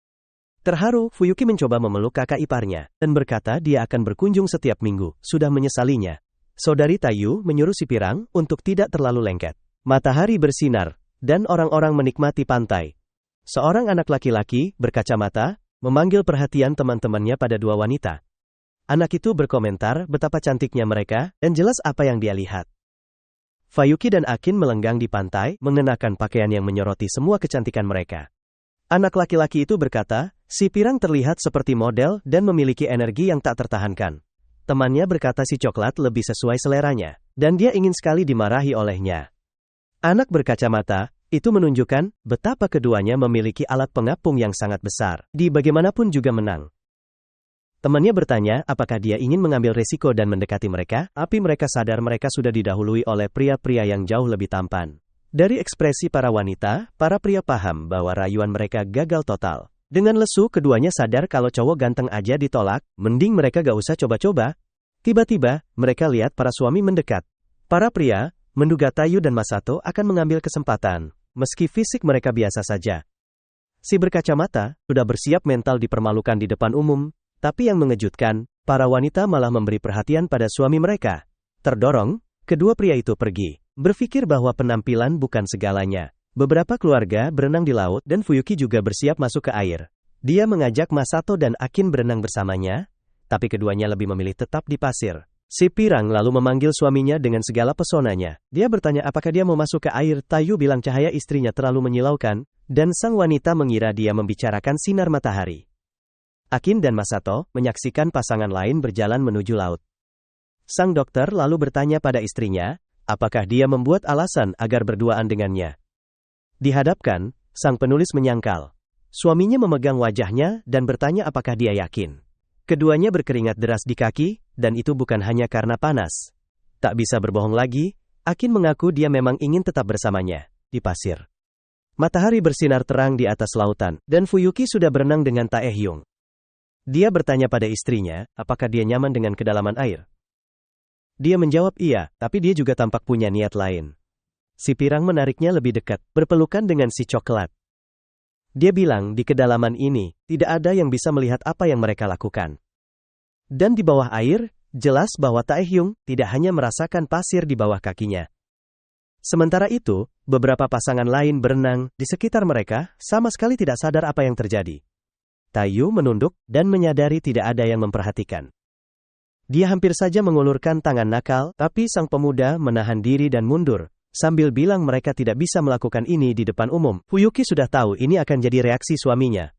Terharu, Fuyuki mencoba memeluk kakak iparnya, dan berkata dia akan berkunjung setiap minggu, sudah menyesalinya. Saudari Tayu menyuruh si pirang untuk tidak terlalu lengket. Matahari bersinar, dan orang-orang menikmati pantai. Seorang anak laki-laki, berkacamata, memanggil perhatian teman-temannya pada dua wanita. Anak itu berkomentar betapa cantiknya mereka, dan jelas apa yang dia lihat. Fuyuki dan Akin melenggang di pantai, mengenakan pakaian yang menyoroti semua kecantikan mereka. Anak laki-laki itu berkata, si pirang terlihat seperti model dan memiliki energi yang tak tertahankan. Temannya berkata si coklat lebih sesuai seleranya, dan dia ingin sekali dimarahi olehnya. Anak berkacamata itu menunjukkan betapa keduanya memiliki alat pengapung yang sangat besar. Di bagaimanapun juga menang. Temannya bertanya apakah dia ingin mengambil resiko dan mendekati mereka, tapi mereka sadar mereka sudah didahului oleh pria-pria yang jauh lebih tampan. Dari ekspresi para wanita, para pria paham bahwa rayuan mereka gagal total. Dengan lesu keduanya sadar kalau cowok ganteng aja ditolak, mending mereka gak usah coba-coba. Tiba-tiba, mereka lihat para suami mendekat. Para pria menduga Tayu dan Masato akan mengambil kesempatan, meski fisik mereka biasa saja. Si berkacamata sudah bersiap mental dipermalukan di depan umum, tapi yang mengejutkan, para wanita malah memberi perhatian pada suami mereka. Terdorong, kedua pria itu pergi, berpikir bahwa penampilan bukan segalanya. Beberapa keluarga berenang di laut dan Fuyuki juga bersiap masuk ke air. Dia mengajak Masato dan Akin berenang bersamanya, tapi keduanya lebih memilih tetap di pasir. Si pirang lalu memanggil suaminya dengan segala pesonanya. Dia bertanya apakah dia mau masuk ke air. Tayu bilang cahaya istrinya terlalu menyilaukan, dan sang wanita mengira dia membicarakan sinar matahari. Akin dan Masato menyaksikan pasangan lain berjalan menuju laut. Sang dokter lalu bertanya pada istrinya, apakah dia membuat alasan agar berduaan dengannya. Dihadapkan, sang penulis menyangkal. Suaminya memegang wajahnya dan bertanya apakah dia yakin. Keduanya berkeringat deras di kaki, dan itu bukan hanya karena panas. Tak bisa berbohong lagi, Akin mengaku dia memang ingin tetap bersamanya, di pasir. Matahari bersinar terang di atas lautan, dan Fuyuki sudah berenang dengan Taehyung. Dia bertanya pada istrinya, apakah dia nyaman dengan kedalaman air. Dia menjawab iya, tapi dia juga tampak punya niat lain. Si pirang menariknya lebih dekat, berpelukan dengan si coklat. Dia bilang di kedalaman ini, tidak ada yang bisa melihat apa yang mereka lakukan. Dan di bawah air, Jelas bahwa Taehyung tidak hanya merasakan pasir di bawah kakinya. Sementara itu, beberapa pasangan lain berenang di sekitar mereka, sama sekali tidak sadar apa yang terjadi. Taeyu menunduk dan menyadari tidak ada yang memperhatikan. Dia hampir saja mengulurkan tangan nakal, tapi sang pemuda menahan diri dan mundur, sambil bilang mereka tidak bisa melakukan ini di depan umum. Fuyuki sudah tahu ini akan jadi reaksi suaminya.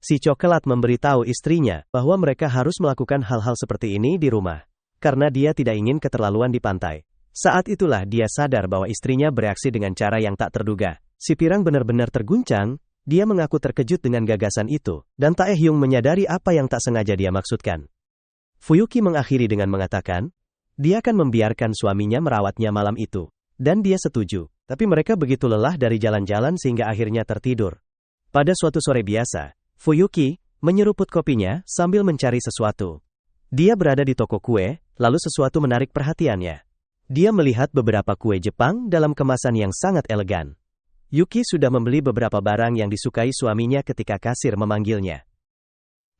Si coklat memberitahu istrinya bahwa mereka harus melakukan hal-hal seperti ini di rumah, karena dia tidak ingin keterlaluan di pantai. Saat itulah dia sadar bahwa istrinya bereaksi dengan cara yang tak terduga. Si pirang benar-benar terguncang, dia mengaku terkejut dengan gagasan itu, dan Taehyung menyadari apa yang tak sengaja dia maksudkan. Fuyuki mengakhiri dengan mengatakan, dia akan membiarkan suaminya merawatnya malam itu. Dan dia setuju, tapi mereka begitu lelah dari jalan-jalan sehingga akhirnya tertidur. Pada suatu sore biasa, Fuyuki menyeruput kopinya sambil mencari sesuatu. Dia berada di toko kue, lalu sesuatu menarik perhatiannya. Dia melihat beberapa kue Jepang dalam kemasan yang sangat elegan. Yuki sudah membeli beberapa barang yang disukai suaminya ketika kasir memanggilnya.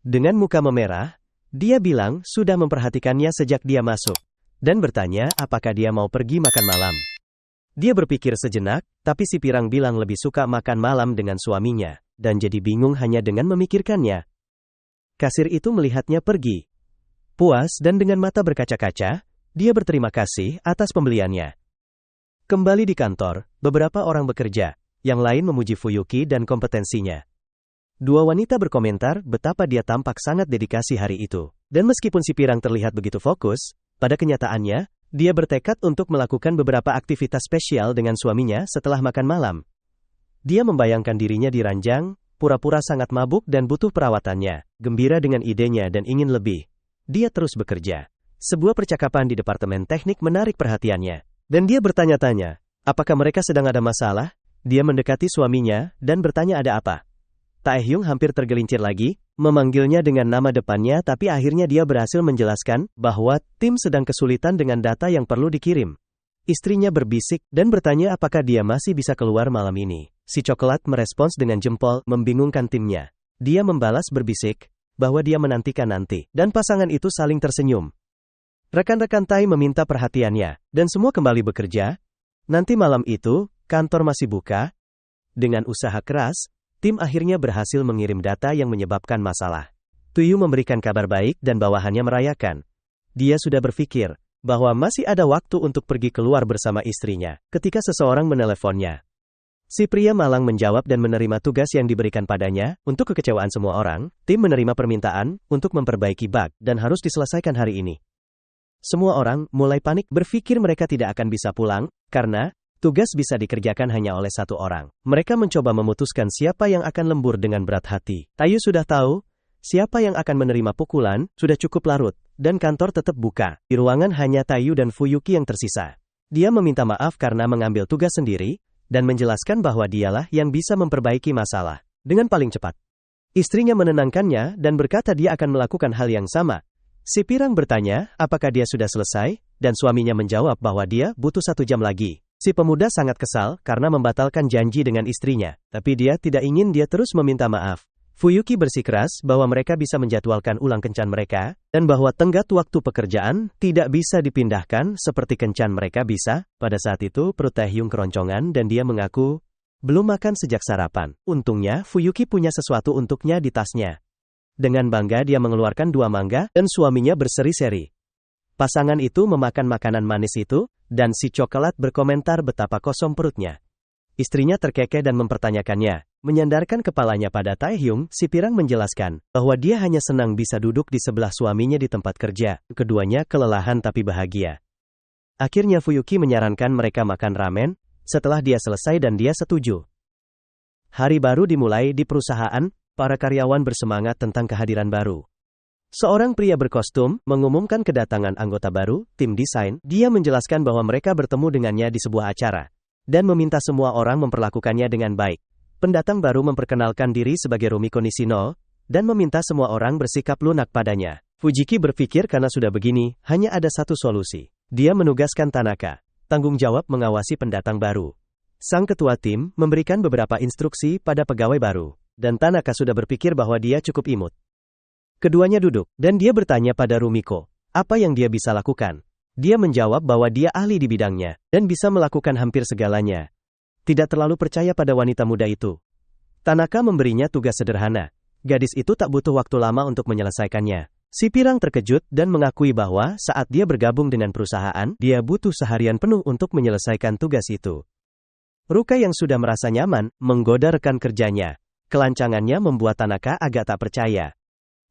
Dengan muka memerah, dia bilang sudah memperhatikannya sejak dia masuk, dan bertanya apakah dia mau pergi makan malam. Dia berpikir sejenak, tapi si pirang bilang lebih suka makan malam dengan suaminya, dan jadi bingung hanya dengan memikirkannya. Kasir itu melihatnya pergi. Puas dan dengan mata berkaca-kaca, dia berterima kasih atas pembeliannya. Kembali di kantor, beberapa orang bekerja, yang lain memuji Fuyuki dan kompetensinya. Dua wanita berkomentar betapa dia tampak sangat dedikasi hari itu. Dan meskipun si pirang terlihat begitu fokus, pada kenyataannya, dia bertekad untuk melakukan beberapa aktivitas spesial dengan suaminya setelah makan malam. Dia membayangkan dirinya di ranjang, pura-pura sangat mabuk dan butuh perawatannya, gembira dengan idenya dan ingin lebih. Dia terus bekerja. Sebuah percakapan di departemen teknik menarik perhatiannya. Dan dia bertanya-tanya, apakah mereka sedang ada masalah? Dia mendekati suaminya dan bertanya ada apa. Taehyung hampir tergelincir lagi, memanggilnya dengan nama depannya tapi akhirnya dia berhasil menjelaskan bahwa tim sedang kesulitan dengan data yang perlu dikirim. Istrinya berbisik dan bertanya apakah dia masih bisa keluar malam ini. Si coklat merespons dengan jempol, membingungkan timnya. Dia membalas berbisik bahwa dia menantikan nanti, dan pasangan itu saling tersenyum. Rekan-rekan Tai meminta perhatiannya, dan semua kembali bekerja. Nanti malam itu, kantor masih buka. Dengan usaha keras, tim akhirnya berhasil mengirim data yang menyebabkan masalah. Tuyu memberikan kabar baik dan bawahannya merayakan. Dia sudah berpikir bahwa masih ada waktu untuk pergi keluar bersama istrinya, ketika seseorang meneleponnya. Si pria malang menjawab dan menerima tugas yang diberikan padanya. Untuk kekecewaan semua orang, tim menerima permintaan untuk memperbaiki bug dan harus diselesaikan hari ini. Semua orang mulai panik berpikir mereka tidak akan bisa pulang, karena tugas bisa dikerjakan hanya oleh satu orang. Mereka mencoba memutuskan siapa yang akan lembur dengan berat hati. Taeyu sudah tahu, siapa yang akan menerima pukulan, sudah cukup larut, dan kantor tetap buka. Di ruangan hanya Taeyu dan Fuyuki yang tersisa. Dia meminta maaf karena mengambil tugas sendiri, dan menjelaskan bahwa dialah yang bisa memperbaiki masalah dengan paling cepat. Istrinya menenangkannya dan berkata dia akan melakukan hal yang sama. Si pirang bertanya apakah dia sudah selesai, dan suaminya menjawab bahwa dia butuh 1 jam lagi. Si pemuda sangat kesal karena membatalkan janji dengan istrinya, tapi dia tidak ingin dia terus meminta maaf. Fuyuki bersikeras bahwa mereka bisa menjadwalkan ulang kencan mereka, dan bahwa tenggat waktu pekerjaan tidak bisa dipindahkan seperti kencan mereka bisa. Pada saat itu perut Taehyung keroncongan dan dia mengaku belum makan sejak sarapan. Untungnya Fuyuki punya sesuatu untuknya di tasnya. Dengan bangga dia mengeluarkan 2 mangga, dan suaminya berseri-seri. Pasangan itu memakan makanan manis itu, dan si coklat berkomentar betapa kosong perutnya. Istrinya terkekeh dan mempertanyakannya. Menyandarkan kepalanya pada Taehyung, si pirang menjelaskan bahwa dia hanya senang bisa duduk di sebelah suaminya di tempat kerja. Keduanya kelelahan tapi bahagia. Akhirnya Fuyuki menyarankan mereka makan ramen, setelah dia selesai dan dia setuju. Hari baru dimulai di perusahaan, para karyawan bersemangat tentang kehadiran baru. Seorang pria berkostum mengumumkan kedatangan anggota baru, tim desain. Dia menjelaskan bahwa mereka bertemu dengannya di sebuah acara, dan meminta semua orang memperlakukannya dengan baik. Pendatang baru memperkenalkan diri sebagai Rumiko Nishino, dan meminta semua orang bersikap lunak padanya. Fujiki berpikir karena sudah begini, hanya ada satu solusi. Dia menugaskan Tanaka, tanggung jawab mengawasi pendatang baru. Sang ketua tim memberikan beberapa instruksi pada pegawai baru, dan Tanaka sudah berpikir bahwa dia cukup imut. Keduanya duduk, dan dia bertanya pada Rumiko, apa yang dia bisa lakukan. Dia menjawab bahwa dia ahli di bidangnya, dan bisa melakukan hampir segalanya. Tidak terlalu percaya pada wanita muda itu. Tanaka memberinya tugas sederhana. Gadis itu tak butuh waktu lama untuk menyelesaikannya. Si pirang terkejut dan mengakui bahwa saat dia bergabung dengan perusahaan, dia butuh seharian penuh untuk menyelesaikan tugas itu. Ruka yang sudah merasa nyaman, menggoda rekan kerjanya. Kelancangannya membuat Tanaka agak tak percaya.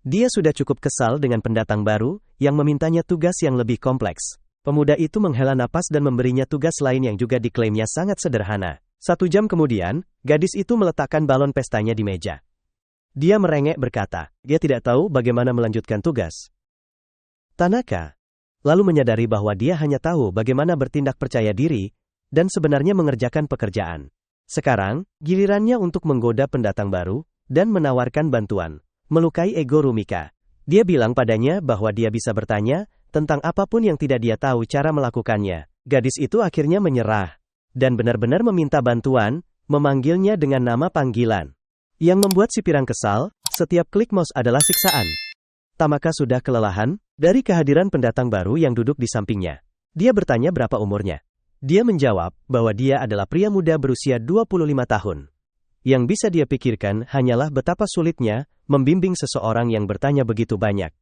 Dia sudah cukup kesal dengan pendatang baru, yang memintanya tugas yang lebih kompleks. Pemuda itu menghela napas dan memberinya tugas lain yang juga diklaimnya sangat sederhana. 1 jam kemudian, gadis itu meletakkan balon pestanya di meja. Dia merengek berkata, dia tidak tahu bagaimana melanjutkan tugas. Tanaka lalu menyadari bahwa dia hanya tahu bagaimana bertindak percaya diri, dan sebenarnya mengerjakan pekerjaan. Sekarang, gilirannya untuk menggoda pendatang baru, dan menawarkan bantuan. Melukai ego Rumika. Dia bilang padanya bahwa dia bisa bertanya tentang apapun yang tidak dia tahu cara melakukannya. Gadis itu akhirnya menyerah dan benar-benar meminta bantuan, memanggilnya dengan nama panggilan. Yang membuat si pirang kesal, setiap klik mouse adalah siksaan. Tamaka sudah kelelahan dari kehadiran pendatang baru yang duduk di sampingnya. Dia bertanya berapa umurnya. Dia menjawab bahwa dia adalah pria muda berusia 25 tahun. Yang bisa dia pikirkan hanyalah betapa sulitnya membimbing seseorang yang bertanya begitu banyak.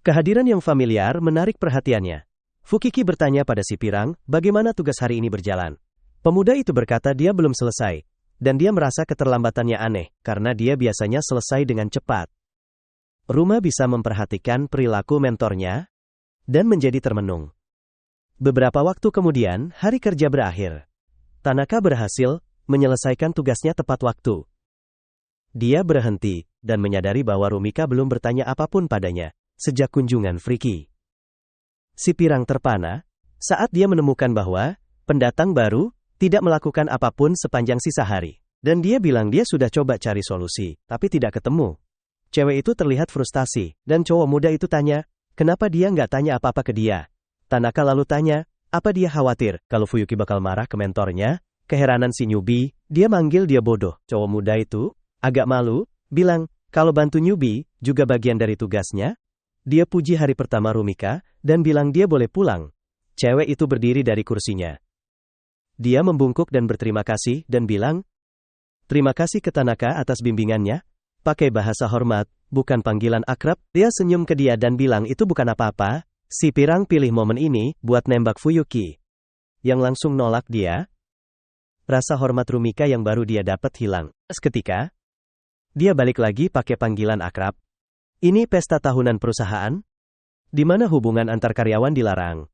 Kehadiran yang familiar menarik perhatiannya. Fukiki bertanya pada si pirang, bagaimana tugas hari ini berjalan. Pemuda itu berkata dia belum selesai, dan dia merasa keterlambatannya aneh, karena dia biasanya selesai dengan cepat. Ruma bisa memperhatikan perilaku mentornya, dan menjadi termenung. Beberapa waktu kemudian, hari kerja berakhir. Tanaka berhasil menyelesaikan tugasnya tepat waktu. Dia berhenti, dan menyadari bahwa Rumika belum bertanya apapun padanya, sejak kunjungan Friki. Si pirang terpana, saat dia menemukan bahwa pendatang baru tidak melakukan apapun sepanjang sisa hari. Dan dia bilang dia sudah coba cari solusi, tapi tidak ketemu. Cewek itu terlihat frustasi, dan cowok muda itu tanya, kenapa dia nggak tanya apa-apa ke dia. Tanaka lalu tanya, apa dia khawatir kalau Fuyuki bakal marah ke mentornya? Keheranan si newbie, dia manggil dia bodoh. Cowok muda itu agak malu, bilang, kalau bantu newbie juga bagian dari tugasnya. Dia puji hari pertama Rumika, dan bilang dia boleh pulang. Cewek itu berdiri dari kursinya. Dia membungkuk dan berterima kasih, dan bilang, terima kasih ke Tanaka atas bimbingannya. Pakai bahasa hormat, bukan panggilan akrab. Dia senyum ke dia dan bilang itu bukan apa-apa. Si pirang pilih momen ini buat nembak Fuyuki. Yang langsung nolak dia. Rasa hormat Rumika yang baru dia dapat hilang. Seketika, dia balik lagi pakai panggilan akrab. Ini pesta tahunan perusahaan, di mana hubungan antar karyawan dilarang.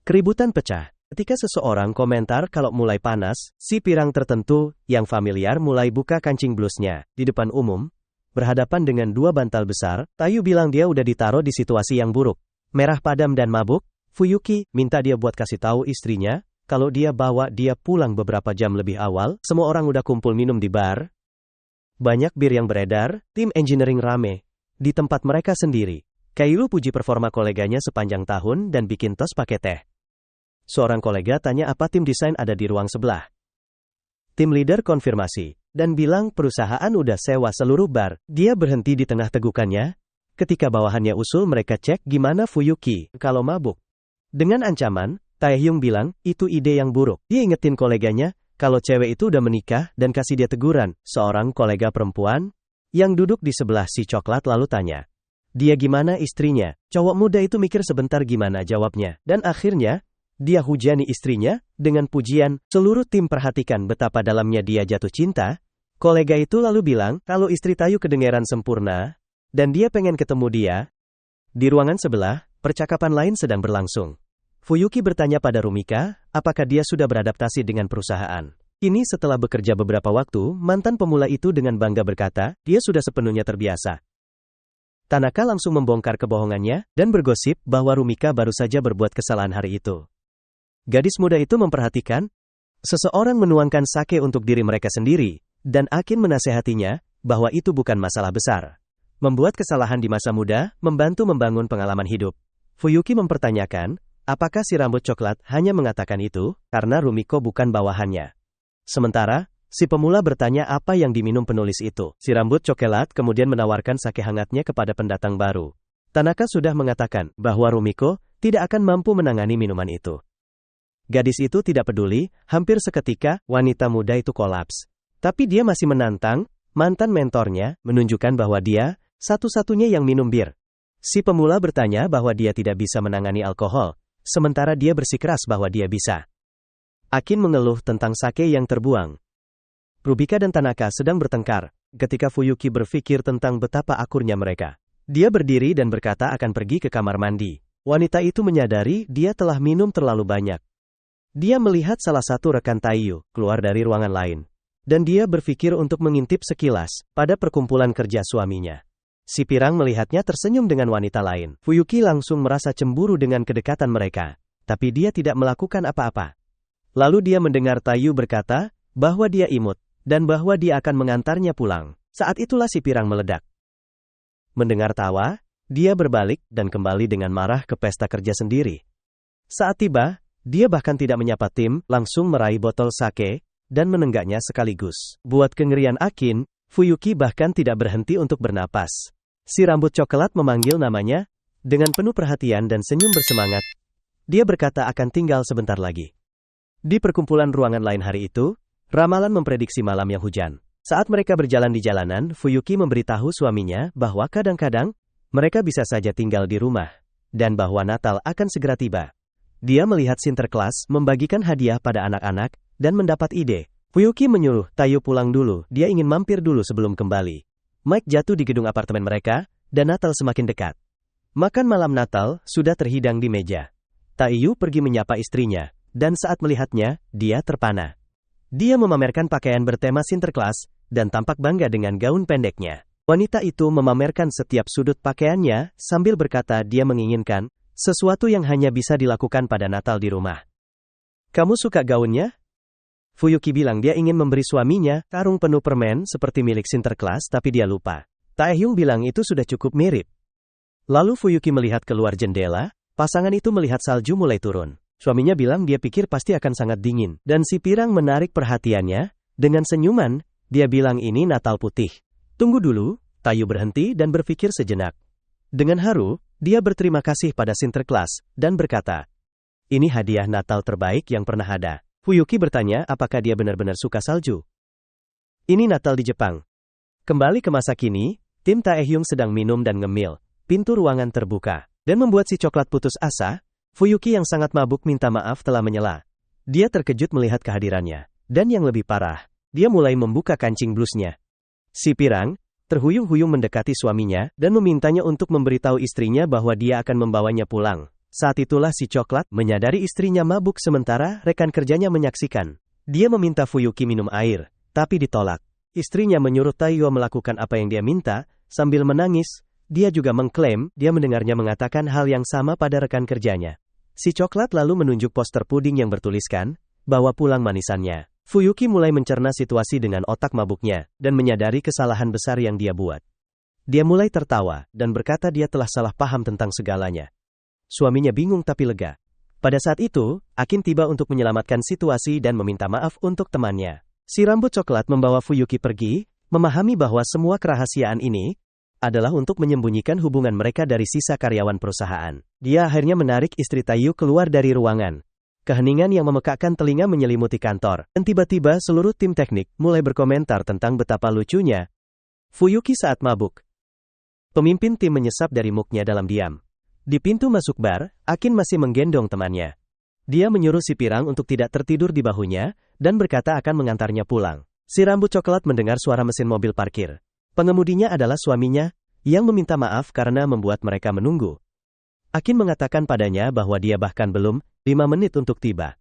Keributan pecah. Ketika seseorang komentar kalau mulai panas, si pirang tertentu yang familiar mulai buka kancing blusnya di depan umum, berhadapan dengan 2 bantal besar. Tayu bilang dia udah ditaruh di situasi yang buruk. Merah padam dan mabuk, Fuyuki minta dia buat kasih tahu istrinya, kalau dia bawa dia pulang beberapa jam lebih awal. Semua orang udah kumpul minum di bar. Banyak bir yang beredar, tim engineering rame. Di tempat mereka sendiri, Kairu puji performa koleganya sepanjang tahun dan bikin tos pakai teh. Seorang kolega tanya apa tim desain ada di ruang sebelah. Tim leader konfirmasi, dan bilang perusahaan udah sewa seluruh bar. Dia berhenti di tengah tegukannya. Ketika bawahannya usul mereka cek gimana Fuyuki kalau mabuk. Dengan ancaman, Taehyung bilang, itu ide yang buruk. Dia ingetin koleganya, kalau cewek itu udah menikah dan kasih dia teguran. Seorang kolega perempuan yang duduk di sebelah si coklat lalu tanya, dia gimana istrinya? Cowok muda itu mikir sebentar gimana jawabnya. Dan akhirnya, dia hujani istrinya dengan pujian. Seluruh tim perhatikan betapa dalamnya dia jatuh cinta. Kolega itu lalu bilang, kalau istri Tayu kedengeran sempurna, dan dia pengen ketemu dia. Di ruangan sebelah, percakapan lain sedang berlangsung. Fuyuki bertanya pada Rumika, apakah dia sudah beradaptasi dengan perusahaan. Ini setelah bekerja beberapa waktu, mantan pemula itu dengan bangga berkata, dia sudah sepenuhnya terbiasa. Tanaka langsung membongkar kebohongannya, dan bergosip bahwa Rumika baru saja berbuat kesalahan hari itu. Gadis muda itu memperhatikan, seseorang menuangkan sake untuk diri mereka sendiri, dan Akin menasehatinya, bahwa itu bukan masalah besar. Membuat kesalahan di masa muda, membantu membangun pengalaman hidup. Fuyuki mempertanyakan, apakah si rambut coklat hanya mengatakan itu, karena Rumiko bukan bawahannya. Sementara, si pemula bertanya apa yang diminum penulis itu. Si rambut coklat kemudian menawarkan sake hangatnya kepada pendatang baru. Tanaka sudah mengatakan bahwa Rumiko tidak akan mampu menangani minuman itu. Gadis itu tidak peduli, hampir seketika wanita muda itu kolaps. Tapi dia masih menantang mantan mentornya, menunjukkan bahwa dia satu-satunya yang minum bir. Si pemula bertanya bahwa dia tidak bisa menangani alkohol, sementara dia bersikeras bahwa dia bisa. Akin mengeluh tentang sake yang terbuang. Rubika dan Tanaka sedang bertengkar, ketika Fuyuki berpikir tentang betapa akurnya mereka. Dia berdiri dan berkata akan pergi ke kamar mandi. Wanita itu menyadari dia telah minum terlalu banyak. Dia melihat salah satu rekan Taiyu keluar dari ruangan lain. Dan dia berpikir untuk mengintip sekilas pada perkumpulan kerja suaminya. Si pirang melihatnya tersenyum dengan wanita lain. Fuyuki langsung merasa cemburu dengan kedekatan mereka. Tapi dia tidak melakukan apa-apa. Lalu dia mendengar Taiyu berkata bahwa dia imut, dan bahwa dia akan mengantarnya pulang. Saat itulah si pirang meledak. Mendengar tawa, dia berbalik dan kembali dengan marah ke pesta kerja sendiri. Saat tiba, dia bahkan tidak menyapa tim, langsung meraih botol sake, dan menenggaknya sekaligus. Buat kengerian Akin, Fuyuki bahkan tidak berhenti untuk bernapas. Si rambut coklat memanggil namanya, dengan penuh perhatian dan senyum bersemangat. Dia berkata akan tinggal sebentar lagi. Di perkumpulan ruangan lain hari itu, ramalan memprediksi malam yang hujan. Saat mereka berjalan di jalanan, Fuyuki memberitahu suaminya bahwa kadang-kadang, mereka bisa saja tinggal di rumah, dan bahwa Natal akan segera tiba. Dia melihat Sinterklas membagikan hadiah pada anak-anak, dan mendapat ide. Fuyuki menyuruh Taiyu pulang dulu, dia ingin mampir dulu sebelum kembali. Mike jatuh di gedung apartemen mereka, dan Natal semakin dekat. Makan malam Natal sudah terhidang di meja. Taiyu pergi menyapa istrinya, dan saat melihatnya, dia terpana. Dia memamerkan pakaian bertema Sinterklas, dan tampak bangga dengan gaun pendeknya. Wanita itu memamerkan setiap sudut pakaiannya, sambil berkata dia menginginkan sesuatu yang hanya bisa dilakukan pada Natal di rumah. Kamu suka gaunnya? Fuyuki bilang dia ingin memberi suaminya karung penuh permen seperti milik Sinterklas, tapi dia lupa. Taehyung bilang itu sudah cukup mirip. Lalu Fuyuki melihat keluar jendela, pasangan itu melihat salju mulai turun. Suaminya bilang dia pikir pasti akan sangat dingin, dan si pirang menarik perhatiannya. Dengan senyuman, dia bilang ini Natal putih. Tunggu dulu, Taiyu berhenti dan berpikir sejenak. Dengan haru, dia berterima kasih pada Sinterklas, dan berkata, ini hadiah Natal terbaik yang pernah ada. Fuyuki bertanya apakah dia benar-benar suka salju. Ini Natal di Jepang. Kembali ke masa kini, tim Taehyung sedang minum dan ngemil. Pintu ruangan terbuka, dan membuat si coklat putus asa. Fuyuki yang sangat mabuk minta maaf telah menyela. Dia terkejut melihat kehadirannya. Dan yang lebih parah, dia mulai membuka kancing blusnya. Si pirang terhuyung-huyung mendekati suaminya dan memintanya untuk memberitahu istrinya bahwa dia akan membawanya pulang. Saat itulah si coklat menyadari istrinya mabuk sementara rekan kerjanya menyaksikan. Dia meminta Fuyuki minum air, tapi ditolak. Istrinya menyuruh Taiyu melakukan apa yang dia minta, sambil menangis. Dia juga mengklaim dia mendengarnya mengatakan hal yang sama pada rekan kerjanya. Si coklat lalu menunjuk poster puding yang bertuliskan, bawa pulang manisannya. Fuyuki mulai mencerna situasi dengan otak mabuknya, dan menyadari kesalahan besar yang dia buat. Dia mulai tertawa, dan berkata dia telah salah paham tentang segalanya. Suaminya bingung tapi lega. Pada saat itu, Akin tiba untuk menyelamatkan situasi dan meminta maaf untuk temannya. Si rambut coklat membawa Fuyuki pergi, memahami bahwa semua kerahasiaan ini adalah untuk menyembunyikan hubungan mereka dari sisa karyawan perusahaan. Dia akhirnya menarik istri Taiyu keluar dari ruangan. Keheningan yang memekakkan telinga menyelimuti kantor, dan tiba-tiba seluruh tim teknik mulai berkomentar tentang betapa lucunya Fuyuki saat mabuk. Pemimpin tim menyesap dari muknya dalam diam. Di pintu masuk bar, Akin masih menggendong temannya. Dia menyuruh si pirang untuk tidak tertidur di bahunya, dan berkata akan mengantarnya pulang. Si rambut coklat mendengar suara mesin mobil parkir. Pengemudinya adalah suaminya, yang meminta maaf karena membuat mereka menunggu. Akin mengatakan padanya bahwa dia bahkan belum 5 menit untuk tiba.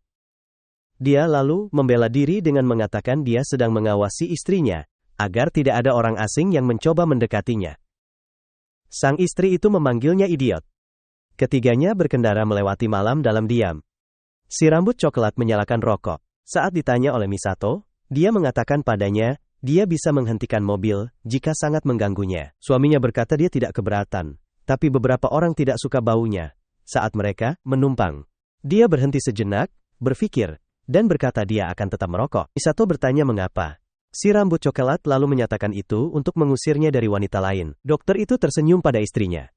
Dia lalu membela diri dengan mengatakan dia sedang mengawasi istrinya, agar tidak ada orang asing yang mencoba mendekatinya. Sang istri itu memanggilnya idiot. Ketiganya berkendara melewati malam dalam diam. Si rambut coklat menyalakan rokok. Saat ditanya oleh Misato, dia mengatakan padanya, dia bisa menghentikan mobil jika sangat mengganggunya. Suaminya berkata dia tidak keberatan, tapi beberapa orang tidak suka baunya. Saat mereka menumpang, dia berhenti sejenak, berpikir, dan berkata dia akan tetap merokok. Misato bertanya mengapa. Si rambut coklat lalu menyatakan itu untuk mengusirnya dari wanita lain. Dokter itu tersenyum pada istrinya.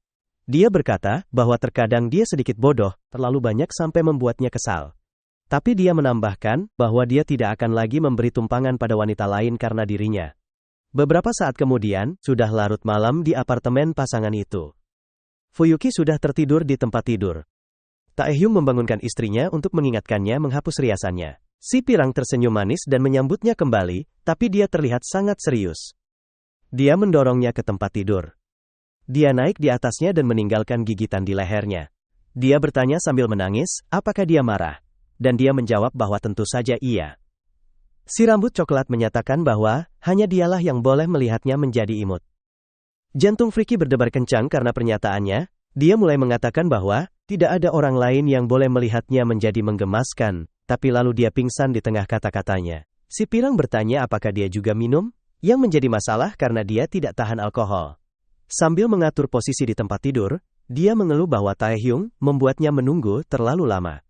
Dia berkata bahwa terkadang dia sedikit bodoh, terlalu banyak sampai membuatnya kesal. Tapi dia menambahkan bahwa dia tidak akan lagi memberi tumpangan pada wanita lain karena dirinya. Beberapa saat kemudian, sudah larut malam di apartemen pasangan itu. Fuyuki sudah tertidur di tempat tidur. Taehyung membangunkan istrinya untuk mengingatkannya menghapus riasannya. Si pirang tersenyum manis dan menyambutnya kembali, tapi dia terlihat sangat serius. Dia mendorongnya ke tempat tidur. Dia naik di atasnya dan meninggalkan gigitan di lehernya. Dia bertanya sambil menangis, apakah dia marah? Dan dia menjawab bahwa tentu saja iya. Si rambut coklat menyatakan bahwa hanya dialah yang boleh melihatnya menjadi imut. Jantung Freaky berdebar kencang karena pernyataannya. Dia mulai mengatakan bahwa tidak ada orang lain yang boleh melihatnya menjadi menggemaskan, tapi lalu dia pingsan di tengah kata-katanya. Si pirang bertanya apakah dia juga minum, yang menjadi masalah karena dia tidak tahan alkohol. Sambil mengatur posisi di tempat tidur, dia mengeluh bahwa Taehyung membuatnya menunggu terlalu lama.